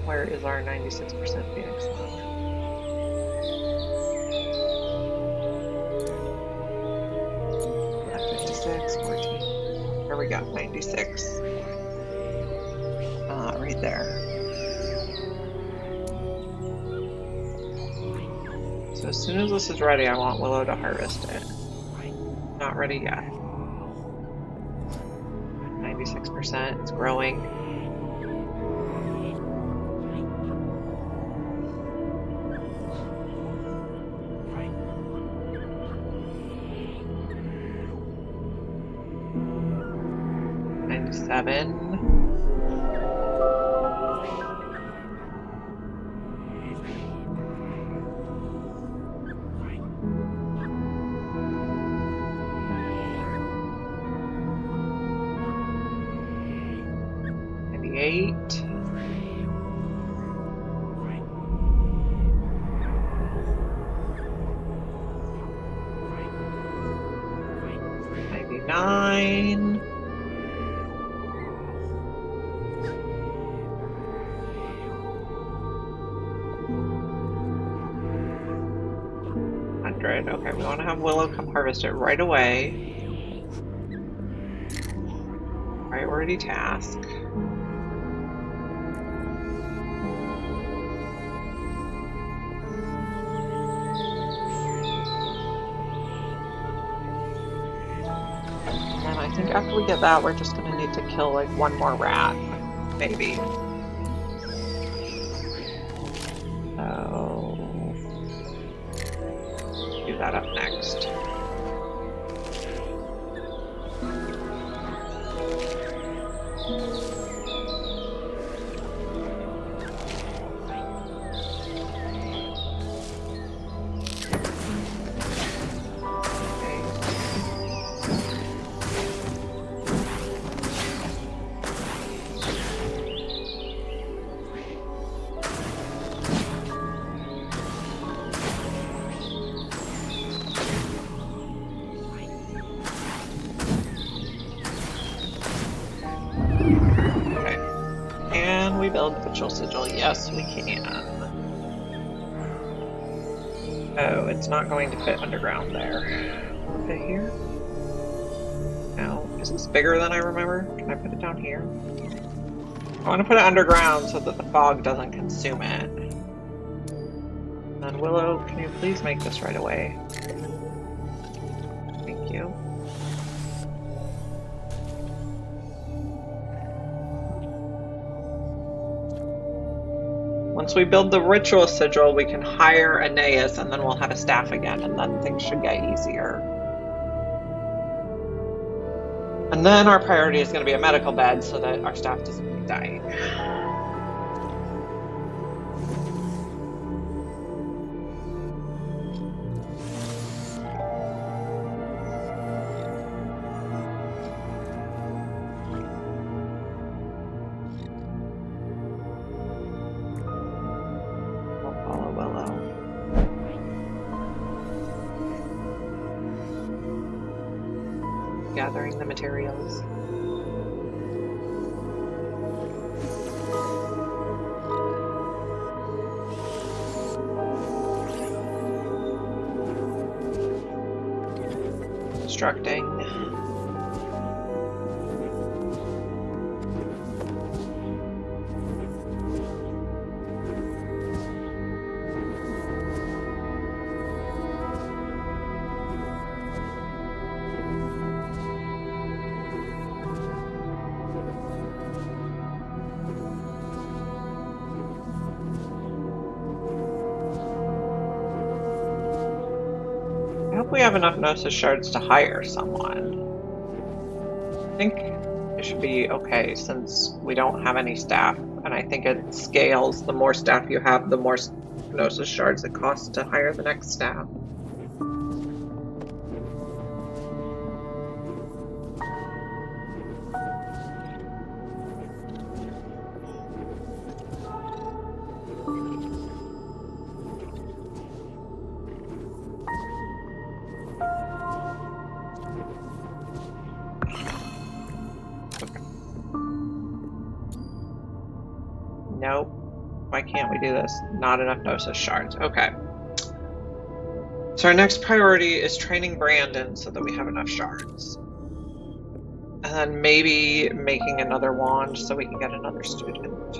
Where is our 96% phoenix flower? Yeah, 56, 14. Here we go, 96. Right there. So as soon as this is ready, I want Willow to harvest it. Not ready yet. 96%, it's growing. Seven. Eight. 99. 100. Okay, we want to have Willow come harvest it right away. Priority task. And I think after we get that, we're just going to need to kill like one more rat, maybe. So, do that up next. Build Vigil Sigil. Yes, we can. Oh, it's not going to fit underground there. Fit here? No. Is this bigger than I remember? Can I put it down here? I want to put it underground so that the fog doesn't consume it. And Willow, can you please make this right away? Thank you. Once we build the ritual sigil, we can hire Aeneas, and then we'll have a staff again, and then things should get easier. And then our priority is going to be a medical bed so that our staff doesn't keep dying. Gathering the materials. Constructing. We have enough Gnosis shards to hire someone. I think it should be okay since we don't have any staff, and I think it scales. The more staff you have, the more Gnosis shards it costs to hire the next staff. we do this? Not enough Gnosis shards. Okay. So our next priority is training Brandon so that we have enough shards. And then maybe making another wand so we can get another student.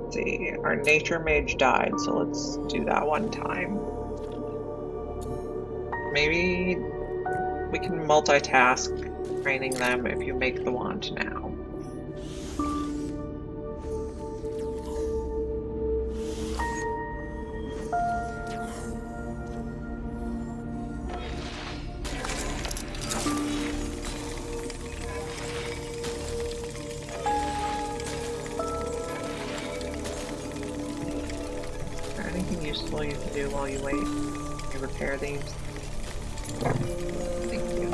Let's see, our nature mage died, so let's do that one time. Maybe we can multitask training them if you make the wand now. Is there anything useful you can do while you wait? Can you repair these? Thank you.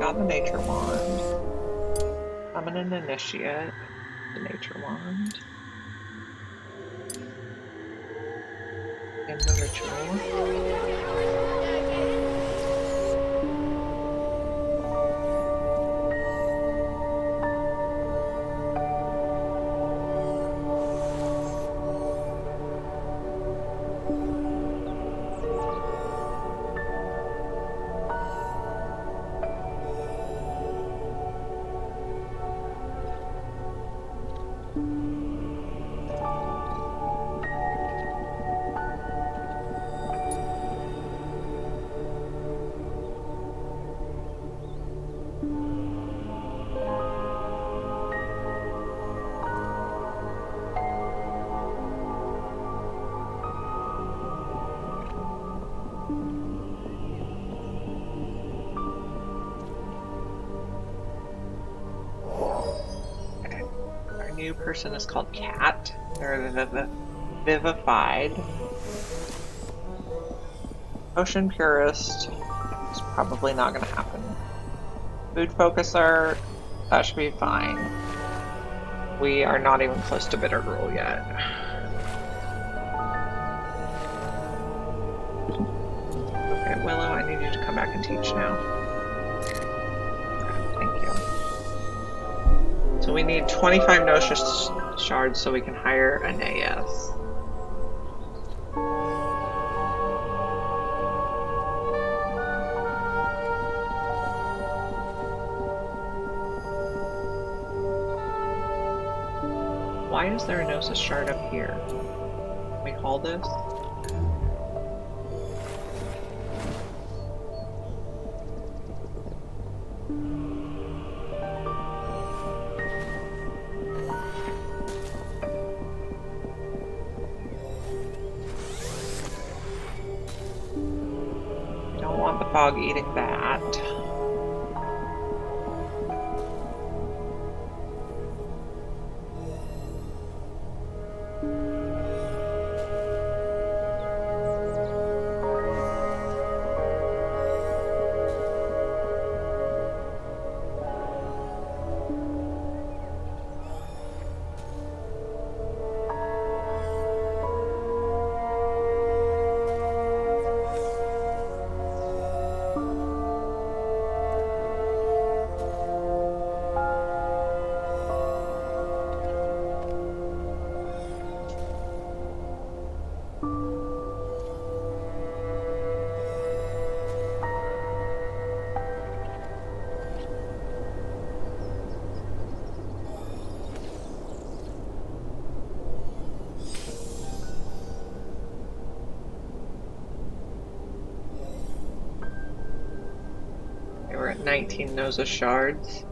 The nature wand. I'm an initiate. The nature wand. In the ritual. New person is called Cat. They're vivified. Ocean Purist is probably not going to happen. Food Focuser, that should be fine. We are not even close to Bitter Gruel yet. Okay, Willow, I need you to come back and teach now. Thank you. So we need 25 Gnosis shards so we can hire an AS. Why is there a Gnosis shard up here? Can we haul this? Fog eating that. We're at 19 Gnosis shards.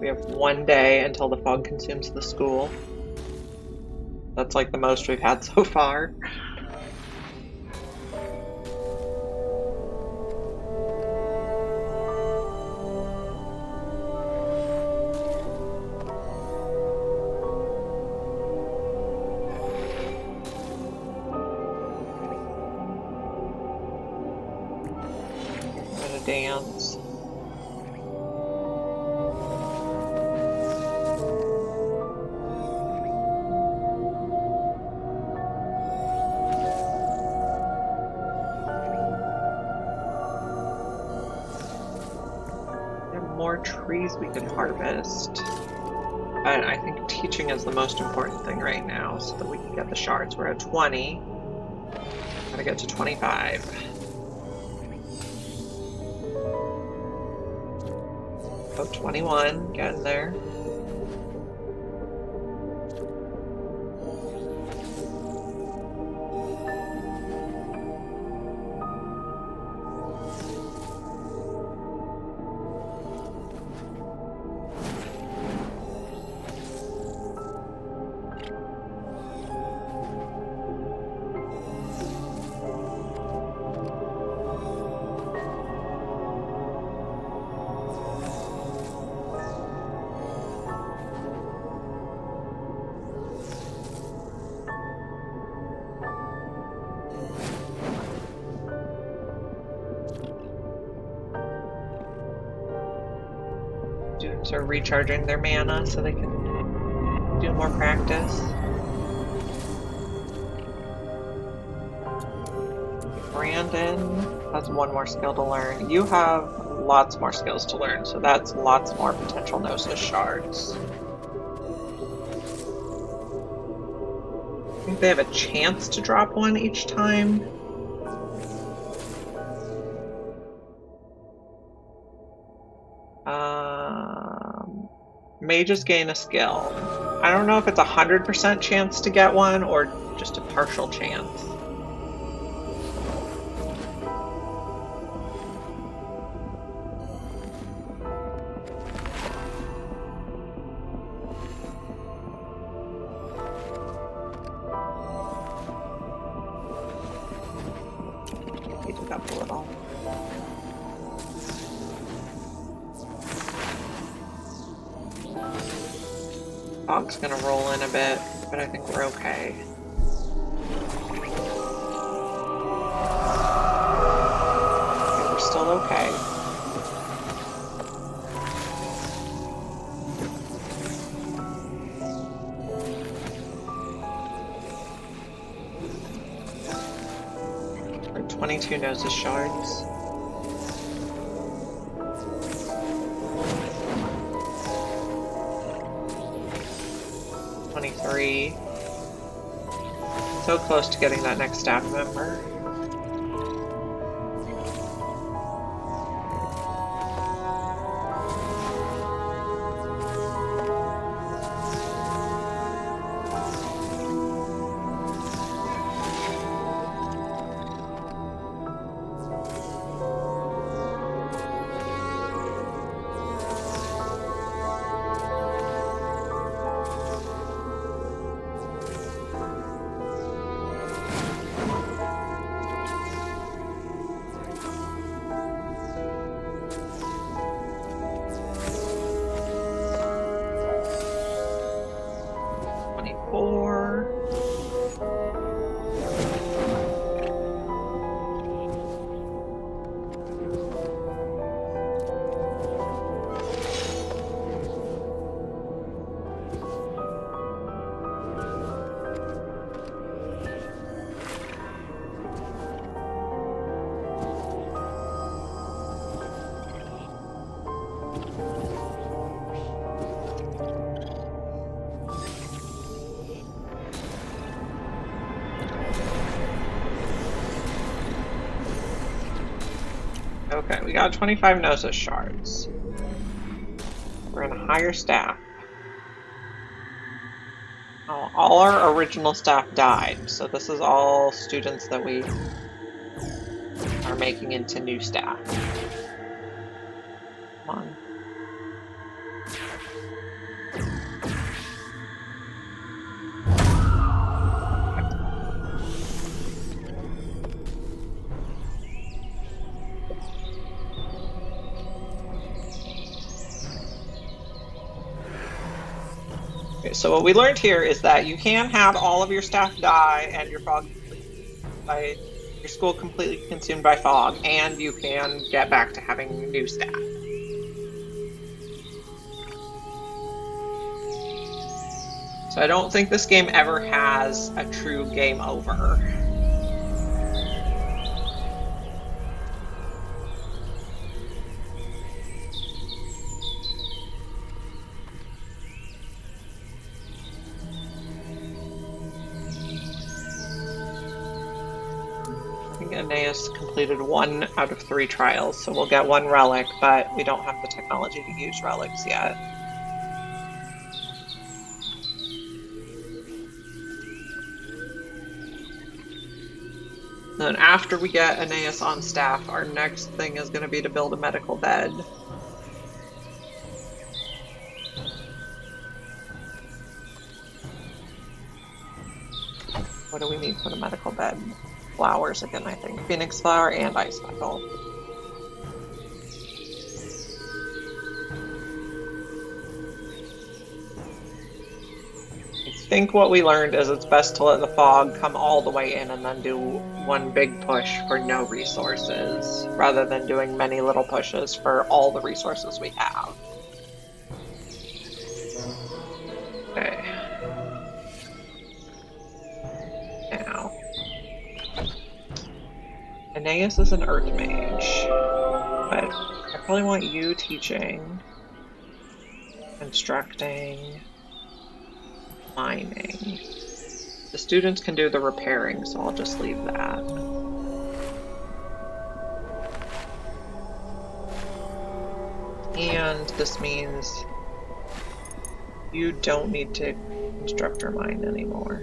We have 1 day until the fog consumes the school. That's like the most we've had so far. Gonna dance. More trees we can harvest. And I think teaching is the most important thing right now so that we can get the shards. We're at 20. Gotta get to 25. Oh, 21. Getting there. Students are recharging their mana so they can do more practice. Brandon has 1 more skill to learn. You have lots more skills to learn, so that's lots more potential Gnosis shards. I think they have a chance to drop 1 each time. Mages gain a skill. I don't know if it's 100% chance to get 1 or just a partial chance. Heat it up a little. Fog's gonna roll in a bit, but I think we're okay. Okay, we're still okay. We're 22 Gnosis shards. So close to getting that next staff member. Okay, we got 25 Gnosis shards. We're in a higher staff. Oh, all our original staff died, so this is all students that we are making into new staff. Come on. so what we learned here is that you can have all of your staff die and your school completely consumed by fog, and you can get back to having new staff. So I don't think this game ever has a true game over. I think Aeneas completed 1 out of 3 trials, so we'll get 1 relic, but we don't have the technology to use relics yet. Then after we get Aeneas on staff, our next thing is going to be to build a medical bed. What do we need for the medical bed? Flowers again, I think. Phoenix flower and ice petal. I think what we learned is it's best to let the fog come all the way in and then do 1 big push for no resources, rather than doing many little pushes for all the resources we have. Okay. Now, Aeneas is an earth mage, but I probably want you teaching, constructing, mining. The students can do the repairing, so I'll just leave that. And this means you don't need to construct or mine anymore.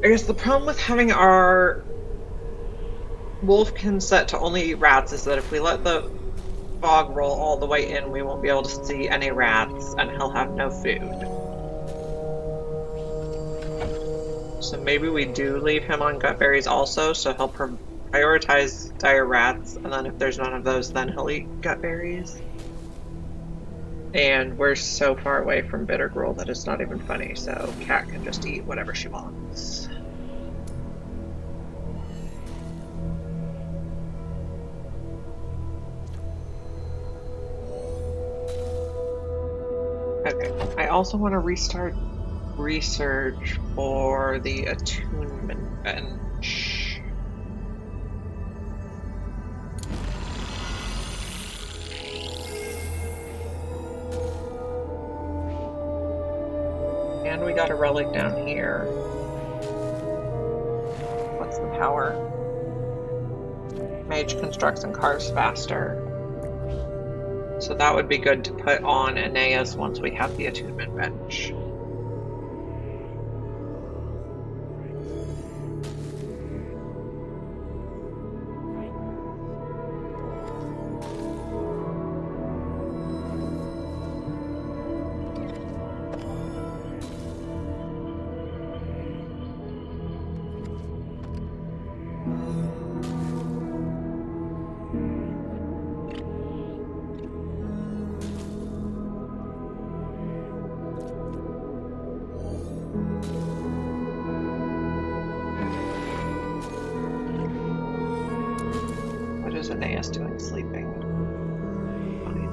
I guess the problem with having our wolfkin set to only eat rats is that if we let the fog roll all the way in, we won't be able to see any rats, and he'll have no food. So maybe we do leave him on gut berries also, so he'll prioritize dire rats, and then if there's none of those, then he'll eat gut berries. And we're so far away from bitter gruel that it's not even funny, so Cat can just eat whatever she wants. Okay, I also want to restart research for the attunement bench. And we got a relic down here. What's the power? Mage constructs and carves faster. So that would be good to put on Aeneas once we have the attunement bench. What is Aeneas doing sleeping? Fine.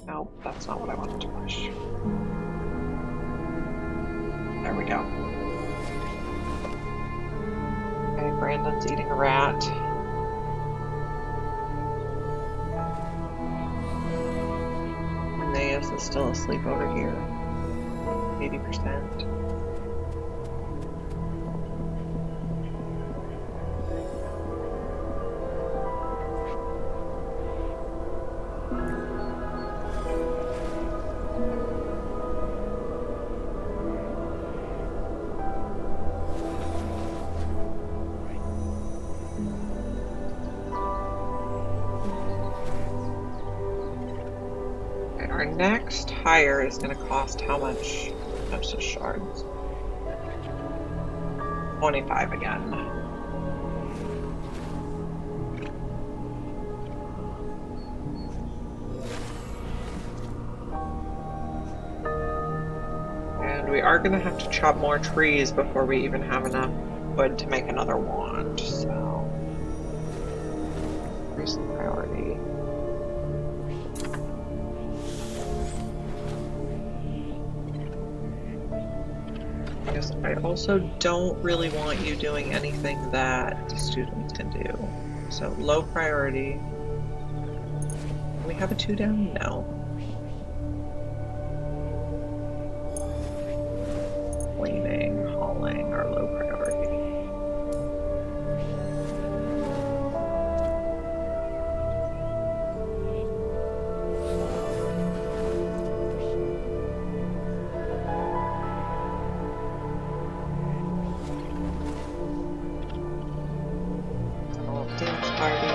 Nope, that's not what I wanted to push. There we go. Okay, Brandon's eating a rat. Naeus is still asleep over here. 80%. Our next hire is going to cost how much? That's just shards. 25 again. And we are going to have to chop more trees before we even have enough wood to make another wand, so increase the priority. I also don't really want you doing anything that the students can do. So low priority. Do we have a 2 down? No. Cleaning, hauling are low priority. Dance party.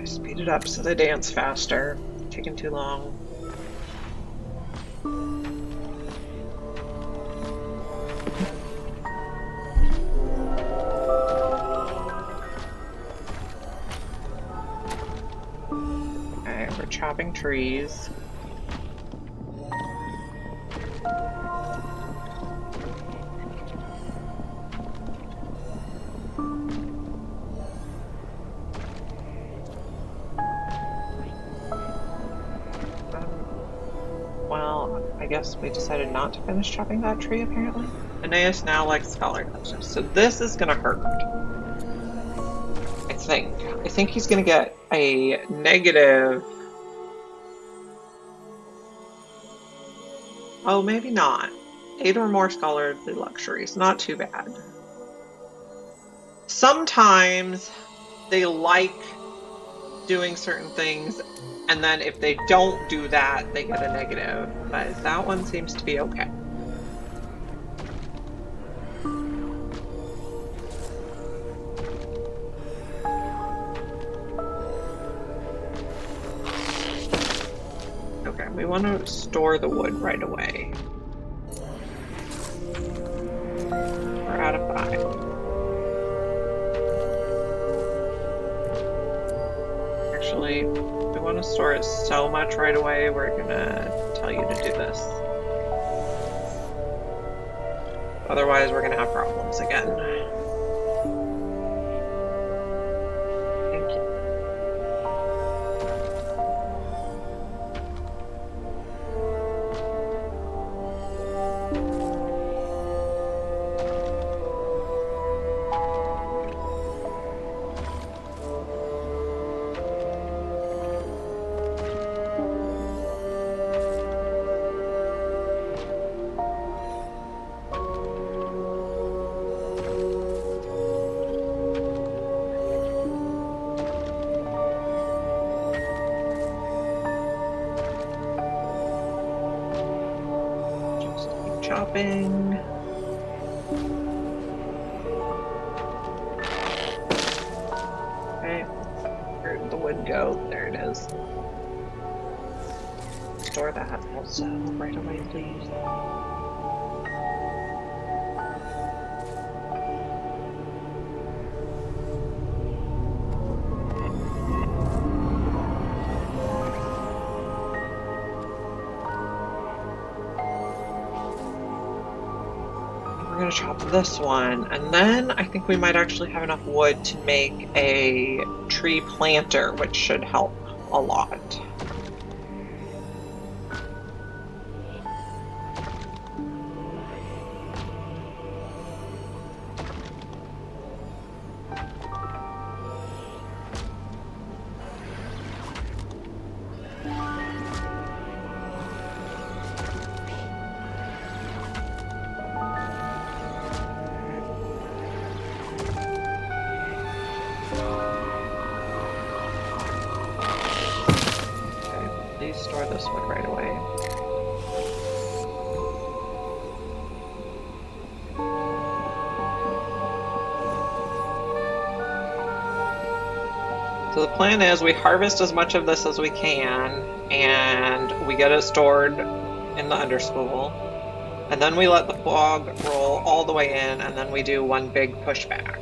Speed it up so they dance faster. Taking too long. Okay, we're chopping trees. I guess we decided not to finish chopping that tree, apparently. Aeneas now likes scholar touches, so this is gonna hurt. I think he's gonna get a negative. Oh, maybe not. 8 or more scholarly luxuries, not too bad. Sometimes they like doing certain things, and then if they don't do that, they get a negative. But that one seems to be okay. Okay, we want to store the wood right away. We're out of 5. Actually, we want to store it so much right away, we're gonna tell you to do this. Otherwise, we're gonna have problems again. Thank you. chopping. Okay, where'd the wood go? There it is. Store that also right away, please. We're gonna chop this one, and then I think we might actually have enough wood to make a tree planter, which should help a lot. Please store this wood right away. So the plan is we harvest as much of this as we can, and we get it stored in the underspool, and then we let the fog roll all the way in, and then we do one big pushback.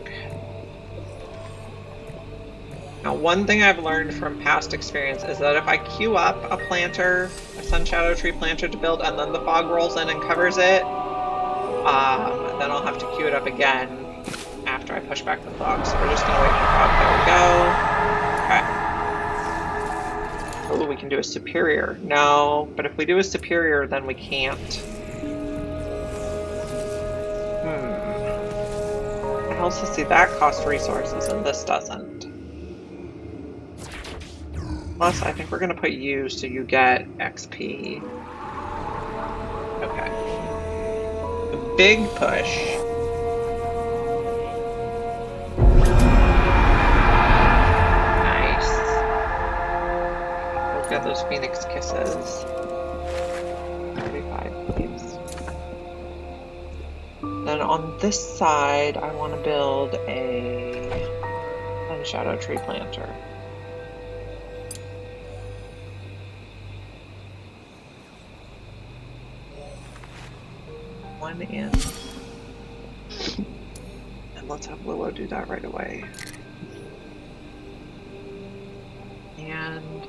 Now, one thing I've learned from past experience is that if I queue up a planter, a sun shadow tree planter to build, and then the fog rolls in and covers it, then I'll have to queue it up again after I push back the fog. So we're just gonna wait for fog. There we go. Okay. Oh, we can do a superior. No, but if we do a superior, then we can't. I also see that costs resources and this doesn't. Plus, I think we're gonna put you so you get XP. Okay. A big push. Nice. We'll get those Phoenix Kisses. 35, please. Then on this side, I want to build a shadow tree planter. One in. And let's have Willow do that right away. And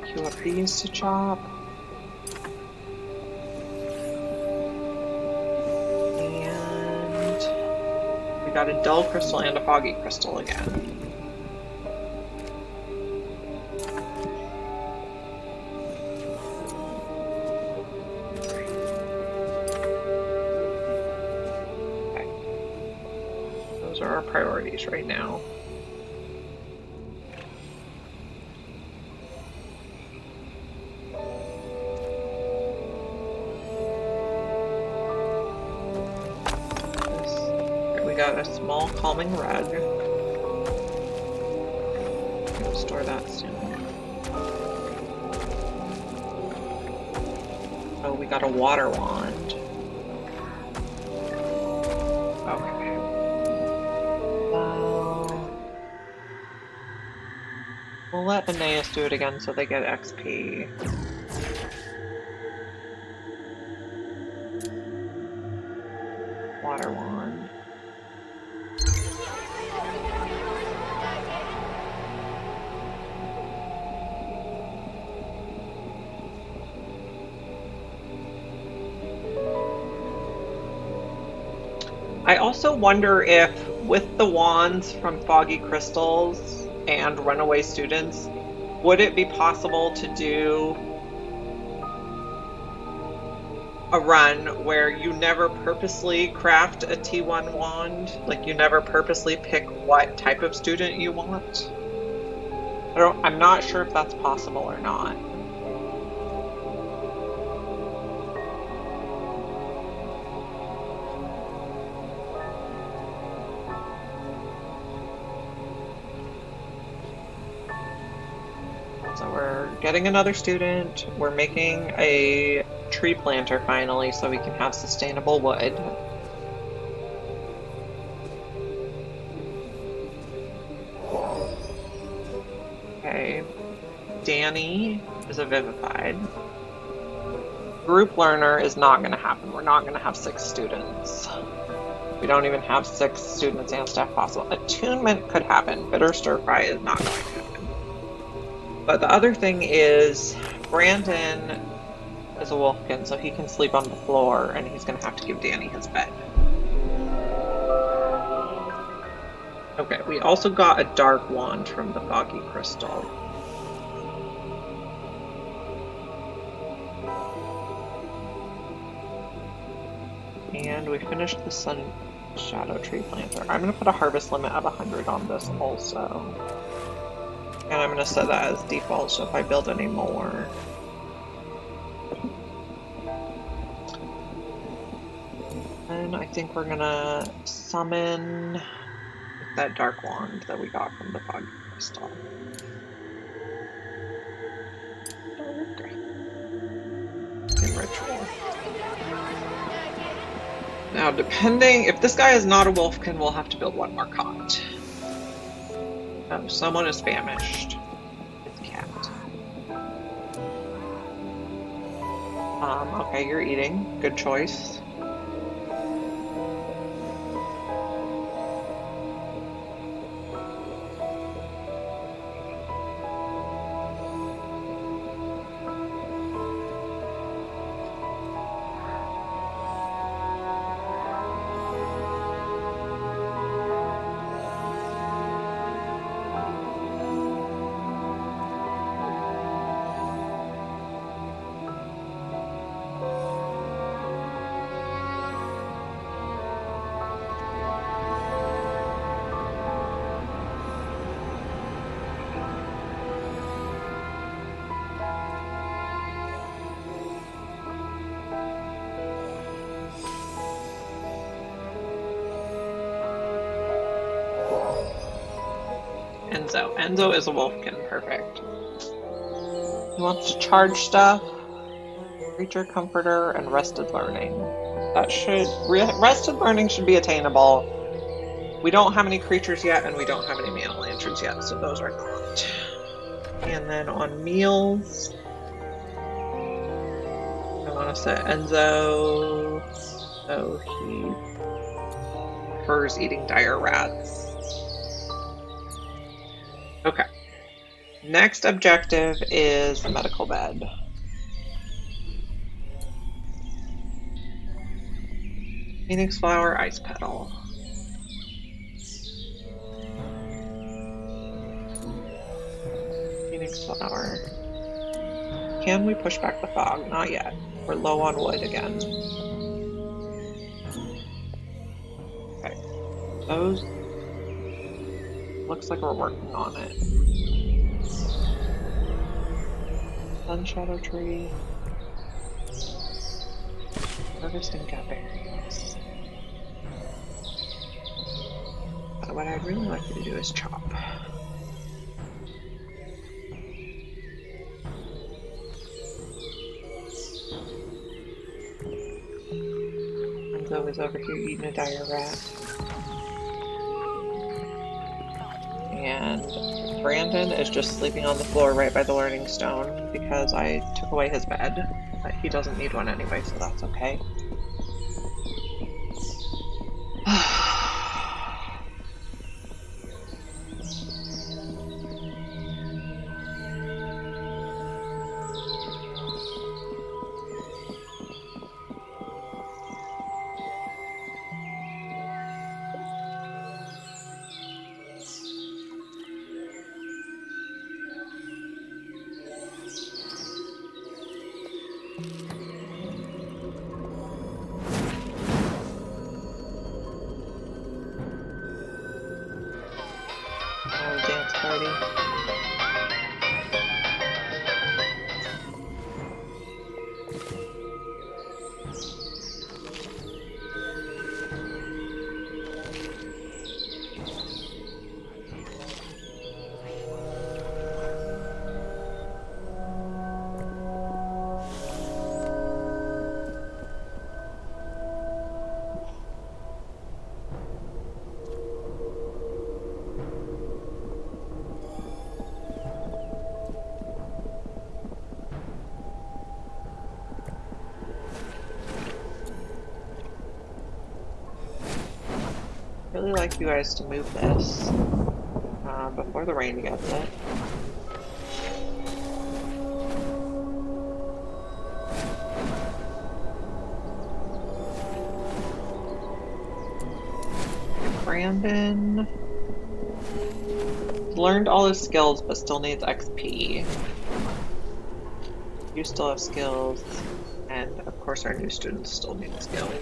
queue up these to chop. And we got a dull crystal and a foggy crystal again. Are our priorities right now. We got a small calming rug. We'll store that soon. Oh, we got a water wand. Okay. We'll let Aeneas do it again so they get XP. Water wand. I also wonder if, with the wands from Foggy Crystals and Runaway Students, would it be possible to do a run where you never purposely craft a T1 wand? Like, you never purposely pick what type of student you want? I'm not sure if that's possible or not. So we're getting another student, we're making a tree planter finally so we can have sustainable wood. Okay. Danny is a vivified. Group learner is not going to happen. We're not going to have 6 students. We don't even have 6 students and staff possible. Attunement could happen. Bitter stir fry is not going to happen. But the other thing is Brandon is a wolfkin, so he can sleep on the floor, and he's going to have to give Danny his bed. Okay, we also got a dark wand from the foggy crystal. And we finished the sun shadow tree planter. I'm going to put a harvest limit of 100 on this also. And I'm going to set that as default, so if I build any more. And I think we're going to summon that dark wand that we got from the foggy crystal. Okay. In ritual. Now, depending, if this guy is not a wolfkin, we'll have to build one more cot. Oh, someone is famished. It's cat. Okay, you're eating. Good choice. Enzo. Enzo is a wolfkin. Perfect. He wants to charge stuff, creature comforter, and rested learning. That should rested learning should be attainable. We don't have any creatures yet, and we don't have any mana lanterns yet, so those are not. And then on meals, I want to set Enzo so he prefers eating dire rats. Okay. Next objective is the medical bed. Phoenix flower, ice petal. Phoenix flower. Can we push back the fog? Not yet. We're low on wood again. Okay. Those. Looks like we're working on it. Sun shadow tree. Harvesting gut berries. But what I'd really like you to do is chop. Enzo is over here eating a dire rat. And Brandon is just sleeping on the floor right by the learning stone because I took away his bed. But he doesn't need one anyway, so that's okay. Dance party. Really like you guys to move this before the rain gets it. Brandon learned all his skills but still needs XP. You still have skills, and of course our new students still need skills.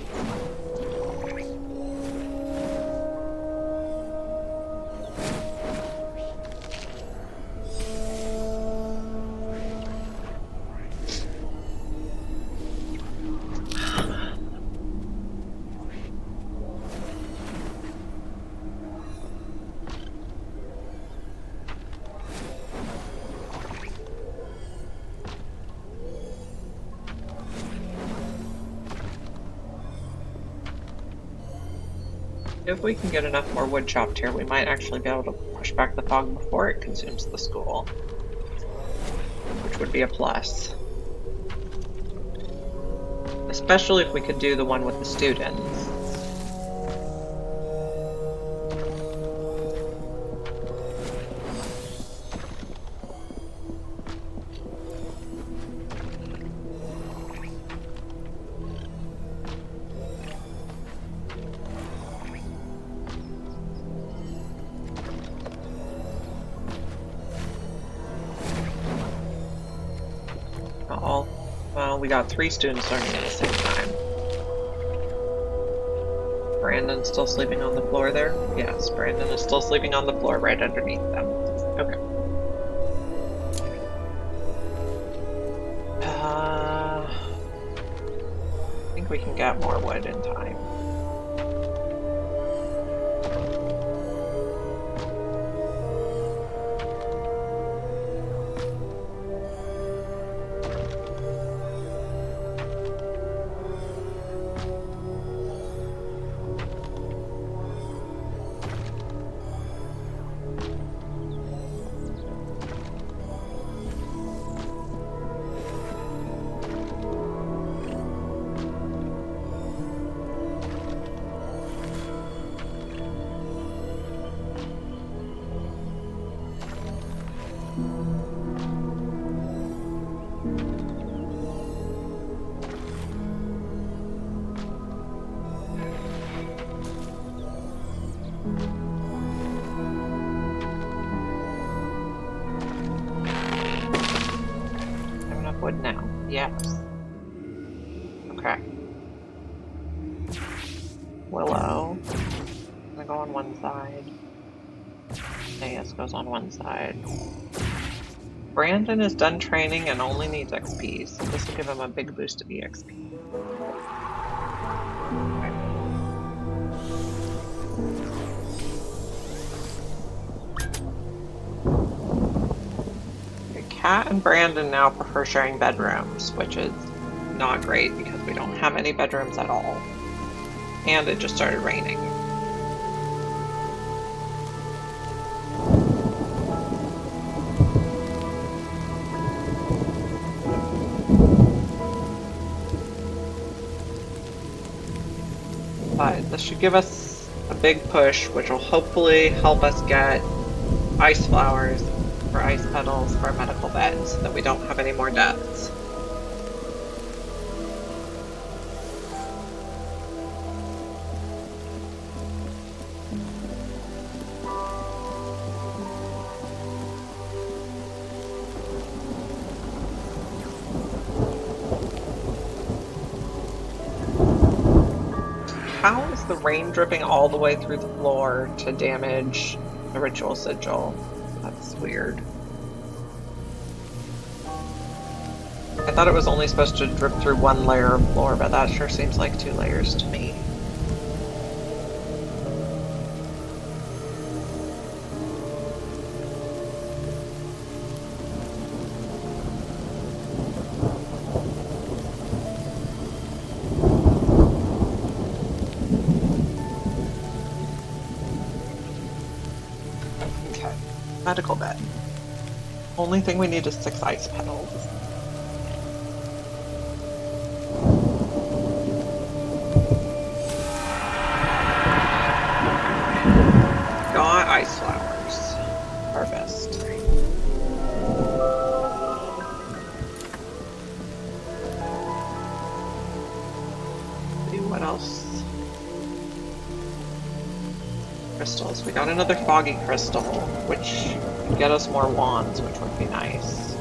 If we can get enough more wood chopped here, we might actually be able to push back the fog before it consumes the school, which would be a plus. Especially if we could do the one with the students. Well, we got 3 students learning at the same time. Brandon's still sleeping on the floor there? Yes, Brandon is still sleeping on the floor right underneath them. Okay. I think we can get more wood in time. Wood now. Yes. Okay. Willow. Gonna go on one side. Naeus goes on one side. Brandon is done training and only needs XP, so this will give him a big boost of EXP. Kat and Brandon now prefer sharing bedrooms, which is not great because we don't have any bedrooms at all. And it just started raining. But this should give us a big push, which will hopefully help us get ice flowers for ice petals for our medical beds, so that we don't have any more deaths. How is the rain dripping all the way through the floor to damage the ritual sigil? That's weird. I thought it was only supposed to drip through one layer of floor, but that sure seems like 2 layers to me. Okay, medical bed. Only thing we need is 6 ice petals. Got ice flowers. Harvest. See what else? Crystals. We got another foggy crystal, which would get us more wands, which would be nice.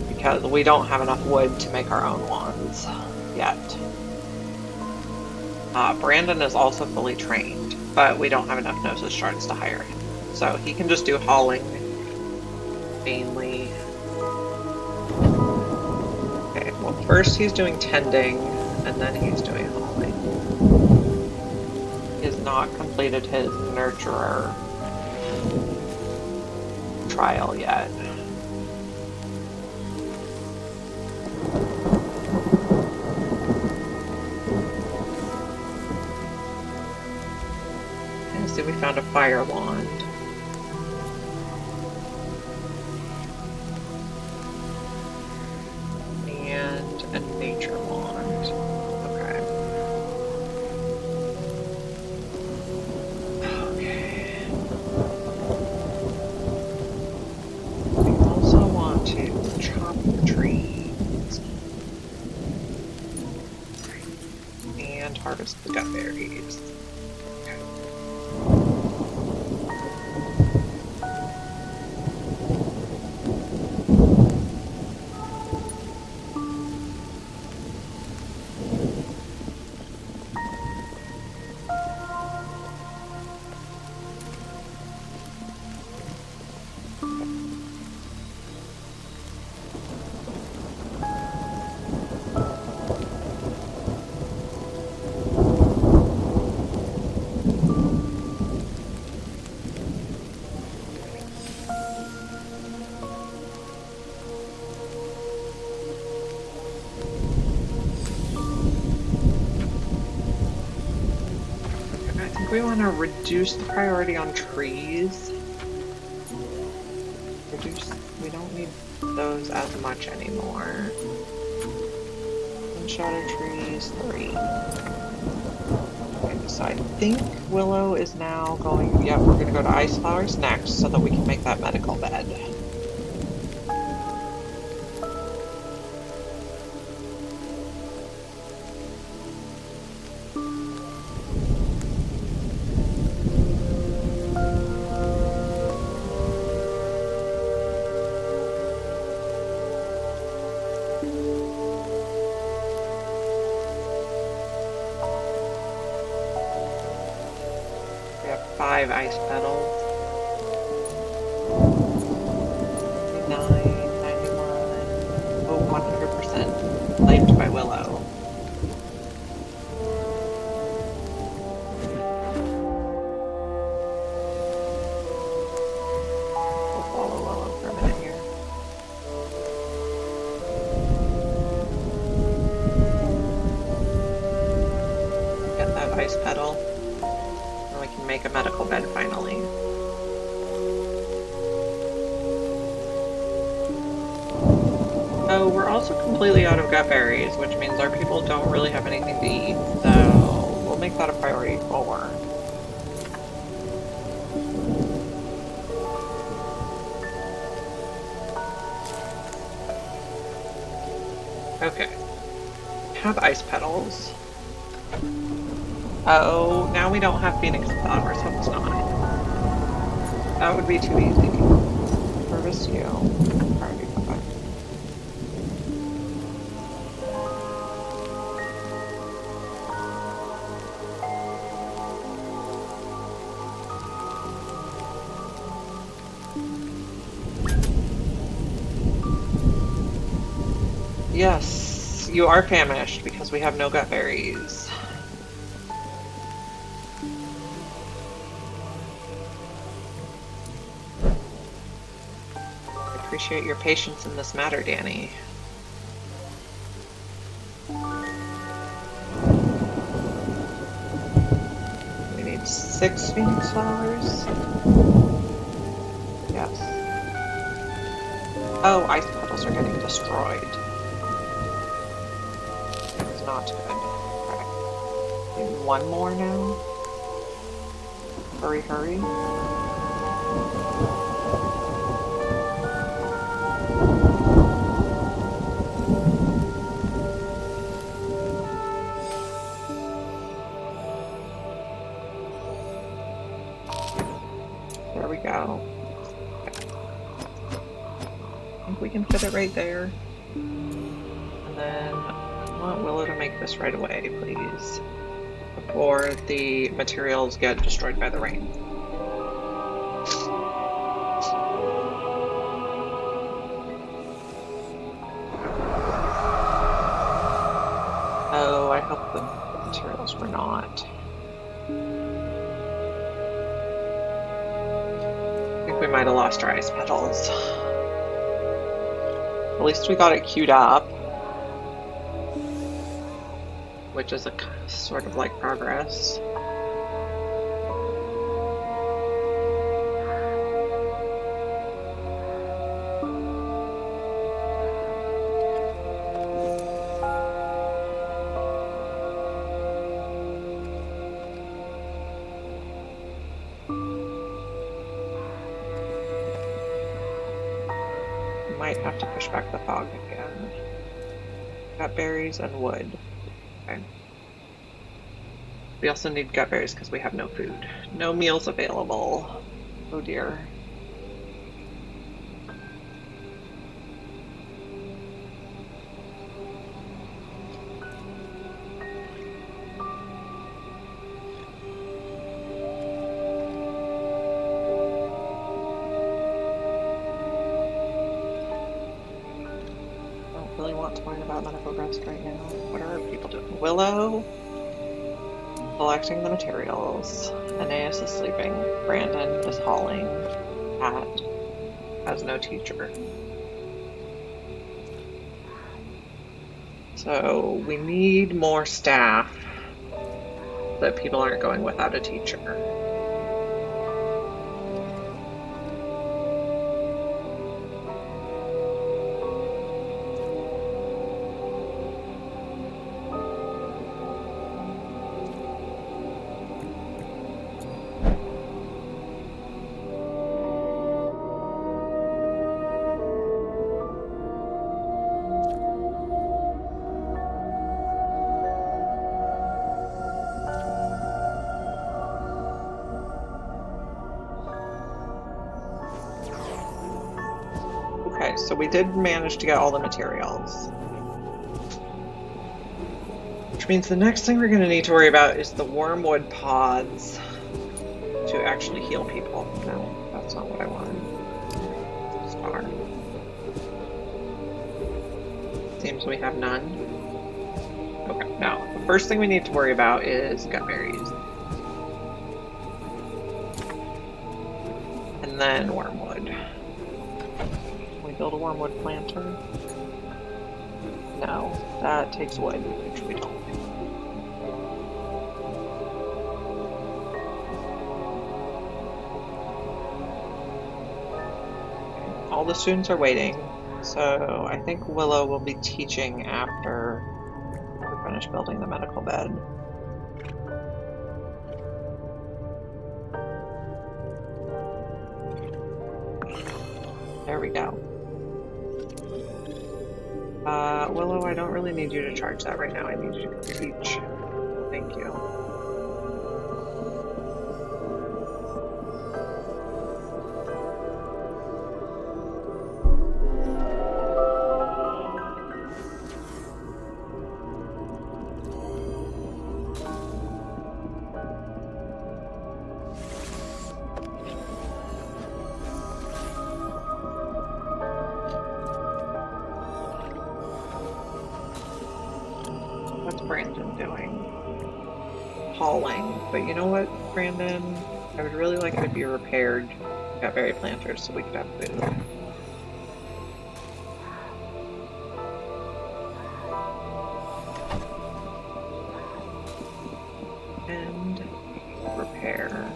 Because we don't have enough wood to make our own wands yet. Brandon is also fully trained, but we don't have enough Gnosis shards to hire him. So he can just do hauling mainly. Okay, well first he's doing tending, and then he's doing hauling. He has not completed his nurturer trial yet. See, we found a fire wand. And a nature wand. Okay. Okay. We also want to chop the trees. And harvest the gut berries. We want to reduce the priority on trees. We don't need those as much anymore. One shot of trees, 3. Okay, so I think Willow is now going, yeah, we're going to go to ice flowers next so that we can make that medical bed. We have 5 ice petals. 99, 91. Oh, 100% claimed by Willow. We'll follow Willow for a minute here. Get that ice petal. And we can make a medical bed finally. Oh, we're also completely out of gut berries, which means our people don't really have anything to eat, so we'll make that a priority 4. Okay. Have ice petals. Oh, now we don't have phoenix flowers, so it's not. That would be too easy. Harvest you. Priority 5. Yes, you are famished because we have no gut berries. I appreciate your patience in this matter, Danny. We need 6 phoenix flowers. Yes. Oh, ice petals are getting destroyed. It's not good. Right. One more now. Hurry, hurry. There we go. I think we can fit it right there. And then I want Willow to make this right away, please, before the materials get destroyed by the rain. Oh, I hope the materials were not. I think we might have lost our ice petals. At least we got it queued up, which is a sort of like progress. Might have to push back the fog again. Got berries and wood. Okay. We also need gut berries because we have no food. No meals available. Oh dear. Don't really want to learn about medical rest right now. What are our people doing? Willow collecting the materials. Aeneas is sleeping. Brandon is hauling. Cat has no teacher. So we need more staff so that people aren't going without a teacher. Okay, so we did manage to get all the materials. Which means the next thing we're going to need to worry about is the wormwood pods to actually heal people. No, that's not what I wanted. Star. Seems we have none. Okay, now, the first thing we need to worry about is gut berries. And then wormwood. Build a wormwood planter? No, that takes wood, which we don't. All the students are waiting, so I think Willow will be teaching after we finish building the medical bed. There we go. Willow, I don't really need you to charge that right now. I need you to teach. Thank you. Brandon doing? Hauling. But you know what, Brandon? I would really like it to be repaired. Got berry planters so we could have food. And repair.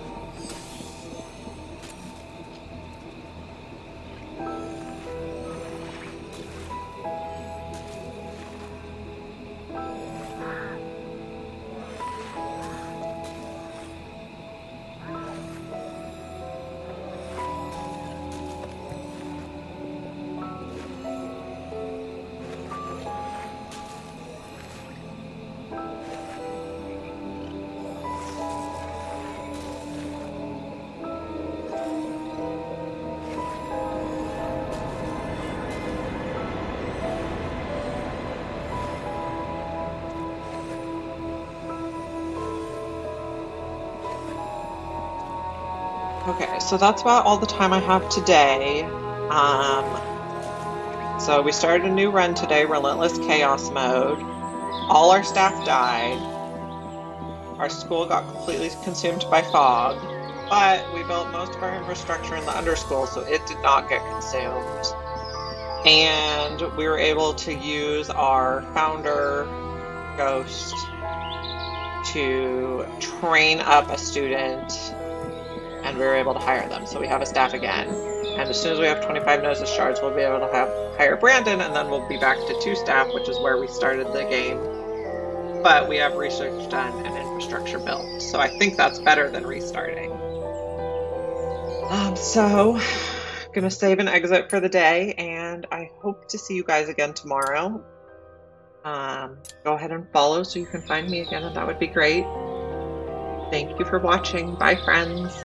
Okay, so that's about all the time I have today. So we started a new run today, Relentless Chaos mode. All our staff died. Our school got completely consumed by fog, but we built most of our infrastructure in the underschool, so it did not get consumed. And we were able to use our founder ghost to train up a student, and we were able to hire them. So we have a staff again. And as soon as we have 25 Gnosis shards, we'll be able to hire Brandon, and then we'll be back to 2 staff, which is where we started the game. But we have research done and infrastructure built. So I think that's better than restarting. So gonna save and exit for the day, and I hope to see you guys again tomorrow. Go ahead and follow so you can find me again, and that would be great. Thank you for watching. Bye, friends.